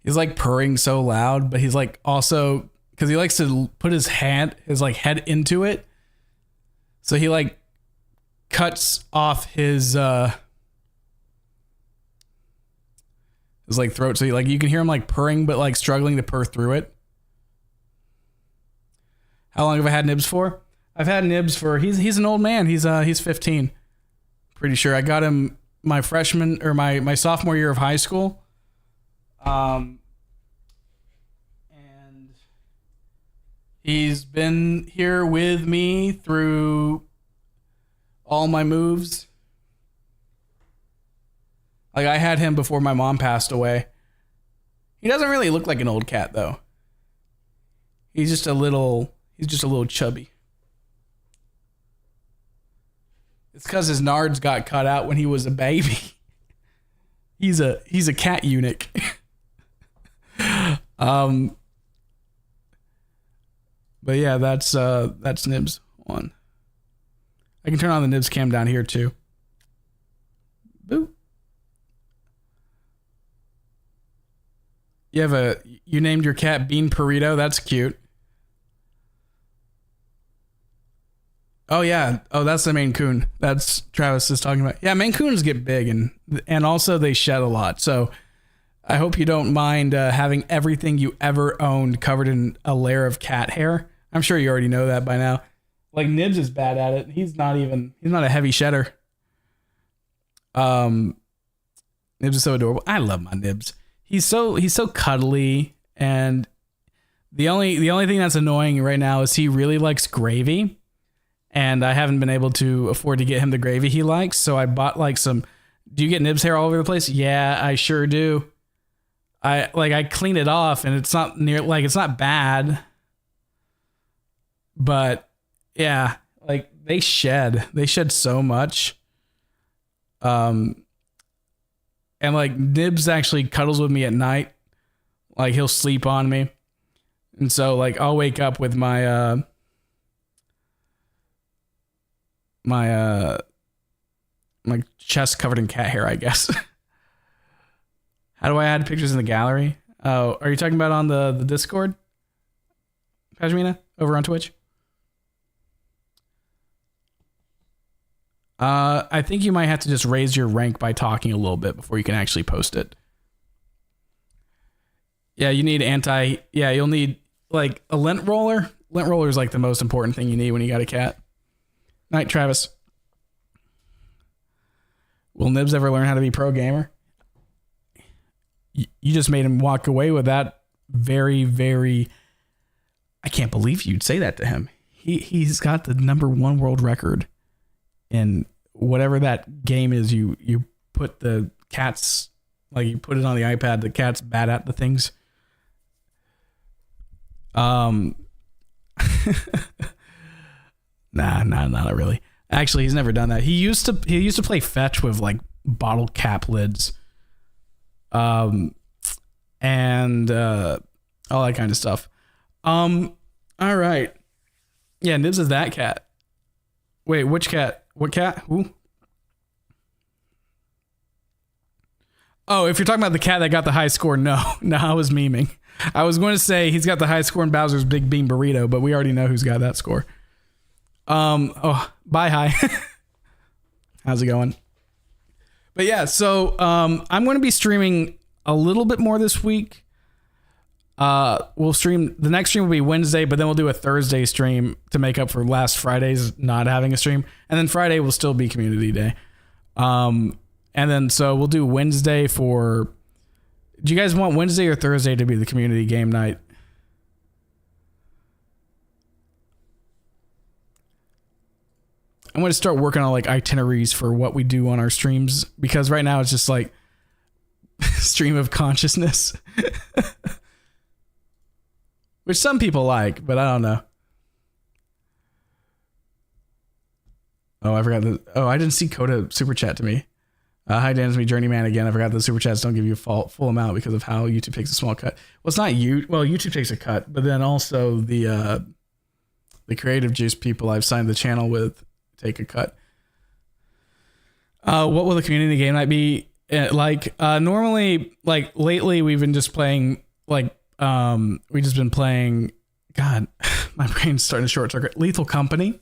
He's like purring so loud, but he's like also, because he likes to put his head into it. So he like cuts off his like throat. So he, like, you can hear him like purring, but like struggling to purr through it. How long have I had Nibs for? I've had Nibs for, he's an old man. He's 15. Pretty sure I got him my freshman or my sophomore year of high school. And he's been here with me through all my moves. Like, I had him before my mom passed away. He doesn't really look like an old cat though. He's just a little chubby. It's because his nards got cut out when he was a baby. He's a cat eunuch. But yeah, that's Nibs one. I can turn on the Nibs cam down here too. Boo. You named your cat Bean Burrito. That's cute. Oh yeah. Oh, that's the Maine Coon. That's Travis is talking about. Yeah, Maine Coons get big and also they shed a lot. So I hope you don't mind having everything you ever owned covered in a layer of cat hair. I'm sure you already know that by now. Like, Nibs is bad at it. He's not a heavy shedder. Nibs is so adorable. I love my Nibs. He's so cuddly, and the only thing that's annoying right now is he really likes gravy, and I haven't been able to afford to get him the gravy he likes. So I bought like some. Do you get Nibs hair all over the place? Yeah, I sure do. I clean it off, and it's not bad. But yeah, like they shed so much. And like Nibs actually cuddles with me at night. Like, he'll sleep on me. And so like I'll wake up with my chest covered in cat hair, I guess. How do I add pictures in the gallery? Oh, are you talking about on the Discord? Pajmina? Over on Twitch? I think you might have to just raise your rank by talking a little bit before you can actually post it. Yeah, you need you'll need like a lint roller. Lint roller is like the most important thing you need when you got a cat. Night, Travis. Will Nibs ever learn how to be pro gamer? You just made him walk away with that very, very... I can't believe you'd say that to him. He's got the #1 world record in whatever that game is. You put the cats, like you put it on the iPad, the cat's bad at the things. Nah, not really. Actually, he's never done that. He used to play fetch with like bottle cap lids. And all that kind of stuff. All right. Yeah, Nibs is that cat. Wait, which cat? What cat? Who? Oh, if you're talking about the cat that got the high score, no, I was memeing. I was going to say he's got the high score in Bowser's Big Bean Burrito, but we already know who's got that score. Oh, bye, hi. How's it going? But yeah, so I'm going to be streaming a little bit more this week. We'll stream, the next stream will be Wednesday, but then we'll do a Thursday stream to make up for last Friday's not having a stream. And then Friday will still be community day. And then so we'll do Wednesday for. Do you guys want Wednesday or Thursday to be the community game night? I'm going to start working on like itineraries for what we do on our streams, because right now it's just like stream of consciousness, which some people like, but I don't know. Oh, I forgot I didn't see Coda super chat to me. Hi, Dan, it's me, Journeyman again. I forgot the super chats don't give you a full amount because of how YouTube takes a small cut. Well, it's not YouTube takes a cut, but then also the creative juice people I've signed the channel with take a cut. What will the community game night be like? Normally, like lately, we've been just playing God, my brain's starting to short circuit. Lethal Company.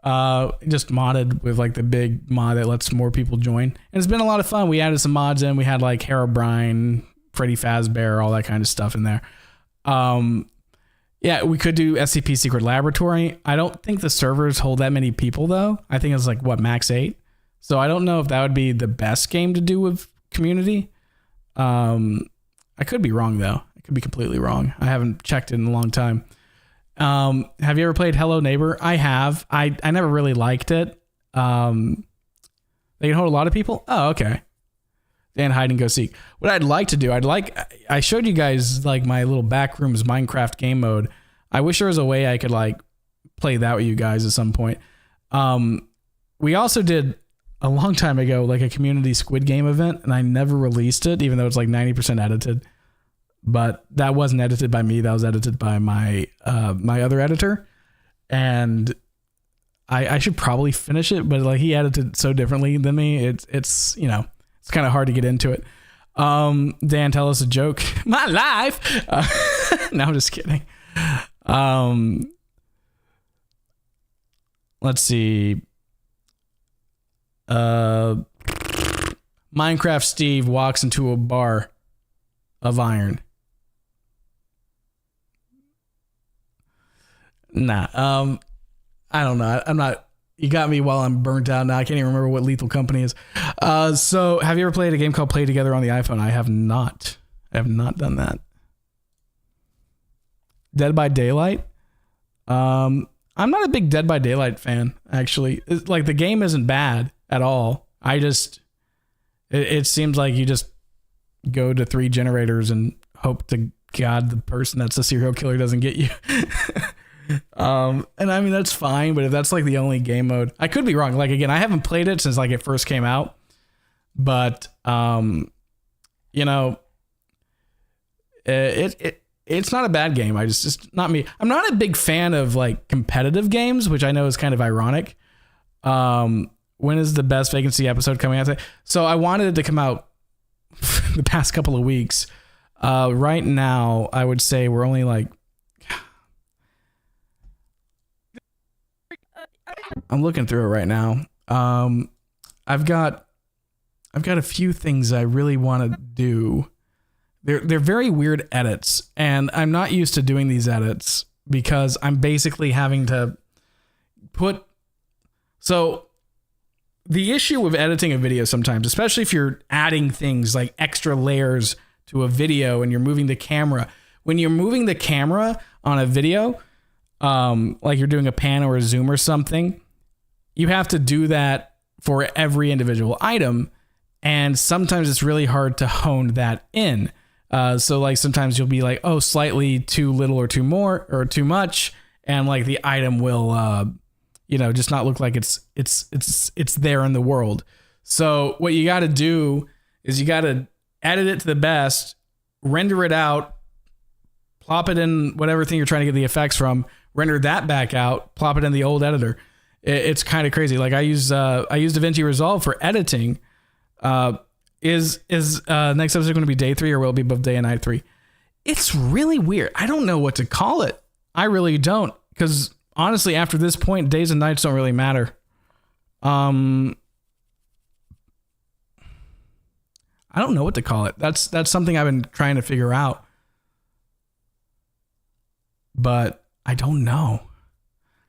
Just modded with like the big mod that lets more people join, and it's been a lot of fun. We added some mods in. We had like Herobrine, Freddy Fazbear, all that kind of stuff in there. Yeah, we could do SCP Secret Laboratory. I don't think the servers hold that many people though. I think it's like max 8. So I don't know if that would be the best game to do with community. I could be wrong though. I could be completely wrong. I haven't checked it in a long time. Have you ever played Hello Neighbor? I have. I never really liked it. They can hold a lot of people. Oh, okay. And hide and go seek. What I'd like to do, I showed you guys like my little backrooms Minecraft game mode. I wish there was a way I could like play that with you guys at some point. We also did a long time ago, like a community Squid Game event, and I never released it, even though it's like 90% edited. But that wasn't edited by me. That was edited by my other editor, and I should probably finish it. But like he edited it so differently than me, it's it's kind of hard to get into it. Dan, tell us a joke. My life. No, I'm just kidding. Let's see. Minecraft Steve walks into a bar of iron. Nah, I don't know. I'm not. You got me while I'm burnt out now. I can't even remember what Lethal Company is. So have you ever played a game called Play Together on the iPhone? I have not. I have not done that. Dead by Daylight. I'm not a big Dead by Daylight fan, actually. It's, like the game isn't bad at all. It seems like you just go to 3 generators and hope to God the person that's a serial killer doesn't get you. And I mean that's fine, but if that's like the only game mode, I could be wrong. Like again, I haven't played it since like it first came out, but it's not a bad game. Just not me. I'm not a big fan of like competitive games, which I know is kind of ironic. When is the best vacancy episode coming out? So I wanted it to come out the past couple of weeks. Right now, I would say we're only like. I'm looking through it right now. I've got a few things I really want to do. They're very weird edits, and I'm not used to doing these edits because I'm basically having to put. So the issue with editing a video sometimes, especially if you're adding things like extra layers to a video and you're moving the camera, when you're moving the camera on a video, like you're doing a pan or a zoom or something, you have to do that for every individual item. And sometimes it's really hard to hone that in. So like sometimes you'll be like, oh, slightly too little or too more or too much. And like the item will, just not look like it's there in the world. So what you got to do is you got to edit it to the best, render it out, plop it in whatever thing you're trying to get the effects from, render that back out, plop it in the old editor. It's kind of crazy. Like I use DaVinci Resolve for editing. Is next episode going to be day 3 or will it be above day and night 3? It's really weird. I don't know what to call it. I really don't, because honestly, after this point, days and nights don't really matter. I don't know what to call it. That's something I've been trying to figure out, but I don't know,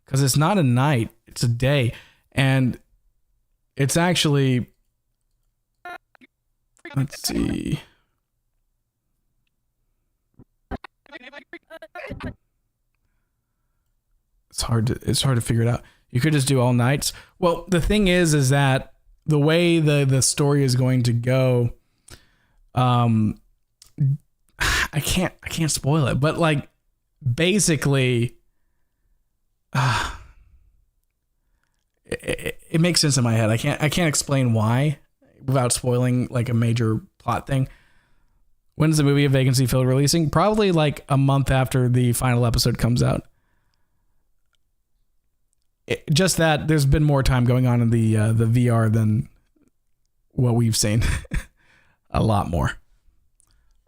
because it's not a night, it's a day, and it's actually Let's see. It's hard to figure it out. You could just do all nights. Well, the thing is that the way the story is going to go, I can't spoil it, but like basically, it makes sense in my head. I can't explain why without spoiling like a major plot thing. When's the movie A Vacancy Filled releasing? Probably like a month after the final episode comes out. Just that there's been more time going on in the VR than what we've seen. A lot more.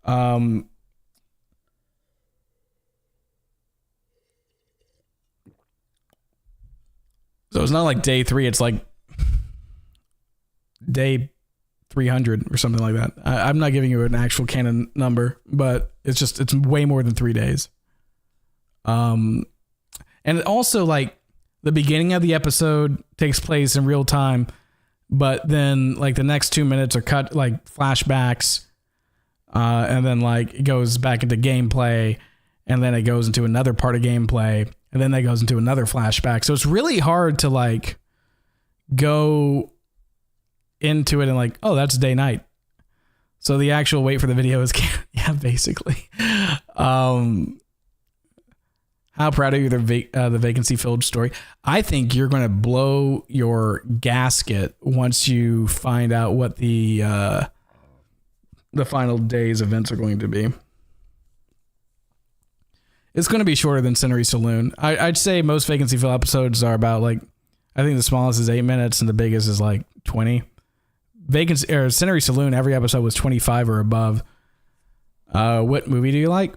So it's not like day 3, it's like day 300 or something like that. I'm not giving you an actual canon number, but it's way more than 3 days. And also like the beginning of the episode takes place in real time, but then like the next 2 minutes are cut like flashbacks, and then like it goes back into gameplay, and then it goes into another part of gameplay, and then that goes into another flashback. So it's really hard to like go into it and like, oh, that's day night. So the actual wait for the video is yeah, basically. How proud are you of the Vacancy Filled story? I think you're going to blow your gasket once you find out what the final day's events are going to be. It's going to be shorter than Century Saloon. I'd say most Vacancy Filled episodes are about like, I think the smallest is 8 minutes and the biggest is like 20. Century Saloon, every episode was 25 or above. What movie do you like?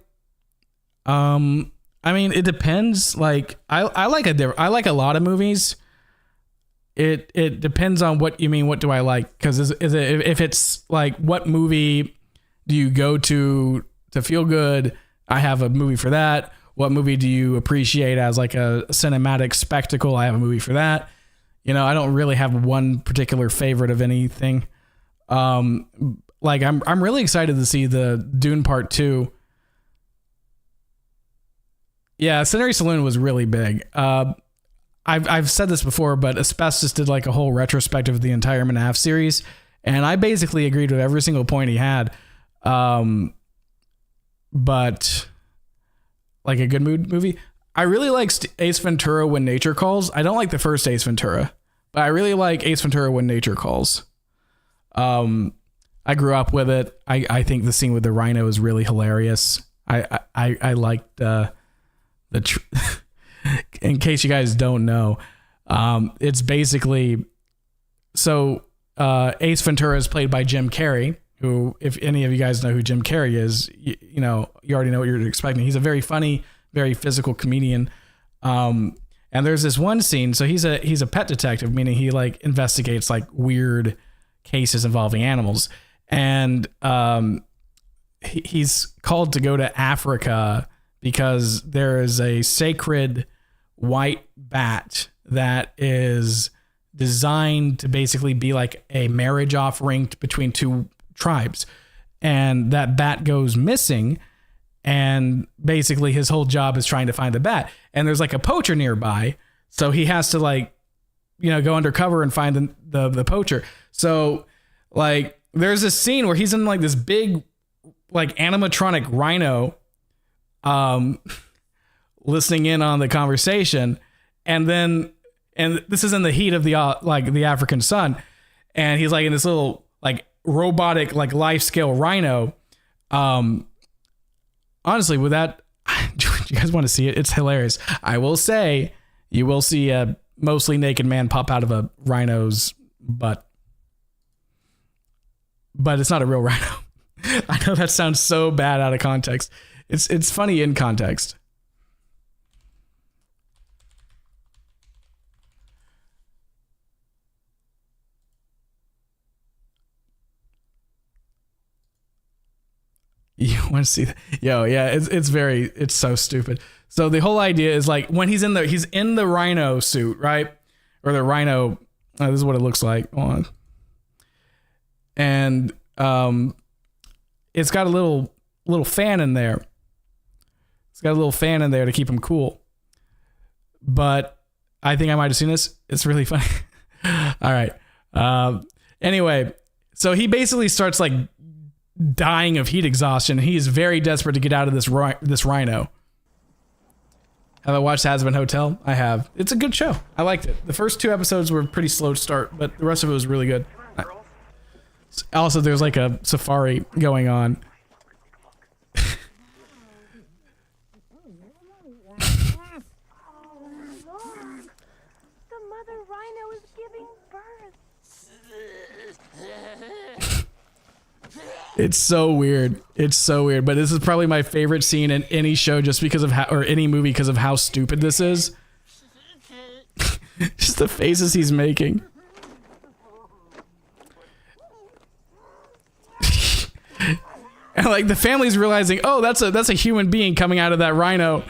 I mean, it depends. Like, I like a lot of movies. It depends on what you mean. What do I like? Because if it's like, what movie do you go to feel good? I have a movie for that. What movie do you appreciate as like a cinematic spectacle? I have a movie for that. You know, I don't really have one particular favorite of anything. Like I'm really excited to see the Dune Part 2. Yeah, Century Saloon was really big. I've said this before, but Asbestos did like a whole retrospective of the entire MNAF series, and I basically agreed with every single point he had. But like a good movie, I really like Ace Ventura: When Nature Calls. I don't like the first Ace Ventura, but I really like Ace Ventura: When Nature Calls. I grew up with it. I think the scene with the rhino is really hilarious. I liked in case you guys don't know, it's basically, so Ace Ventura is played by Jim Carrey, who, if any of you guys know who Jim Carrey is, you know, you already know what you're expecting. He's a very funny, very physical comedian. And there's this one scene. So he's a pet detective, meaning he like investigates like weird cases involving animals. And he's called to go to Africa because there is a sacred white bat that is designed to basically be like a marriage offering between two tribes. And that bat goes missing, and basically his whole job is trying to find the bat. And there's like a poacher nearby, so he has to like, you know, go undercover and find the poacher. So like there's this scene where he's in like this big like animatronic rhino listening in on the conversation, and this is in the heat of the African sun, and he's like in this little like robotic like life scale rhino. Honestly, with that, do you guys want to see it? It's hilarious. I will say you will see a mostly naked man pop out of a rhino's butt, but it's not a real rhino. I know that sounds so bad out of context. It's funny in context. You want to see that? Yo, yeah, it's so stupid. So the whole idea is like when he's in the rhino suit, right? Or the rhino, this is what it looks like. Hold on. And it's got a little fan in there. It's got a little fan in there to keep him cool. But I think I might have seen this. It's really funny. All right. Anyway, so he basically starts like dying of heat exhaustion. He is very desperate to get out of this rhino. Have I watched Hazbin Hotel? I have. It's a good show. I liked it. The first 2 episodes were pretty slow to start, but the rest of it was really good. Also, there's like a safari going on. It's so weird. It's so weird. But this is probably my favorite scene in any show just because of how, or any movie because of how stupid this is. Just the faces he's making. And like the family's realizing, oh, that's a human being coming out of that rhino.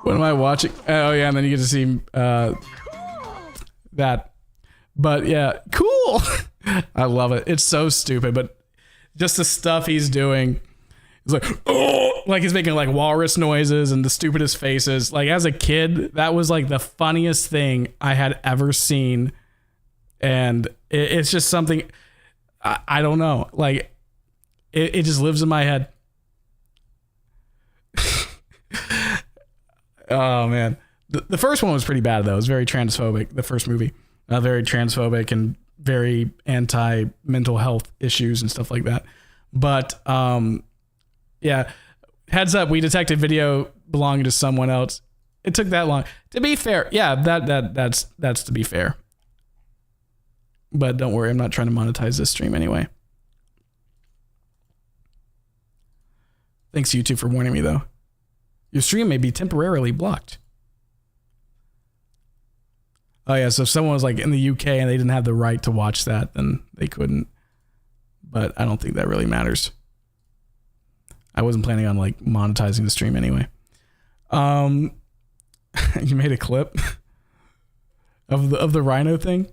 What am I watching? Oh yeah, and then you get to see that. But yeah, cool. I love it. It's so stupid, but just the stuff he's doing. He's like, oh, like he's making like walrus noises and the stupidest faces. Like as a kid, that was like the funniest thing I had ever seen, and it's just something I don't know. Like it just lives in my head. Oh man, the first one was pretty bad though. It was very transphobic. The first movie, very transphobic and very anti mental health issues and stuff like that. But yeah, heads up, we detected video belonging to someone else. It took that long. To be fair, yeah, that's to be fair. But don't worry, I'm not trying to monetize this stream anyway. Thanks YouTube for warning me though. Your stream may be temporarily blocked. Oh yeah, so if someone was like in the UK and they didn't have the right to watch that, then they couldn't. But I don't think that really matters. I wasn't planning on like monetizing the stream anyway. You made a clip of the rhino thing?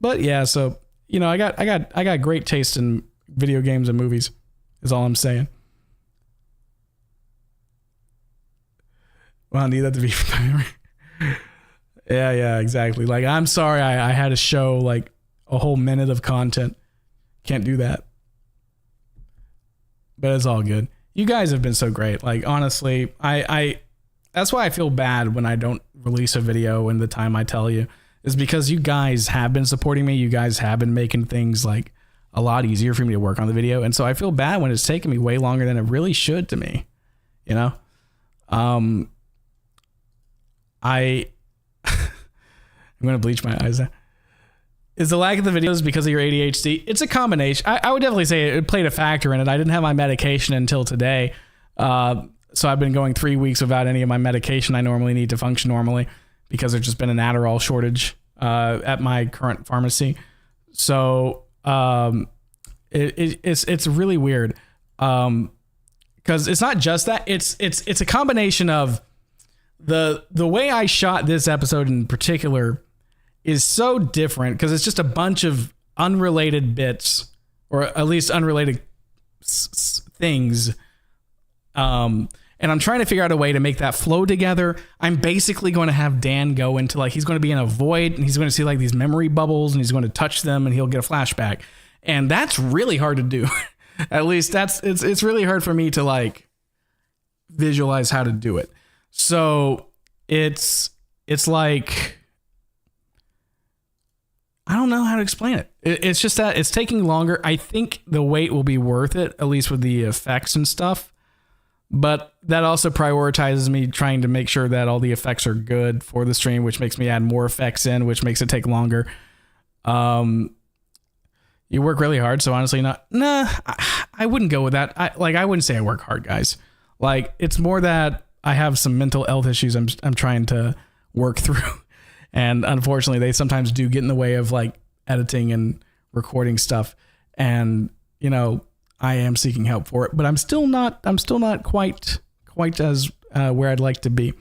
But yeah, so you know, I got great taste in video games and movies, is all I'm saying. Well, I need that to be yeah, exactly. Like, I'm sorry I had to show like a whole minute of content. Can't do that. But it's all good. You guys have been so great. Like, honestly, I that's why I feel bad when I don't release a video in the time I tell you, is because you guys have been supporting me. You guys have been making things like a lot easier for me to work on the video. And so I feel bad when it's taking me way longer than it really should to me, you know? I'm going to bleach my eyes now. Is the lack of the videos because of your ADHD? It's a combination. I would definitely say it played a factor in it. I didn't have my medication until today. So I've been going 3 weeks without any of my medication I normally need to function normally because there's just been an Adderall shortage at my current pharmacy. So it's really weird because it's not just that. It's a combination of the way I shot this episode in particular is so different because it's just a bunch of unrelated bits, or at least unrelated things. And I'm trying to figure out a way to make that flow together. I'm basically going to have Dan go into like, he's going to be in a void and he's going to see like these memory bubbles and he's going to touch them and he'll get a flashback. And that's really hard to do. At least it's really hard for me to like visualize how to do it. So it's like, I don't know how to explain it. It's just that it's taking longer. I think the wait will be worth it, at least with the effects and stuff. But that also prioritizes me trying to make sure that all the effects are good for the stream, which makes me add more effects in, which makes it take longer. You work really hard, so honestly, I wouldn't go with that. I wouldn't say I work hard, guys. Like, it's more that I have some mental health issues I'm trying to work through. And unfortunately, they sometimes do get in the way of like editing and recording stuff, and I am seeking help for it, but I'm still not quite as where I'd like to be.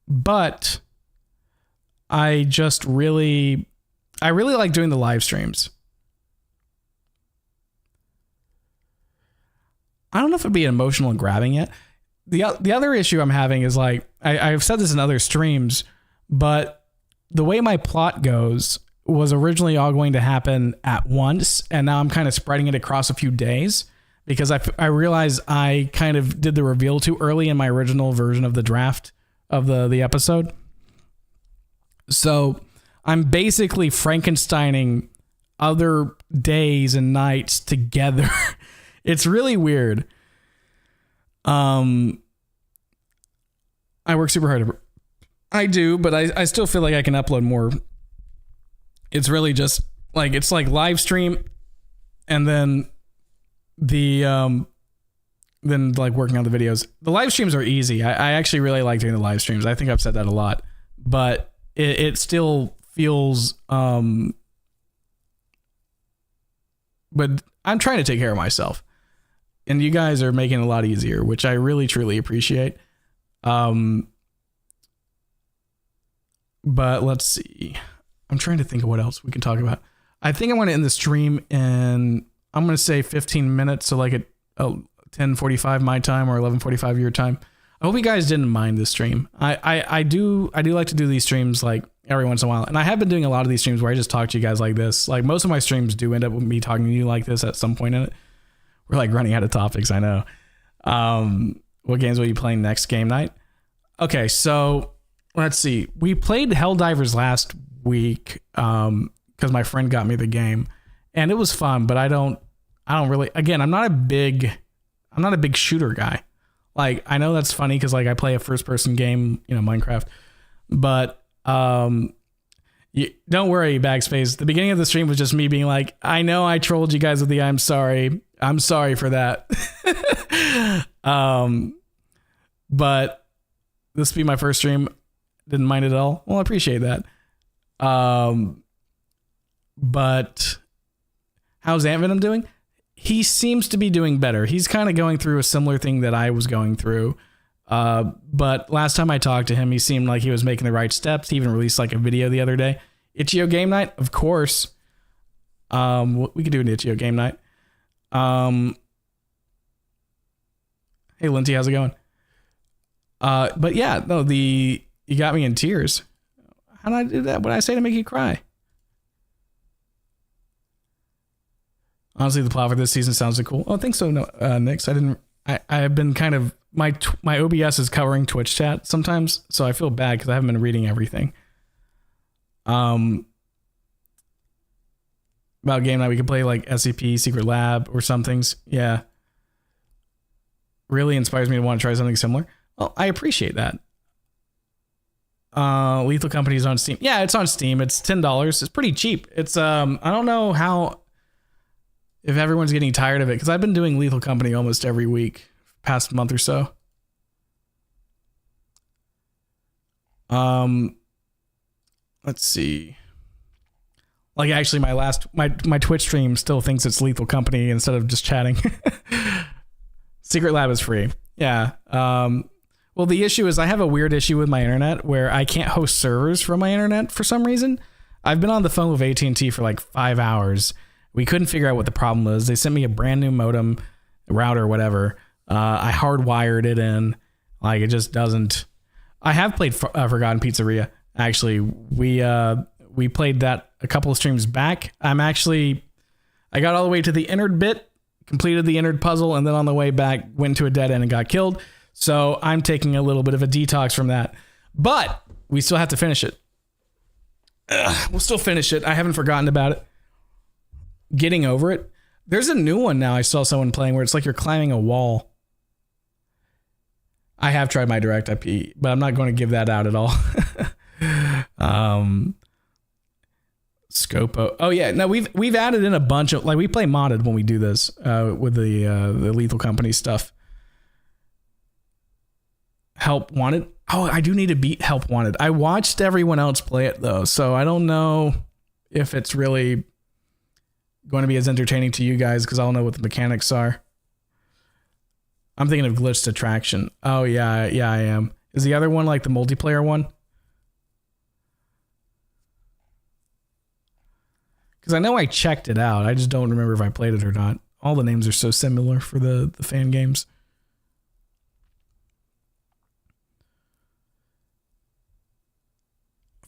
But I really like doing the live streams. I don't know if it'd be emotional and grabbing yet. The other issue I'm having is like, I've said this in other streams, but the way my plot goes was originally all going to happen at once, and now I'm kind of spreading it across a few days because I realized I kind of did the reveal too early in my original version of the draft of the episode. So I'm basically Frankensteining other days and nights together. It's really weird. I work super hard. I do, but I still feel like I can upload more. It's really just like, it's like live stream and then then like working on the videos. The live streams are easy. I actually really like doing the live streams. I think I've said that a lot, but it still feels, but I'm trying to take care of myself. And you guys are making it a lot easier, which I really, truly appreciate. But let's see. I'm trying to think of what else we can talk about. I think I want to end the stream in, I'm going to say 15 minutes. So like at 10:45 my time or 11:45 your time. I hope you guys didn't mind this stream. I do like to do these streams like every once in a while. And I have been doing a lot of these streams where I just talk to you guys like this. Like most of my streams do end up with me talking to you like this at some point in it. We're like running out of topics, I know. What games will you playing next game night? Okay, so let's see. We played Helldivers last week because my friend got me the game, and it was fun. But I don't really. Again, I'm not a big shooter guy. Like I know that's funny because like I play a first person game, Minecraft. But don't worry, Backspace. The beginning of the stream was just me being like, I know I trolled you guys with the I'm sorry. I'm sorry for that. But this will be my first stream. Didn't mind it at all. Well, I appreciate that. But how's Ant Venom doing? He seems to be doing better. He's kind of going through a similar thing that I was going through. But last time I talked to him, he seemed like he was making the right steps. He even released like a video the other day. Itch.io game night, of course. We could do an Itch.io game night. Hey Lindsay, how's it going? But yeah, no, you got me in tears. How did I do that? What did I say to make you cry? Honestly, the plot for this season sounds cool. Oh, thanks so, Nix. I've been kind of, my OBS is covering Twitch chat sometimes, so I feel bad because I haven't been reading everything. About game night, we could play like SCP, Secret Lab, or some things. Yeah. Really inspires me to want to try something similar. Well, I appreciate that. Lethal Company is on Steam. Yeah, it's on Steam. It's $10. It's pretty cheap. It's I don't know if everyone's getting tired of it because I've been doing Lethal Company almost every week past month or so. Let's see. Like actually my Twitch stream still thinks it's Lethal Company instead of just chatting. Secret Lab is free. Yeah. Well, the issue is I have a weird issue with my internet where I can't host servers from my internet for some reason. I've been on the phone with AT&T for like 5 hours. We couldn't figure out what the problem was. They sent me a brand new modem, router, whatever. I hardwired it in. Like it just doesn't. I have played Forgotten Pizzeria. Actually, we played that a couple of streams back. I got all the way to the innard bit, completed the innard puzzle, and then on the way back went to a dead end and got killed. So I'm taking a little bit of a detox from that, but we still have to finish it. We'll still finish it. I haven't forgotten about it. Getting over it. There's a new one now I saw someone playing where it's like you're climbing a wall. I have tried my direct IP, but I'm not going to give that out at all. Scopo. Oh yeah, no, we've added in a bunch of like we play modded when we do this with the Lethal Company stuff. Help Wanted. Oh, I do need to beat Help Wanted. I watched everyone else play it though, so I don't know if it's really going to be as entertaining to you guys because I don't know what the mechanics are. I'm thinking of Glitched Attraction. Oh yeah, I am. Is the other one like the multiplayer one? Because I know I checked it out. I just don't remember if I played it or not. All the names are so similar for the fan games.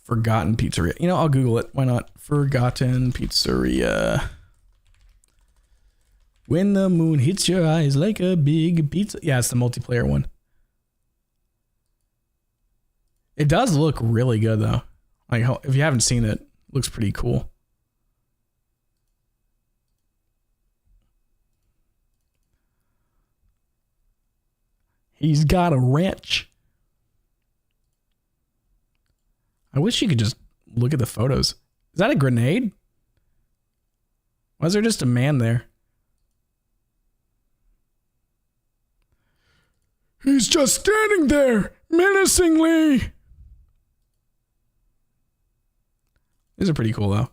Forgotten Pizzeria. You know, I'll Google it. Why not? Forgotten Pizzeria. When the moon hits your eyes like a big pizza. Yeah, it's the multiplayer one. It does look really good though. Like if you haven't seen it, it looks pretty cool. He's got a wrench. I wish you could just look at the photos. Is that a grenade? Why is there just a man there? He's just standing there, menacingly. These are pretty cool, though.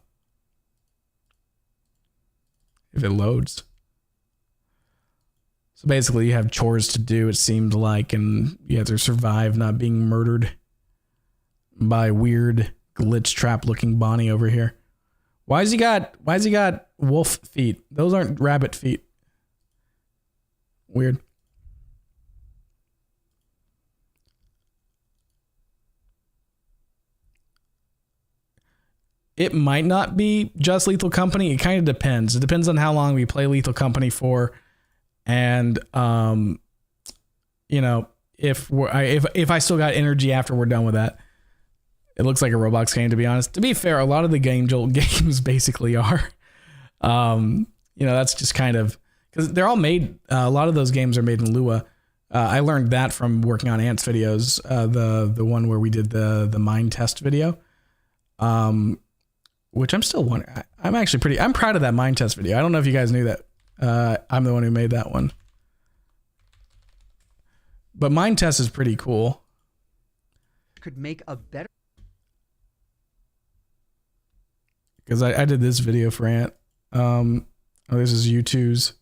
If it loads. So basically, you have chores to do, it seemed like, and you have to survive not being murdered by weird glitch trap looking Bonnie over here. Why's he got wolf feet? Those aren't rabbit feet. Weird. It might not be just Lethal Company. It kind of depends. It depends on how long we play Lethal Company for, and you know, if I still got energy after we're done with that. It looks like a Roblox game, to be honest. To be fair, a lot of the games basically are. You know, that's just kind of because they're all made. A lot of those games are made in Lua. I learned that from working on Ant's videos. The one where we did the mind test video. Which I'm still wondering. I'm proud of that mind test video. I don't know if you guys knew that. I'm the one who made that one. But mind test is pretty cool. Could make a better. Because I did this video for Ant. This is U2's.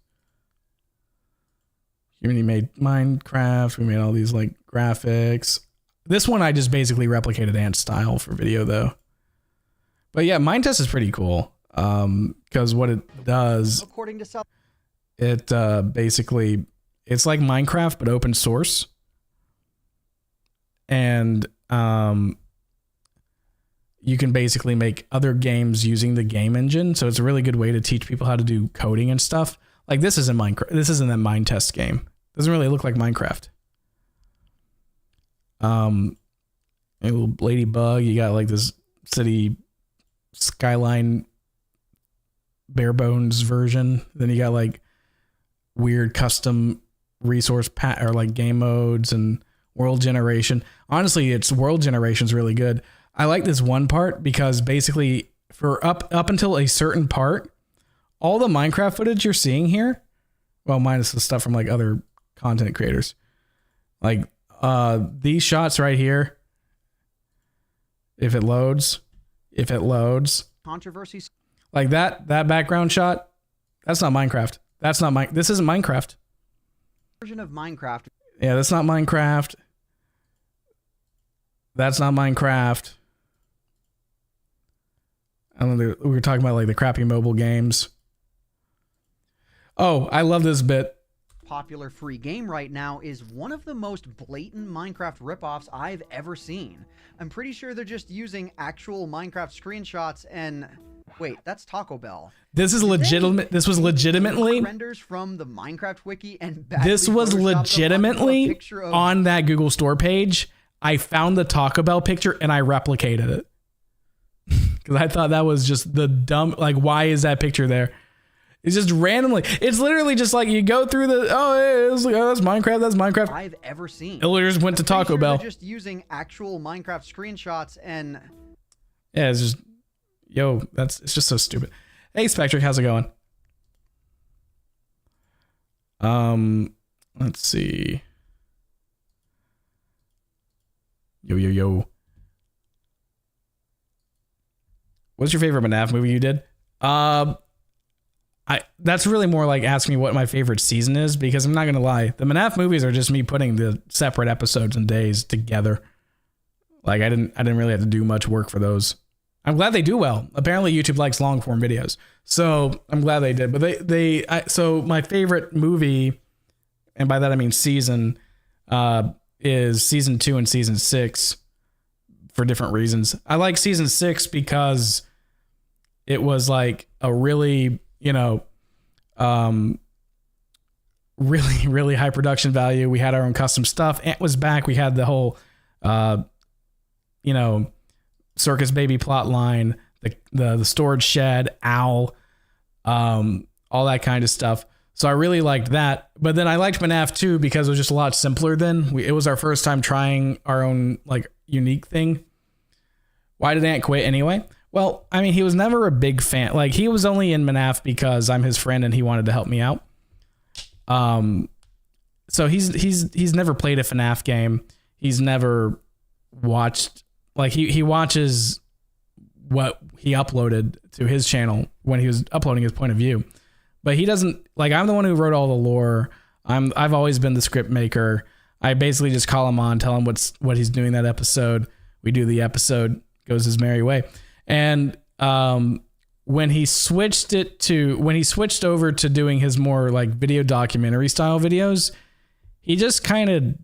He made Minecraft. We made all these like graphics. This one I just basically replicated Ant's style for video though. But yeah, Mind Test is pretty cool. Because what it does, According to some, it basically it's like Minecraft but open source. And you can basically make other games using the game engine. So it's a really good way to teach people how to do coding and stuff. Like this isn't Minecraft. This isn't a Mind Test game. Doesn't really look like Minecraft. A little ladybug. You got like this city skyline bare bones version. Then you got like weird custom resource or like game modes and world generation. Honestly, it's world generation is really good. I like this one part because basically for up until a certain part, all the Minecraft footage you're seeing here, well, minus the stuff from like other content creators, like these shots right here, if it loads, controversies like that background shot, that's not Minecraft. This isn't Minecraft. Version of Minecraft. Yeah, that's not Minecraft. That's not Minecraft. I don't know, we were talking about like the crappy mobile games. Oh, I love this bit. Popular free game right now is one of the most blatant Minecraft ripoffs I've ever seen. I'm pretty sure they're just using actual Minecraft screenshots and wait, that's Taco Bell. This is legitimate. This was legitimately renders from the Minecraft wiki and this was legitimately on that Google Store page. I found the Taco Bell picture and I replicated it because I thought that was just the dumb. Like, why is that picture there? It's just randomly. It's literally just like you go through the that's Minecraft. That's Minecraft. I've ever seen. It literally just went to Taco Bell. They're just using actual Minecraft screenshots and yeah, it's just it's just so stupid. Hey Spectric, how's it going? Let's see. Yo, yo, yo. What's your favorite MNAF movie you did? That's really more like asking me what my favorite season is, because I'm not gonna lie, the MNAF movies are just me putting the separate episodes and days together. Like I didn't really have to do much work for those. I'm glad they do well. Apparently YouTube likes long form videos, so I'm glad they did. But so my favorite movie, and by that I mean season, is season 2 and season 6 for different reasons. I like season 6 because it was like a really, really high production value. We had our own custom stuff. Ant was back. We had the whole, circus baby plot line, the storage shed, owl, all that kind of stuff. So I really liked that. But then I liked MNAF too because it was just a lot simpler then. It was our first time trying our own like unique thing. Why did Ant quit anyway? Well, I mean, he was never a big fan. Like he was only in MNAF because I'm his friend and he wanted to help me out. So he's never played a FNAF game. He's never watched, like he watches what he uploaded to his channel when he was uploading his point of view. But he doesn't, like, I'm the one who wrote all the lore. I've always been the script maker. I basically just call him on, tell him what he's doing that episode. We do the episode, goes his merry way. And when he switched over to doing his more like video documentary style videos, he just kind of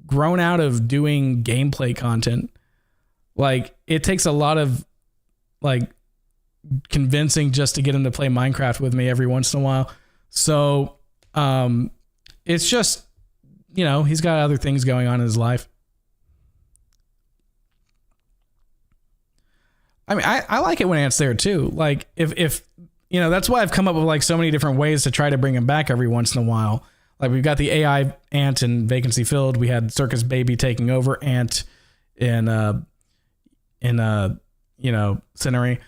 grown out of doing gameplay content. Like it takes a lot of like convincing just to get him to play Minecraft with me every once in a while. So it's just, he's got other things going on in his life. I mean, I like it when Ant's there too. Like if that's why I've come up with like so many different ways to try to bring him back every once in a while. Like we've got the AI Ant in Vacancy Filled. We had Circus Baby taking over Ant in Scenery,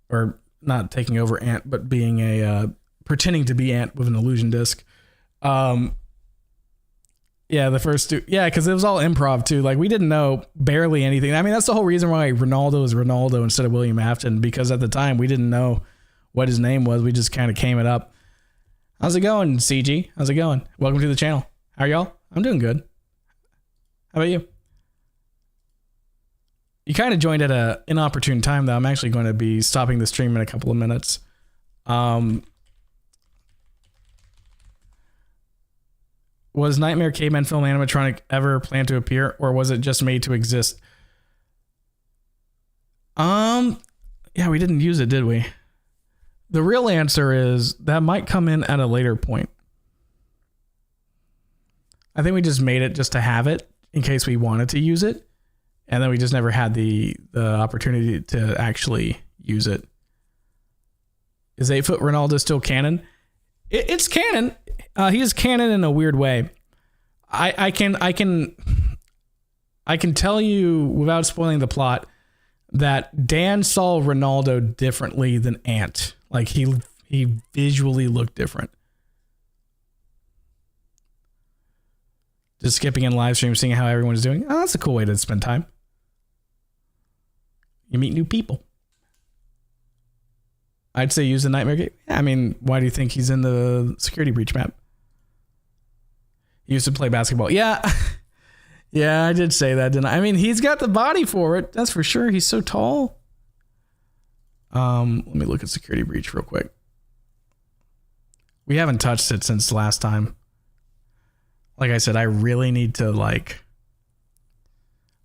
or not taking over Ant, but being pretending to be Ant with an illusion disc. Yeah, the first two. Yeah, because it was all improv too. Like we didn't know barely anything. I mean, that's the whole reason why Ronaldo is Ronaldo instead of William Afton, because at the time we didn't know what his name was. We just kind of came it up. How's it going, CG? How's it going? Welcome to the channel. How are y'all? I'm doing good. How about you? You kind of joined at an inopportune time, though. I'm actually going to be stopping the stream in a couple of minutes. Was Nightmare Caveman Film animatronic ever planned to appear, or was it just made to exist? Yeah, we didn't use it, did we? The real answer is that might come in at a later point. I think we just made it just to have it in case we wanted to use it, and then we just never had the opportunity to actually use it. Is 8-foot Ronaldo still canon? It's canon. He is canon in a weird way. I can tell you without spoiling the plot that Dan saw Ronaldo differently than Ant. Like he visually looked different. Just skipping in live stream, seeing how everyone's doing. Oh, that's a cool way to spend time. You meet new people. I'd say use the Nightmare Gate. I mean, why do you think he's in the security breach map? He used to play basketball. Yeah. Yeah, I did say that, didn't I? I mean, he's got the body for it. That's for sure. He's so tall. Let me look at security breach real quick. We haven't touched it since last time. Like I said, I really need to well,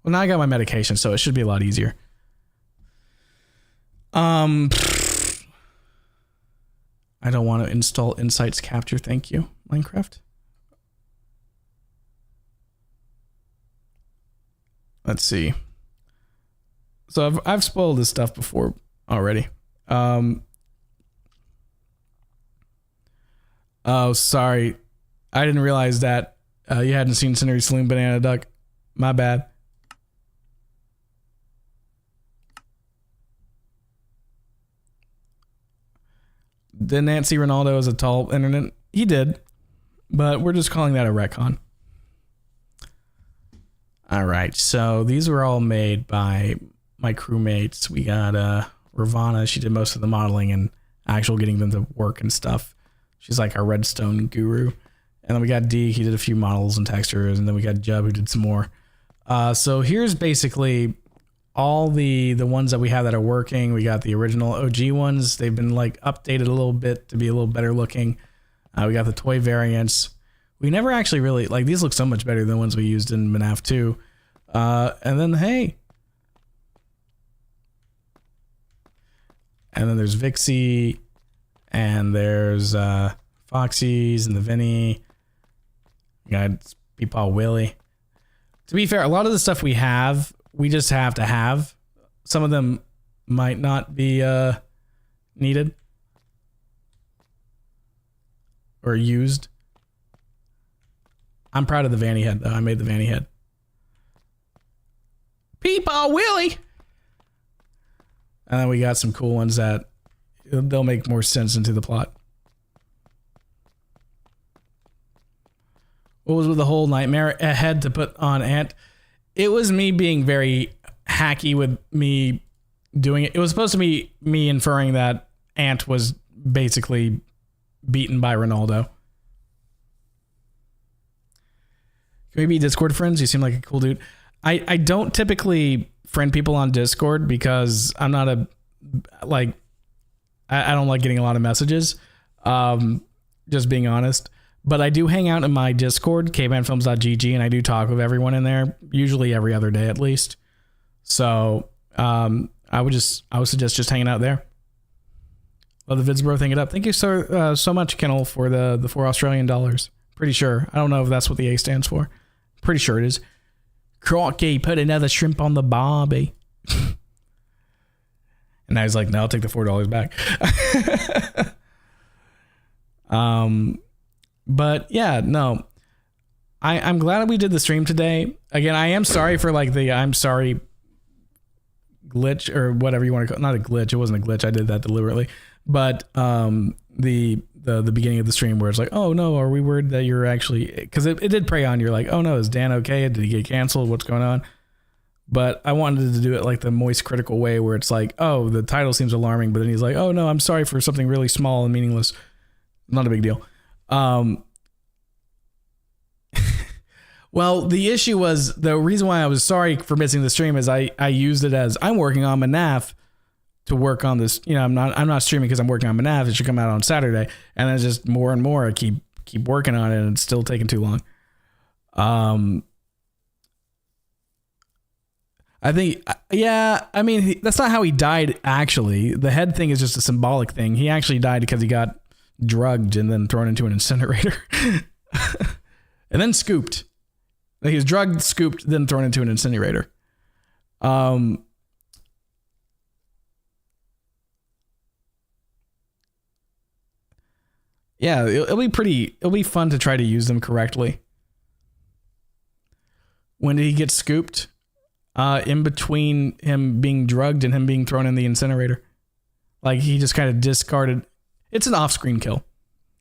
now I got my medication, so it should be a lot easier. I don't want to install Insights Capture. Thank you, Minecraft. Let's see. So I've spoiled this stuff before already. Oh, sorry. I didn't realize that you hadn't seen Scenery Saloon Banana Duck. My bad. Did Nancy Ronaldo as a tall internet? He did, but we're just calling that a retcon. All right, so these were all made by my crewmates. We got Ravana. She did most of the modeling and actual getting them to work and stuff. She's like our redstone guru. And then we got Deke. He did a few models and textures. And then we got Jub, who did some more. So here's basically all the ones that we have that are working. We got the original OG ones. They've been like updated a little bit to be a little better looking. We got the toy variants. We never actually really, like, these look so much better than the ones we used in MNAF 2. And then, hey. And then there's Vixie. And there's Foxy's and the Vinny. We got Peepaw Willie. To be fair, a lot of the stuff we have, we just have to have. Some of them might not be needed. Or used. I'm proud of the Vanny head, though. I made the Vanny head. Peepaw Willie! And then we got some cool ones that they'll make more sense into the plot. What was with the whole nightmare head to put on Ant? It was me being very hacky with me doing it. It was supposed to be me inferring that Ant was basically beaten by Ronaldo. Can we be Discord friends? You seem like a cool dude. I don't typically friend people on Discord because I'm not a, like, I don't like getting a lot of messages. Just being honest. But I do hang out in my Discord, CavemanFilms.gg, and I do talk with everyone in there, usually every other day at least. So I would suggest just hanging out there. Love the vids, bro. Thank it up. Thank you so much, Kennel, for the $4 Australian. Pretty sure. I don't know if that's what the A stands for. Pretty sure it is. Crocky, put another shrimp on the barbie. And I was like, no, I'll take the $4 back. But yeah, no. I'm glad we did the stream today. Again, I am sorry for like the I'm sorry glitch or whatever you want to call it. Not a glitch. It wasn't a glitch. I did that deliberately. But the beginning of the stream where it's like, oh no, are we worried that you're actually, because it did prey on, you're like, oh no, is Dan okay? Did he get canceled? What's going on? But I wanted to do it like the moist critical way where it's like, oh, the title seems alarming, but then he's like, oh no, I'm sorry for something really small and meaningless. Not a big deal. Well, the issue was, the reason why I was sorry for missing the stream is I used it as I'm working on MNAF to work on this. You know, I'm not streaming because I'm working on MNAF. It should come out on Saturday, and then just more and more I keep working on it, and it's still taking too long. I think, yeah, I mean, that's not how he died, actually. The head thing is just a symbolic thing. He actually died because he got drugged and then thrown into an incinerator. And then scooped. He was drugged, scooped, then thrown into an incinerator. Yeah, it'll be fun to try to use them correctly. When did he get scooped? In between him being drugged and him being thrown in the incinerator. Like, he just kind of discarded. It's an off-screen kill.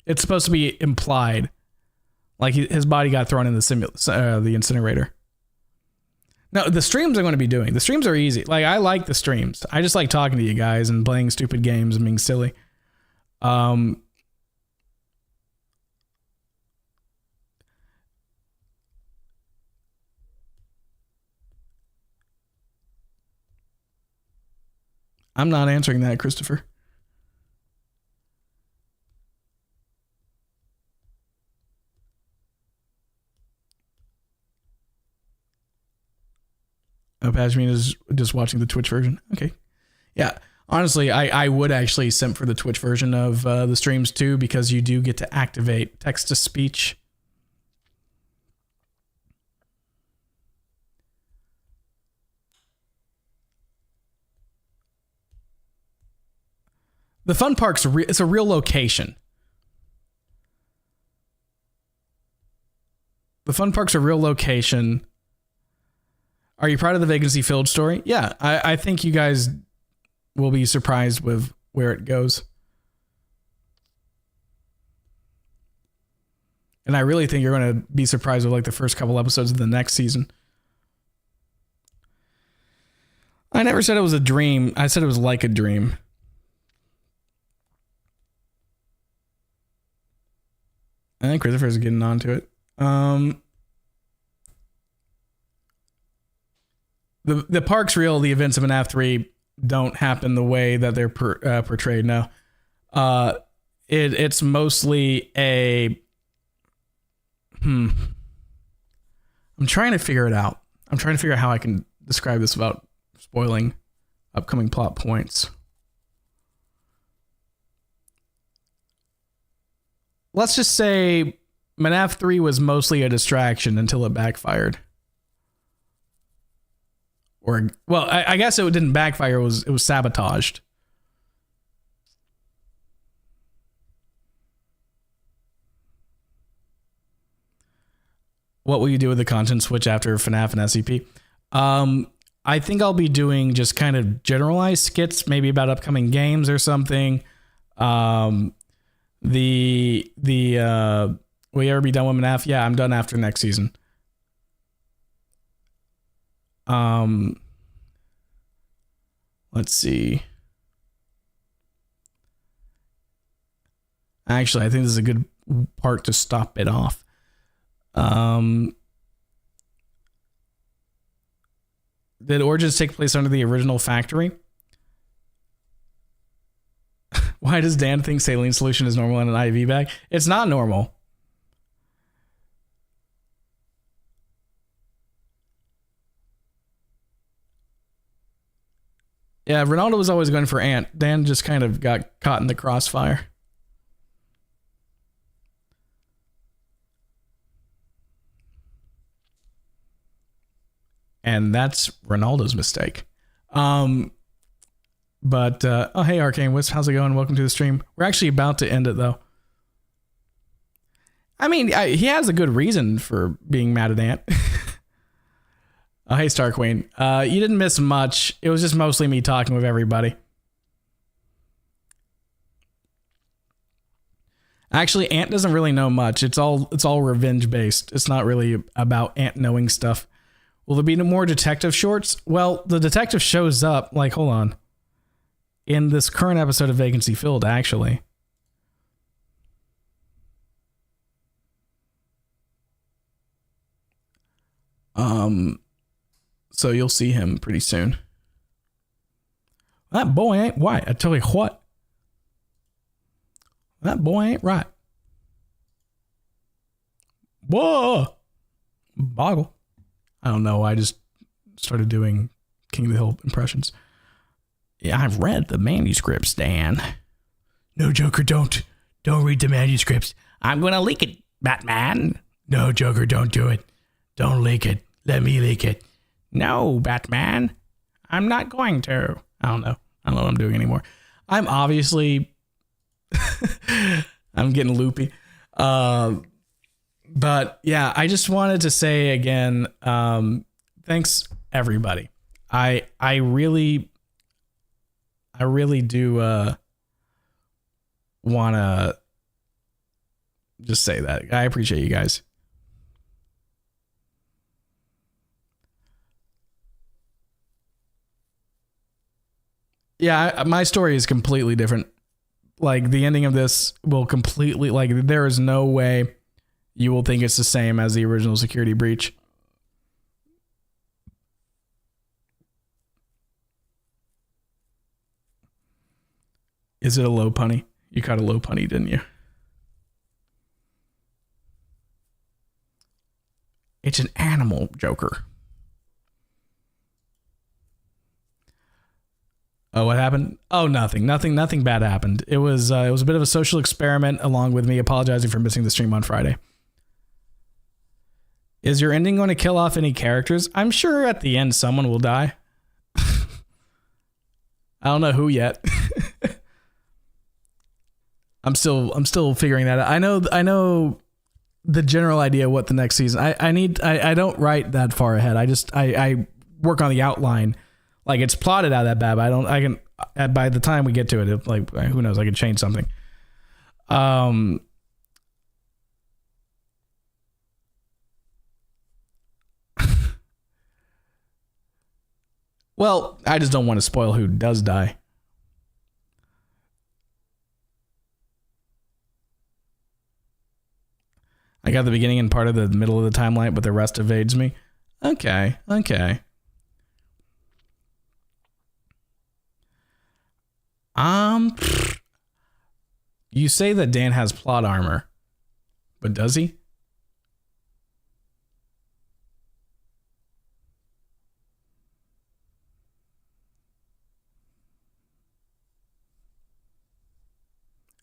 It's supposed to be implied. Like, his body got thrown in the incinerator. No, the streams I'm going to be doing. The streams are easy. Like, I like the streams. I just like talking to you guys and playing stupid games and being silly. I'm not answering that, Christopher. Oh, Pashmin is just watching the Twitch version. Okay. Yeah. Honestly, I would actually simp for the Twitch version of the streams too, because you do get to activate text to speech. The fun park's it's a real location. The fun park's a real location. Are you proud of the vacancy filled story? Yeah, I think you guys will be surprised with where it goes. And I really think you're going to be surprised with like the first couple episodes of the next season. I never said it was a dream. I said it was like a dream. I think Christopher's getting onto it. The park's real. The events of MNAF 3 don't happen the way that they're portrayed now. It's mostly a... I'm trying to figure it out. I'm trying to figure out how I can describe this without spoiling upcoming plot points. Let's just say MNAF 3 was mostly a distraction until it backfired. Or, well, I guess it didn't backfire. It was sabotaged. What will you do with the content switch after FNAF and SCP? I think I'll be doing just kind of generalized skits, maybe about upcoming games or something. Will you ever be done with MNAF? Yeah, I'm done after next season. Let's see. Actually, I think this is a good part to stop it off. Did Origins take place under the original factory? Why does Dan think saline solution is normal in an IV bag? It's not normal. Yeah, Ronaldo was always going for Ant. Dan just kind of got caught in the crossfire. And that's Ronaldo's mistake. Oh, hey, Arcane Wisp, how's it going? Welcome to the stream. We're actually about to end it, though. I mean, he has a good reason for being mad at Ant. Oh, hey, Star Queen. You didn't miss much. It was just mostly me talking with everybody. Actually, Ant doesn't really know much. It's all revenge based. It's not really about Ant knowing stuff. Will there be no more detective shorts? Well, the detective shows up, like, hold on, in this current episode of Vacancy Filled, actually. So you'll see him pretty soon. That boy ain't white. I tell you what. That boy ain't right. Whoa! Boggle. I don't know. I just started doing King of the Hill impressions. Yeah, I've read the manuscripts, Dan. No, Joker, don't read the manuscripts. I'm going to leak it, Batman. No, Joker, don't do it. Don't leak it. Let me leak it. No, Batman. I'm not going to. I don't know. I don't know what I'm doing anymore. I'm obviously... I'm getting loopy. But yeah, I just wanted to say again, thanks everybody. I really do want to just say that. I appreciate you guys. Yeah, my story is completely different. Like, the ending of this will completely, like, there is no way you will think it's the same as the original Security Breach. Is it a low punny? You caught a low punny, didn't you? It's an animal, Joker. Oh, what happened? Oh, nothing bad happened. It was a bit of a social experiment, along with me apologizing for missing the stream on Friday. Is your ending going to kill off any characters? I'm sure at the end someone will die. I don't know who yet. I'm still figuring that out. I know the general idea of what the next season. I don't write that far ahead. I work on the outline. Like, it's plotted out that bad, but by the time we get to it, like, who knows, I can change something. Well, I just don't want to spoil who does die. I got the beginning and part of the middle of the timeline, but the rest evades me. Okay. You say that Dan has plot armor, but does he?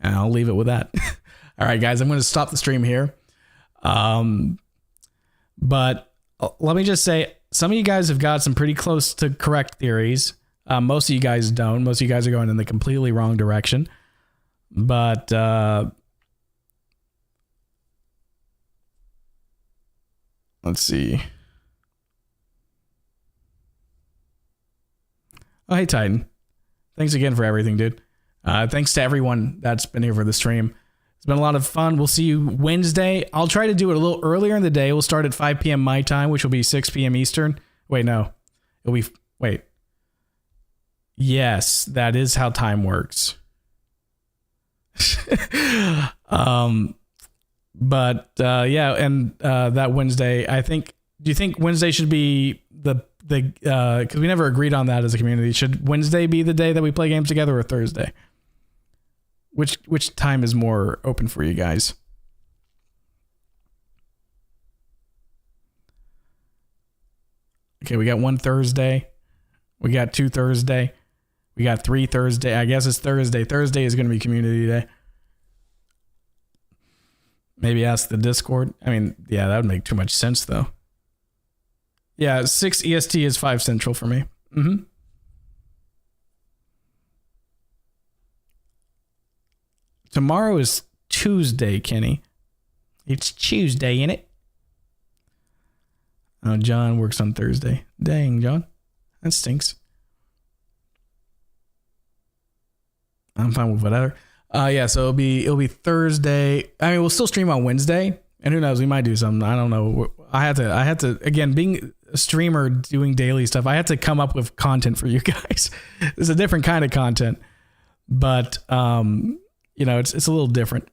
And I'll leave it with that. All right, guys, I'm going to stop the stream here. But let me just say, some of you guys have got some pretty close to correct theories. Most of you guys don't. Most of you guys are going in the completely wrong direction. But let's see. Oh, hey, Titan. Thanks again for everything, dude. Thanks to everyone that's been here for the stream. It's been a lot of fun. We'll see you Wednesday. I'll try to do it a little earlier in the day. We'll start at 5 p.m. my time, which will be 6 p.m. Eastern. Wait, no. It'll be... Wait. Yes, that is how time works. Yeah, and that Wednesday, I think... Do you think Wednesday should be the because we never agreed on that as a community. Should Wednesday be the day that we play games together or Thursday? Which time is more open for you guys? Okay, we got 1 Thursday. We got 2 Thursday. We got 3 Thursday. I guess it's Thursday. Thursday is going to be community day. Maybe ask the Discord. I mean, yeah, that would make too much sense though. Yeah, 6 EST is 5 Central for me. Tomorrow is Tuesday, Kenny. It's Tuesday, innit? Oh, John works on Thursday. Dang, John. That stinks. I'm fine with whatever. Yeah, so it'll be Thursday. I mean, we'll still stream on Wednesday. And who knows, we might do something. I don't know. I had to again, being a streamer doing daily stuff, I had to come up with content for you guys. It's a different kind of content. But you know, it's a little different.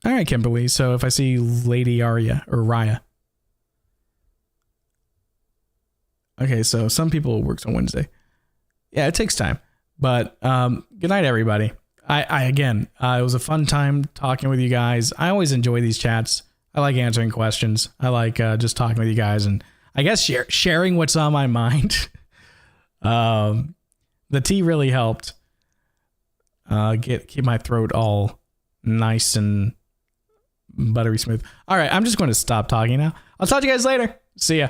All right, Kimberly. So if I see Lady Arya or Raya. Okay, so some people works on Wednesday. Yeah, it takes time. But good night, everybody. Again, it was a fun time talking with you guys. I always enjoy these chats. I like answering questions. I like just talking with you guys and I guess sharing what's on my mind. The tea really helped keep my throat all nice and buttery smooth. All right, I'm just going to stop talking now. I'll talk to you guys later. See ya.